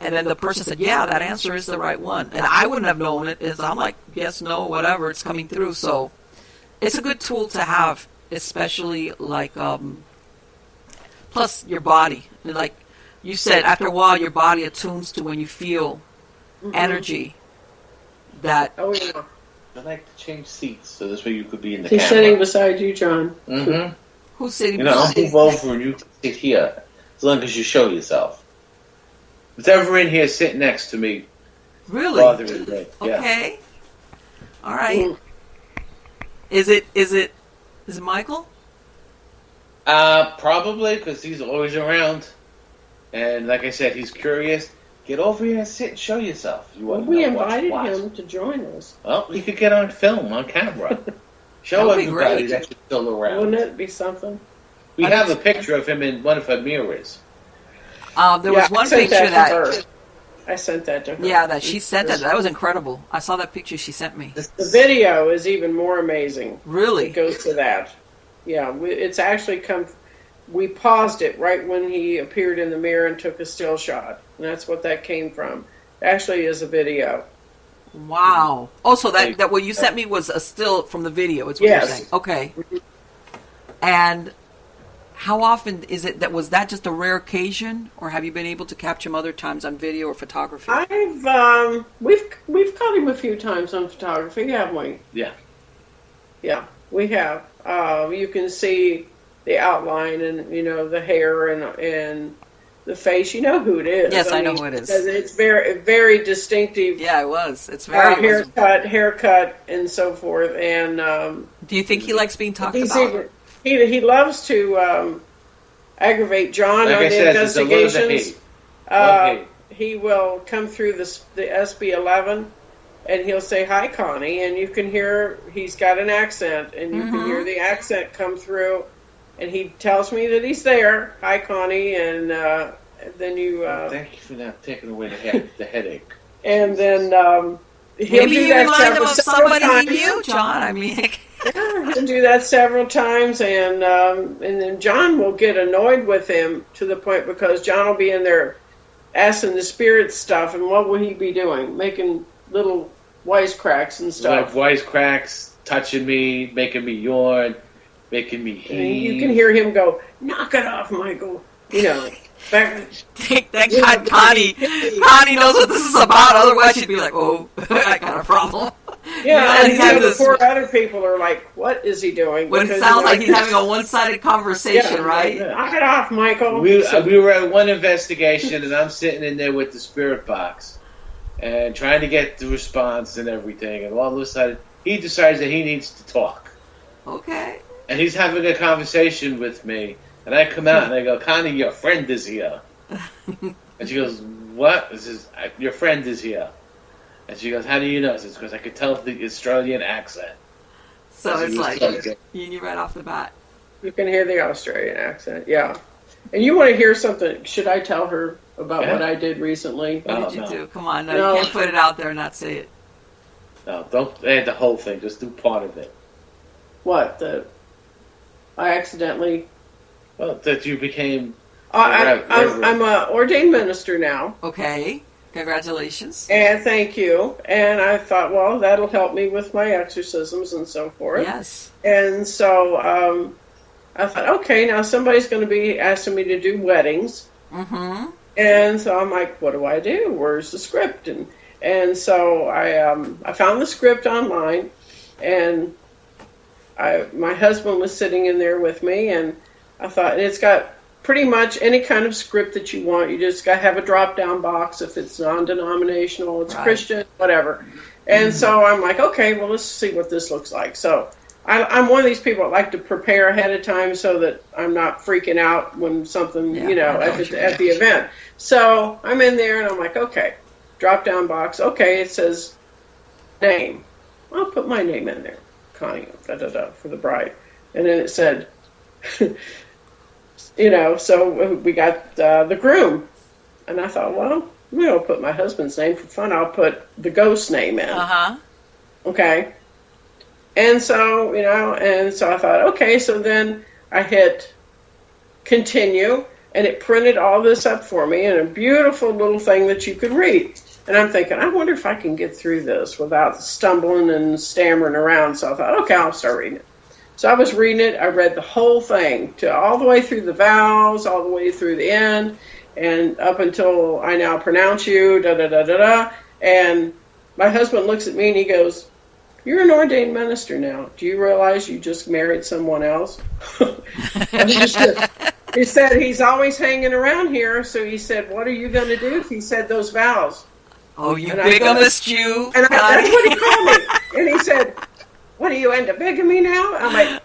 And then the person said, yeah, that answer is the right one. And I wouldn't have known it. I'm like, yes, no, whatever, it's coming through. So it's a good tool to have, especially like, plus your body. Like you said, after a while, your body attunes to when you feel energy. That. Oh, yeah. I like to change seats so this way you could be in the He's camera. sitting beside you, John. Mm-hmm. Who's sitting I'll beside you? move over and you can sit here as long as you show yourself. Who's ever in here sitting next to me? Really? Bothering me. Yeah. Okay. All right. Is it Michael? Probably, because he's always around. And like I said, he's curious. Get over here and sit and show yourself. You want We to know what you invited watch. him to join us. Well, you could get on film, on camera. Show That would be everybody great. that you're still around. Wouldn't it be something? We have a picture of him in one of her mirrors. There was one I sent picture to that. her. I sent that to her. Yeah, that she sent that. That was incredible. I saw that picture she sent me. The video is even more amazing. Really? It goes to that. Yeah, it's actually come. We paused it right when he appeared in the mirror and took a still shot, and that's what that came from. It actually is a video. Wow. Oh, so that what you sent me was a still from the video. It's what Yes. you're saying. Okay. And how often is it was that just a rare occasion, or have you been able to capture him other times on video or photography? We've caught him a few times on photography, haven't we? Yeah. Yeah, we have. You can see the outline and the hair and the face. You know who it is. Yes, I know who it is. It's very very distinctive. Yeah, it was. It's very haircut, and so forth. And do you think he likes being talked about? He loves to aggravate John Like on I the said, there's a little bit of investigations. hate. He will come through the SB11, and he'll say, "Hi, Connie," and you can hear he's got an accent, and you can hear the accent come through, and he tells me that he's there. "Hi, Connie," and then you. Thank you for not taking away the headache. And then he'll Maybe do you that remind him of several somebody times. he knew, John. I mean, Yeah, he'll do that several times, and then John will get annoyed with him to the point because John will be in there asking the spirit stuff, and what will he be doing? Making little wisecracks and stuff. Like wisecracks, touching me, making me yawn, making me heave. And you can hear him go, "Knock it off, Michael." Back. thank God Connie knows what this is about. Otherwise, she'd be like, "Oh, I got a problem." Yeah, and the poor other people are like, "What is he doing?" When it sounds like he's having a one-sided conversation, right? Knock it off, Michael. We were at one investigation, and I'm sitting in there with the spirit box and trying to get the response and everything. And all of a sudden, he decides that he needs to talk. Okay. And he's having a conversation with me. And I come out and I go, "Connie, your friend is here." And she goes, "What?" I says, "Your friend is here." And she goes, "How do you know?" I says, "Because I could tell the Australian accent." So it's like, you knew right off the bat. You can hear the Australian accent, yeah. And you want to hear something? Should I tell her about what I did recently? What did you do? Come on, no, you can't put it out there and not say it. No, don't add the whole thing. Just do part of it. What? I accidentally... Well, that you became... I'm an ordained minister now. Okay. Congratulations. And thank you. And I thought, well, that'll help me with my exorcisms and so forth. Yes. And so I thought, okay, now somebody's going to be asking me to do weddings. Mm-hmm. And so I'm like, what do I do? Where's the script? And so I found the script online, and my husband was sitting in there with me, and I thought, and it's got pretty much any kind of script that you want. You just got to have a drop-down box if it's non-denominational, it's Christian, whatever. And so I'm like, okay, well, let's see what this looks like. So I'm one of these people that like to prepare ahead of time so that I'm not freaking out when something, at the event. So I'm in there, and I'm like, okay, drop-down box. Okay, it says name. I'll put my name in there, Connie, for the bride. And then it said... so we got the groom. And I thought, well, maybe I'll put my husband's name for fun. I'll put the ghost name in. Uh-huh. Okay. And so, I thought, okay, so then I hit continue. And it printed all this up for me in a beautiful little thing that you could read. And I'm thinking, I wonder if I can get through this without stumbling and stammering around. So I thought, okay, I'll start reading it. So I was reading it. I read the whole thing, all the way through the vows, all the way through the end, and up until I now pronounce you, da-da-da-da-da. And my husband looks at me and he goes, you're an ordained minister now. Do you realize you just married someone else? And he said, he's always hanging around here. So he said, what are you going to do? He said, those vows. Oh, you bigamous Jew. And that's what he called me. And he said, what, are you into bigamy now? I'm like,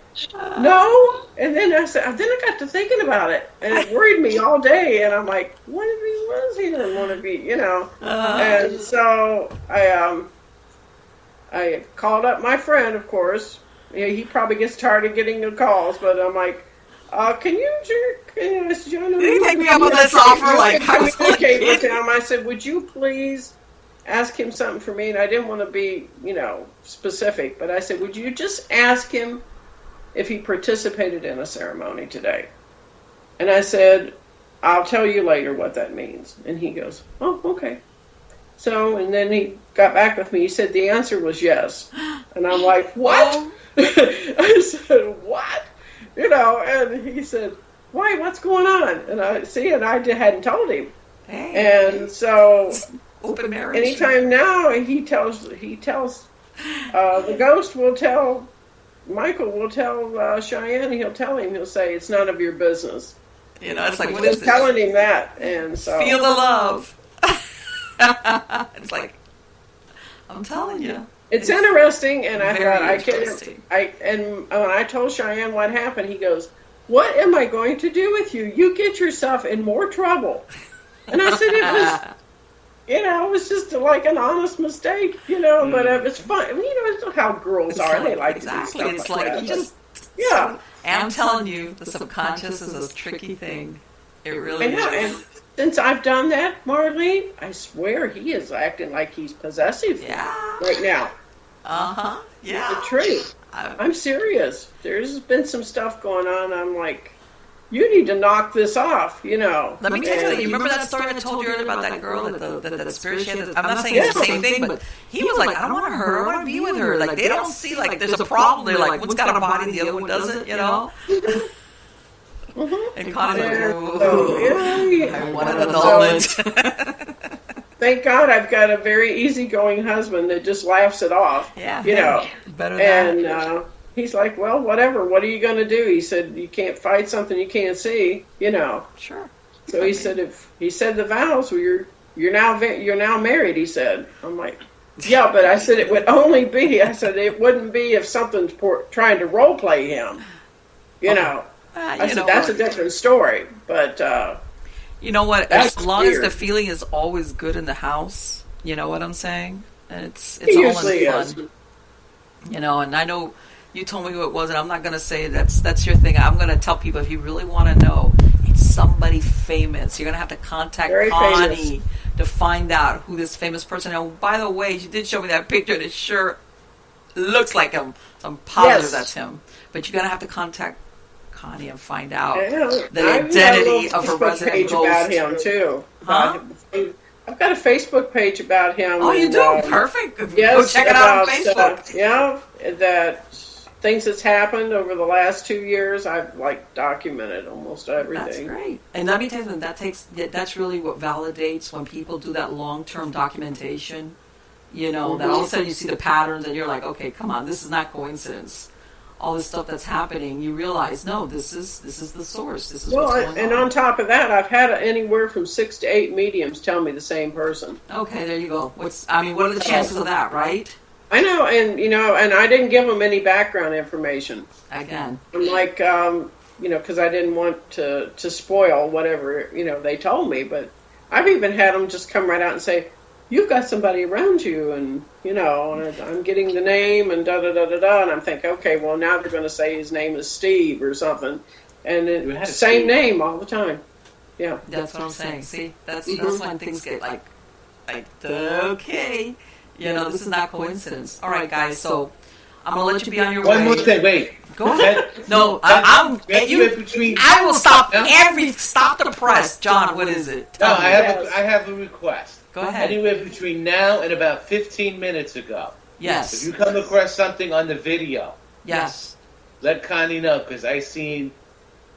no. And then I got to thinking about it. And it worried me all day. And I'm like, what if he doesn't want to be, And so I called up my friend, of course. He probably gets tired of getting the calls, but I'm like, can you take me up on this offer? Like, communicate with him. I said, would you please ask him something for me? And I didn't want to be, specific, but I said, would you just ask him if he participated in a ceremony today? And I said, I'll tell you later what that means. And he goes, oh, okay. So, and then he got back with me. He said the answer was yes. And I'm like, what? I said, what? And he said, why, what's going on? And I hadn't told him. Hey. And so, open marriage. anytime now, he tells, the ghost will tell, Michael will tell Cheyenne, he'll say, it's none of your business. It's like, what is this? Telling him that. And so. Feel the love. It's like, I'm telling you. It's interesting, and I thought and when I told Cheyenne what happened, he goes, what am I going to do with you? You get yourself in more trouble. And I said it was just like an honest mistake, but it's fun. It's how girls are. They like exactly. To do it's stuff like that. You just And I'm telling you, the subconscious is a tricky thing. It really is. And since I've done that, Marlene, I swear he is acting like he's possessive right now. Yeah. The truth. I'm serious. There's been some stuff going on. I'm like, you need to knock this off, Let me tell you something. You remember that story I told you earlier about that girl that spirit she had? I'm not saying it's the same thing, but he was like, I don't want her. I want to be with her. Like, they don't see, like, there's a problem. They're like, one's got a body, the other one doesn't, And Connie's like, I want an annulment. Thank God I've got a very easygoing husband that just laughs it off. Yeah. Better than that. He's like, well, whatever. What are you going to do? He said, you can't fight something you can't see, Sure. So he said, if he said the vows, well, you're now married. He said, I'm like, yeah, but I said it would only be. I said it wouldn't be if something's trying to role play him. I said that's a different story. But you know what? As long as the feeling is always good in the house, you know what I'm saying? And it's all in fun. And I know you told me who it was, and I'm not going to say that's your thing. I'm going to tell people, if you really want to know, it's somebody famous. You're going to have to contact Connie to find out who this famous person is. And by the way, she did show me that picture, and it sure looks like him. So I'm positive that's him. But you're going to have to contact Connie and find out the identity of a resident page ghost. About him, too. I've got a Facebook page about him. Oh, you do? Perfect. Yes, go check it out on Facebook. That things that's happened over the last 2 years, I've documented almost everything. That's great. And let me tell you, that's really what validates when people do that long-term documentation. That all of a sudden you see the patterns and you're like, okay, come on, this is not coincidence. All this stuff that's happening, you realize, no, this is the source. This is what's going on. And on top of that, I've had anywhere from 6 to 8 mediums tell me the same person. Okay, there you go. What are the chances of that, right? I know, and I didn't give them any background information. Again, I'm like, because I didn't want to spoil whatever they told me. But I've even had them just come right out and say, you've got somebody around you, and and I'm getting the name and da da da da da, and I'm thinking, okay, well now they're going to say his name is Steve or something, and it's the same name all the time. Yeah, that's what I'm saying. See, that's when things get like okay, this is not coincidence. All right, guys, so I'm gonna let you be on your way. One more thing, wait. Go ahead. No, I will stop the press. John, what is it? No, I have a request. Go ahead. Anywhere between now and about 15 minutes ago. Yes. If you come across something on the video. Yes. Let Connie know, because I seen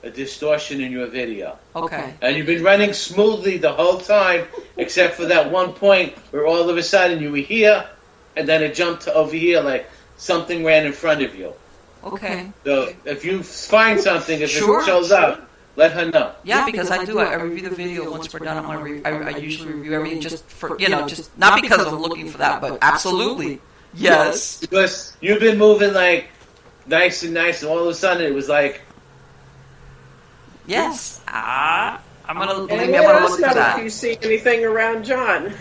a distortion in your video. Okay. And you've been running smoothly the whole time, except for that one point where all of a sudden you were here, and then it jumped to over here like something ran in front of you. Okay. So if you find something, if it shows up, let her know. Yeah, because I do. I review the video once we're done. I usually review everything just for, just not because I'm looking for that, but absolutely. Yes. Because you've been moving like nice, and all of a sudden it was like... Yes. I'm going to look for that. If you see anything around John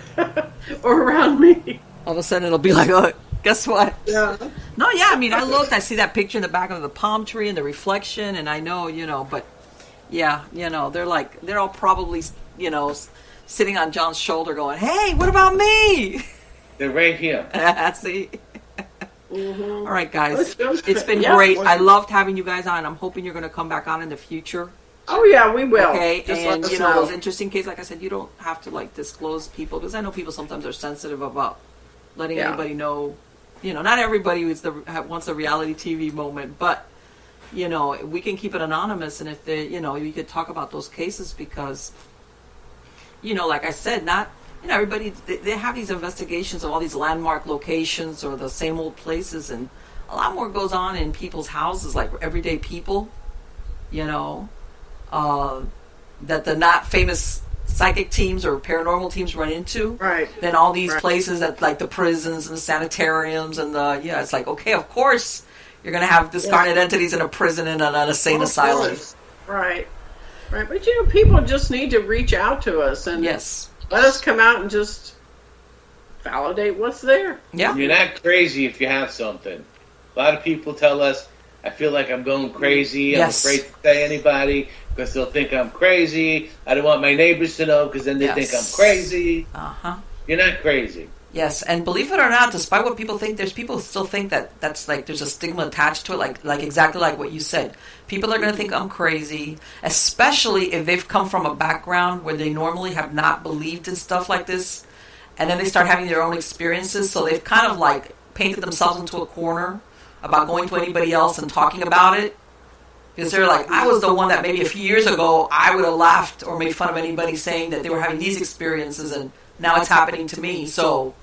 or around me. All of a sudden it'll be like, oh, guess what? Yeah. No, yeah, I mean, I looked, I see that picture in the back of the palm tree and the reflection, and I know, but yeah, they're all probably, sitting on John's shoulder going, hey, what about me? They're right here. See? Mm-hmm. All right, guys. It's been great. I loved having you guys on. I'm hoping you're going to come back on in the future. Oh, yeah, we will. Okay, and, those interesting cases, like I said, you don't have to, disclose people, because I know people sometimes are sensitive about letting anybody know. Not everybody wants a reality TV moment, but, we can keep it anonymous, and if they, you could talk about those cases because, like I said, not... everybody, they have these investigations of all these landmark locations or the same old places, and a lot more goes on in people's houses, like everyday people, that the not famous psychic teams or paranormal teams run into. Right. Then all these places that, like the prisons and the sanitariums and it's like, okay, of course you're going to have discarnate entities in a prison and an insane asylum. Right. Right. But, people just need to reach out to us and... Yes. Let us come out and just validate what's there. Yeah. You're not crazy if you have something. A lot of people tell us, I feel like I'm going crazy. I'm afraid to say anybody because they'll think I'm crazy. I don't want my neighbors to know because then they think I'm crazy. Uh-huh. You're not crazy. Yes, and believe it or not, despite what people think, there's people who still think that's like there's a stigma attached to it, like exactly like what you said. People are going to think I'm crazy, especially if they've come from a background where they normally have not believed in stuff like this, and then they start having their own experiences, so they've kind of painted themselves into a corner about going to anybody else and talking about it. Because they're like, I was the one that maybe a few years ago I would have laughed or made fun of anybody saying that they were having these experiences, and now it's happening to me. So...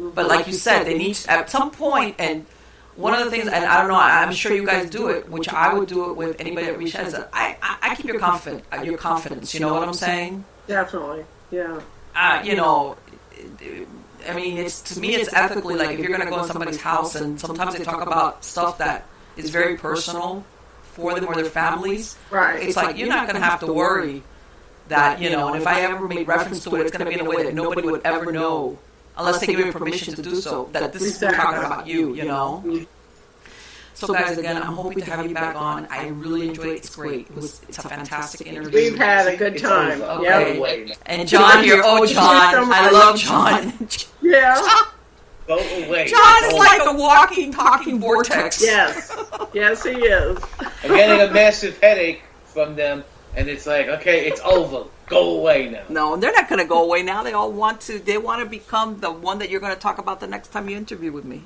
But like you said, they need to, at some point, and one of the things, and I don't know, I'm sure you guys do it, which I would do it with anybody that reaches out, is that I keep your confidence, you know what I'm saying? Definitely, yeah. I mean, to me, it's ethically, like, if you're going to go in somebody's house, and sometimes they talk about stuff that is very personal for them or their families, right? It's like, you're not going to have to worry that, and if I ever made reference to it, it's going to be in a way that nobody would ever know. Unless they give me permission to do so, that this is we're talking about you, So guys, again, I'm hoping to have you back on. I really enjoyed it. It's great. It's a fantastic interview. We've had a good time. Okay. Yep. And John here. Oh, John. I love John. Yeah. Go away. John is like a walking, talking vortex. Yes. Yes, he is. I'm getting a massive headache from them, and it's like, okay, it's over. Go away now. No, they're not going to go away now. They all want to. They want to become the one that you're going to talk about the next time you interview with me.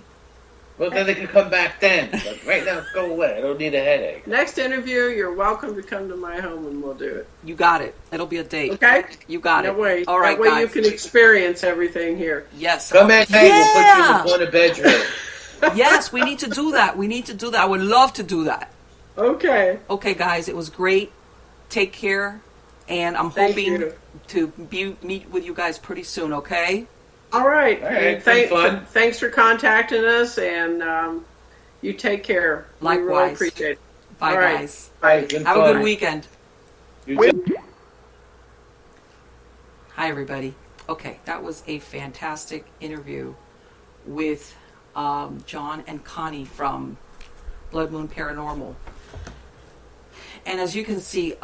Well, then they can come back then. But right now, go away. I don't need a headache. Next interview, you're welcome to come to my home and we'll do it. You got it. It'll be a date. Okay? You got it. No way. All right, that way guys. you can experience everything here. Yes. Come at night. We'll put you in the bedroom. Yes, we need to do that. I would love to do that. Okay. Okay, guys. It was great. Take care. And I'm hoping to meet with you guys pretty soon, okay? All right. All right. Thanks for contacting us, and you take care. Likewise. We really appreciate it. Bye, guys. Bye. Have a good weekend. You too. Hi, everybody. Okay, that was a fantastic interview with John and Connie from Blood Moon Paranormal. And as you can see,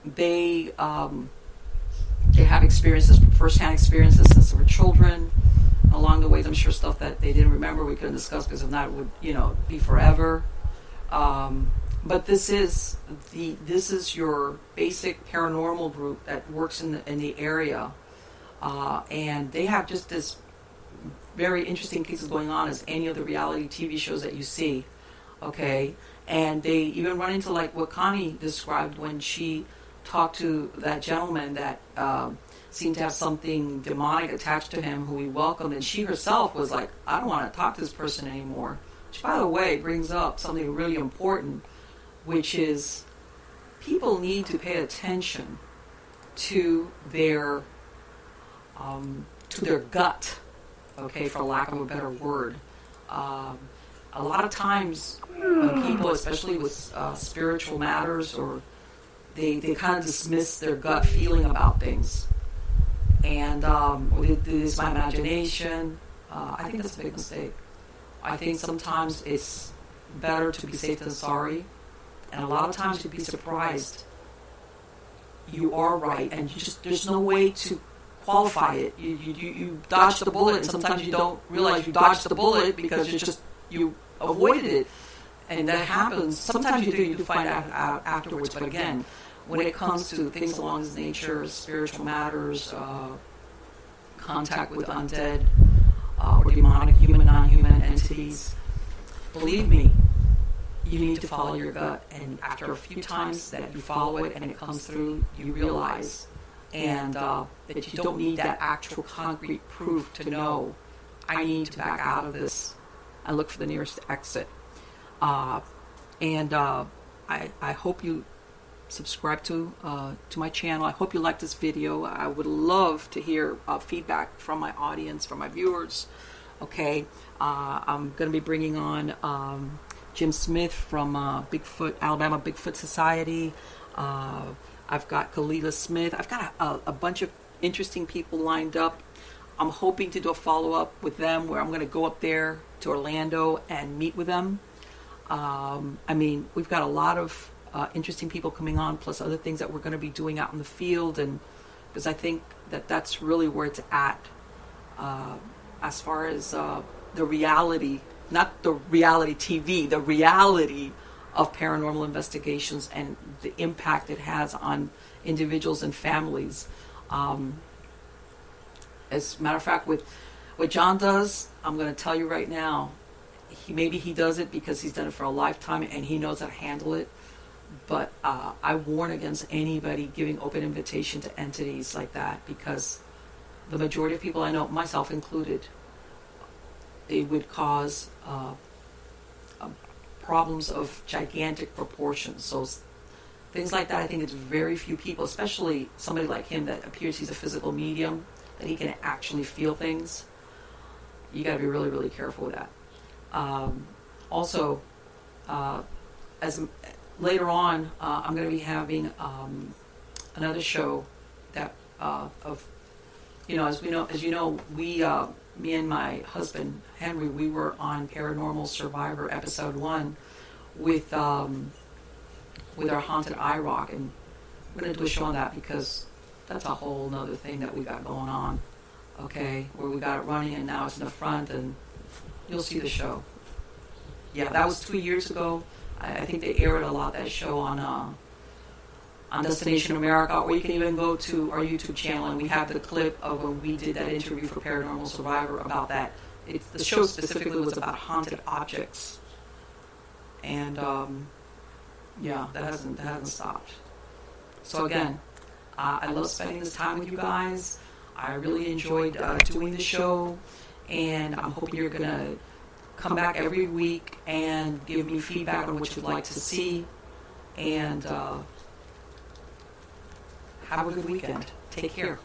they have experiences, first-hand experiences since they were children. Along the way, I'm sure stuff that they didn't remember we couldn't discuss because if not, it would, be forever. But this is your basic paranormal group that works in the area, and they have just this very interesting cases going on as any of the reality TV shows that you see. Okay, and they even run into like what Connie described when she talked to that gentleman that seemed to have something demonic attached to him, who he welcomed, and she herself was like, I don't want to talk to this person anymore. Which, by the way, brings up something really important, which is people need to pay attention to their gut, okay, for lack of a better word. A lot of times when people, especially with spiritual matters, or they kind of dismiss their gut feeling about things. And it is my imagination. I think that's a big mistake. I think sometimes it's better to be safe than sorry. And a lot of times you'd be surprised. You are right, and there's no way to qualify it. You dodge the bullet, and sometimes you don't realize you dodged the bullet because you avoided it. And that happens. Sometimes you do find out afterwards. But again, when it comes to things along this nature, spiritual matters, contact with undead, or demonic, human, non-human entities, believe me, you need to follow your gut. And after a few times that you follow it and it comes through, you realize and that you don't need that actual concrete proof to know, I need to back out of this and look for the nearest exit. I hope you subscribe to my channel. I hope you like this video. I would love to hear feedback from my audience, from my viewers. Okay, I'm going to be bringing on Jim Smith from Alabama Bigfoot Society. I've got Kalila Smith. I've got a bunch of interesting people lined up. I'm hoping to do a follow-up with them where I'm going to go up there to Orlando and meet with them. We've got a lot of interesting people coming on, plus other things that we're going to be doing out in the field, and because I think that's really where it's at as far as the reality, not the reality TV, the reality of paranormal investigations and the impact it has on individuals and families. As a matter of fact, with what John does, I'm going to tell you right now, maybe he does it because he's done it for a lifetime and he knows how to handle it. But I warn against anybody giving open invitation to entities like that, because the majority of people I know, myself included, it would cause problems of gigantic proportions. So things like that, I think it's very few people, especially somebody like him that appears he's a physical medium, that he can actually feel things. You got to be really, really careful with that. Also, as later on, I'm going to be having another show that as you know, me and my husband Henry, we were on Paranormal Survivor episode 1 with our haunted IROC, and we're going to do a show on that because that's a whole nother thing that we got going on. Okay, where we got it running and now it's in the front, and you'll see the show. Yeah, that was 2 years ago. I think they aired a lot, that show on Destination America, or you can even go to our YouTube channel, and we have the clip of when we did that interview for Paranormal Survivor about that. The show specifically was about haunted objects, and that hasn't stopped. So again, I love spending this time with you guys. I really enjoyed doing the show, and I'm hoping you're gonna come back every week and give me feedback on what you'd like to see, and have a good weekend. Take care.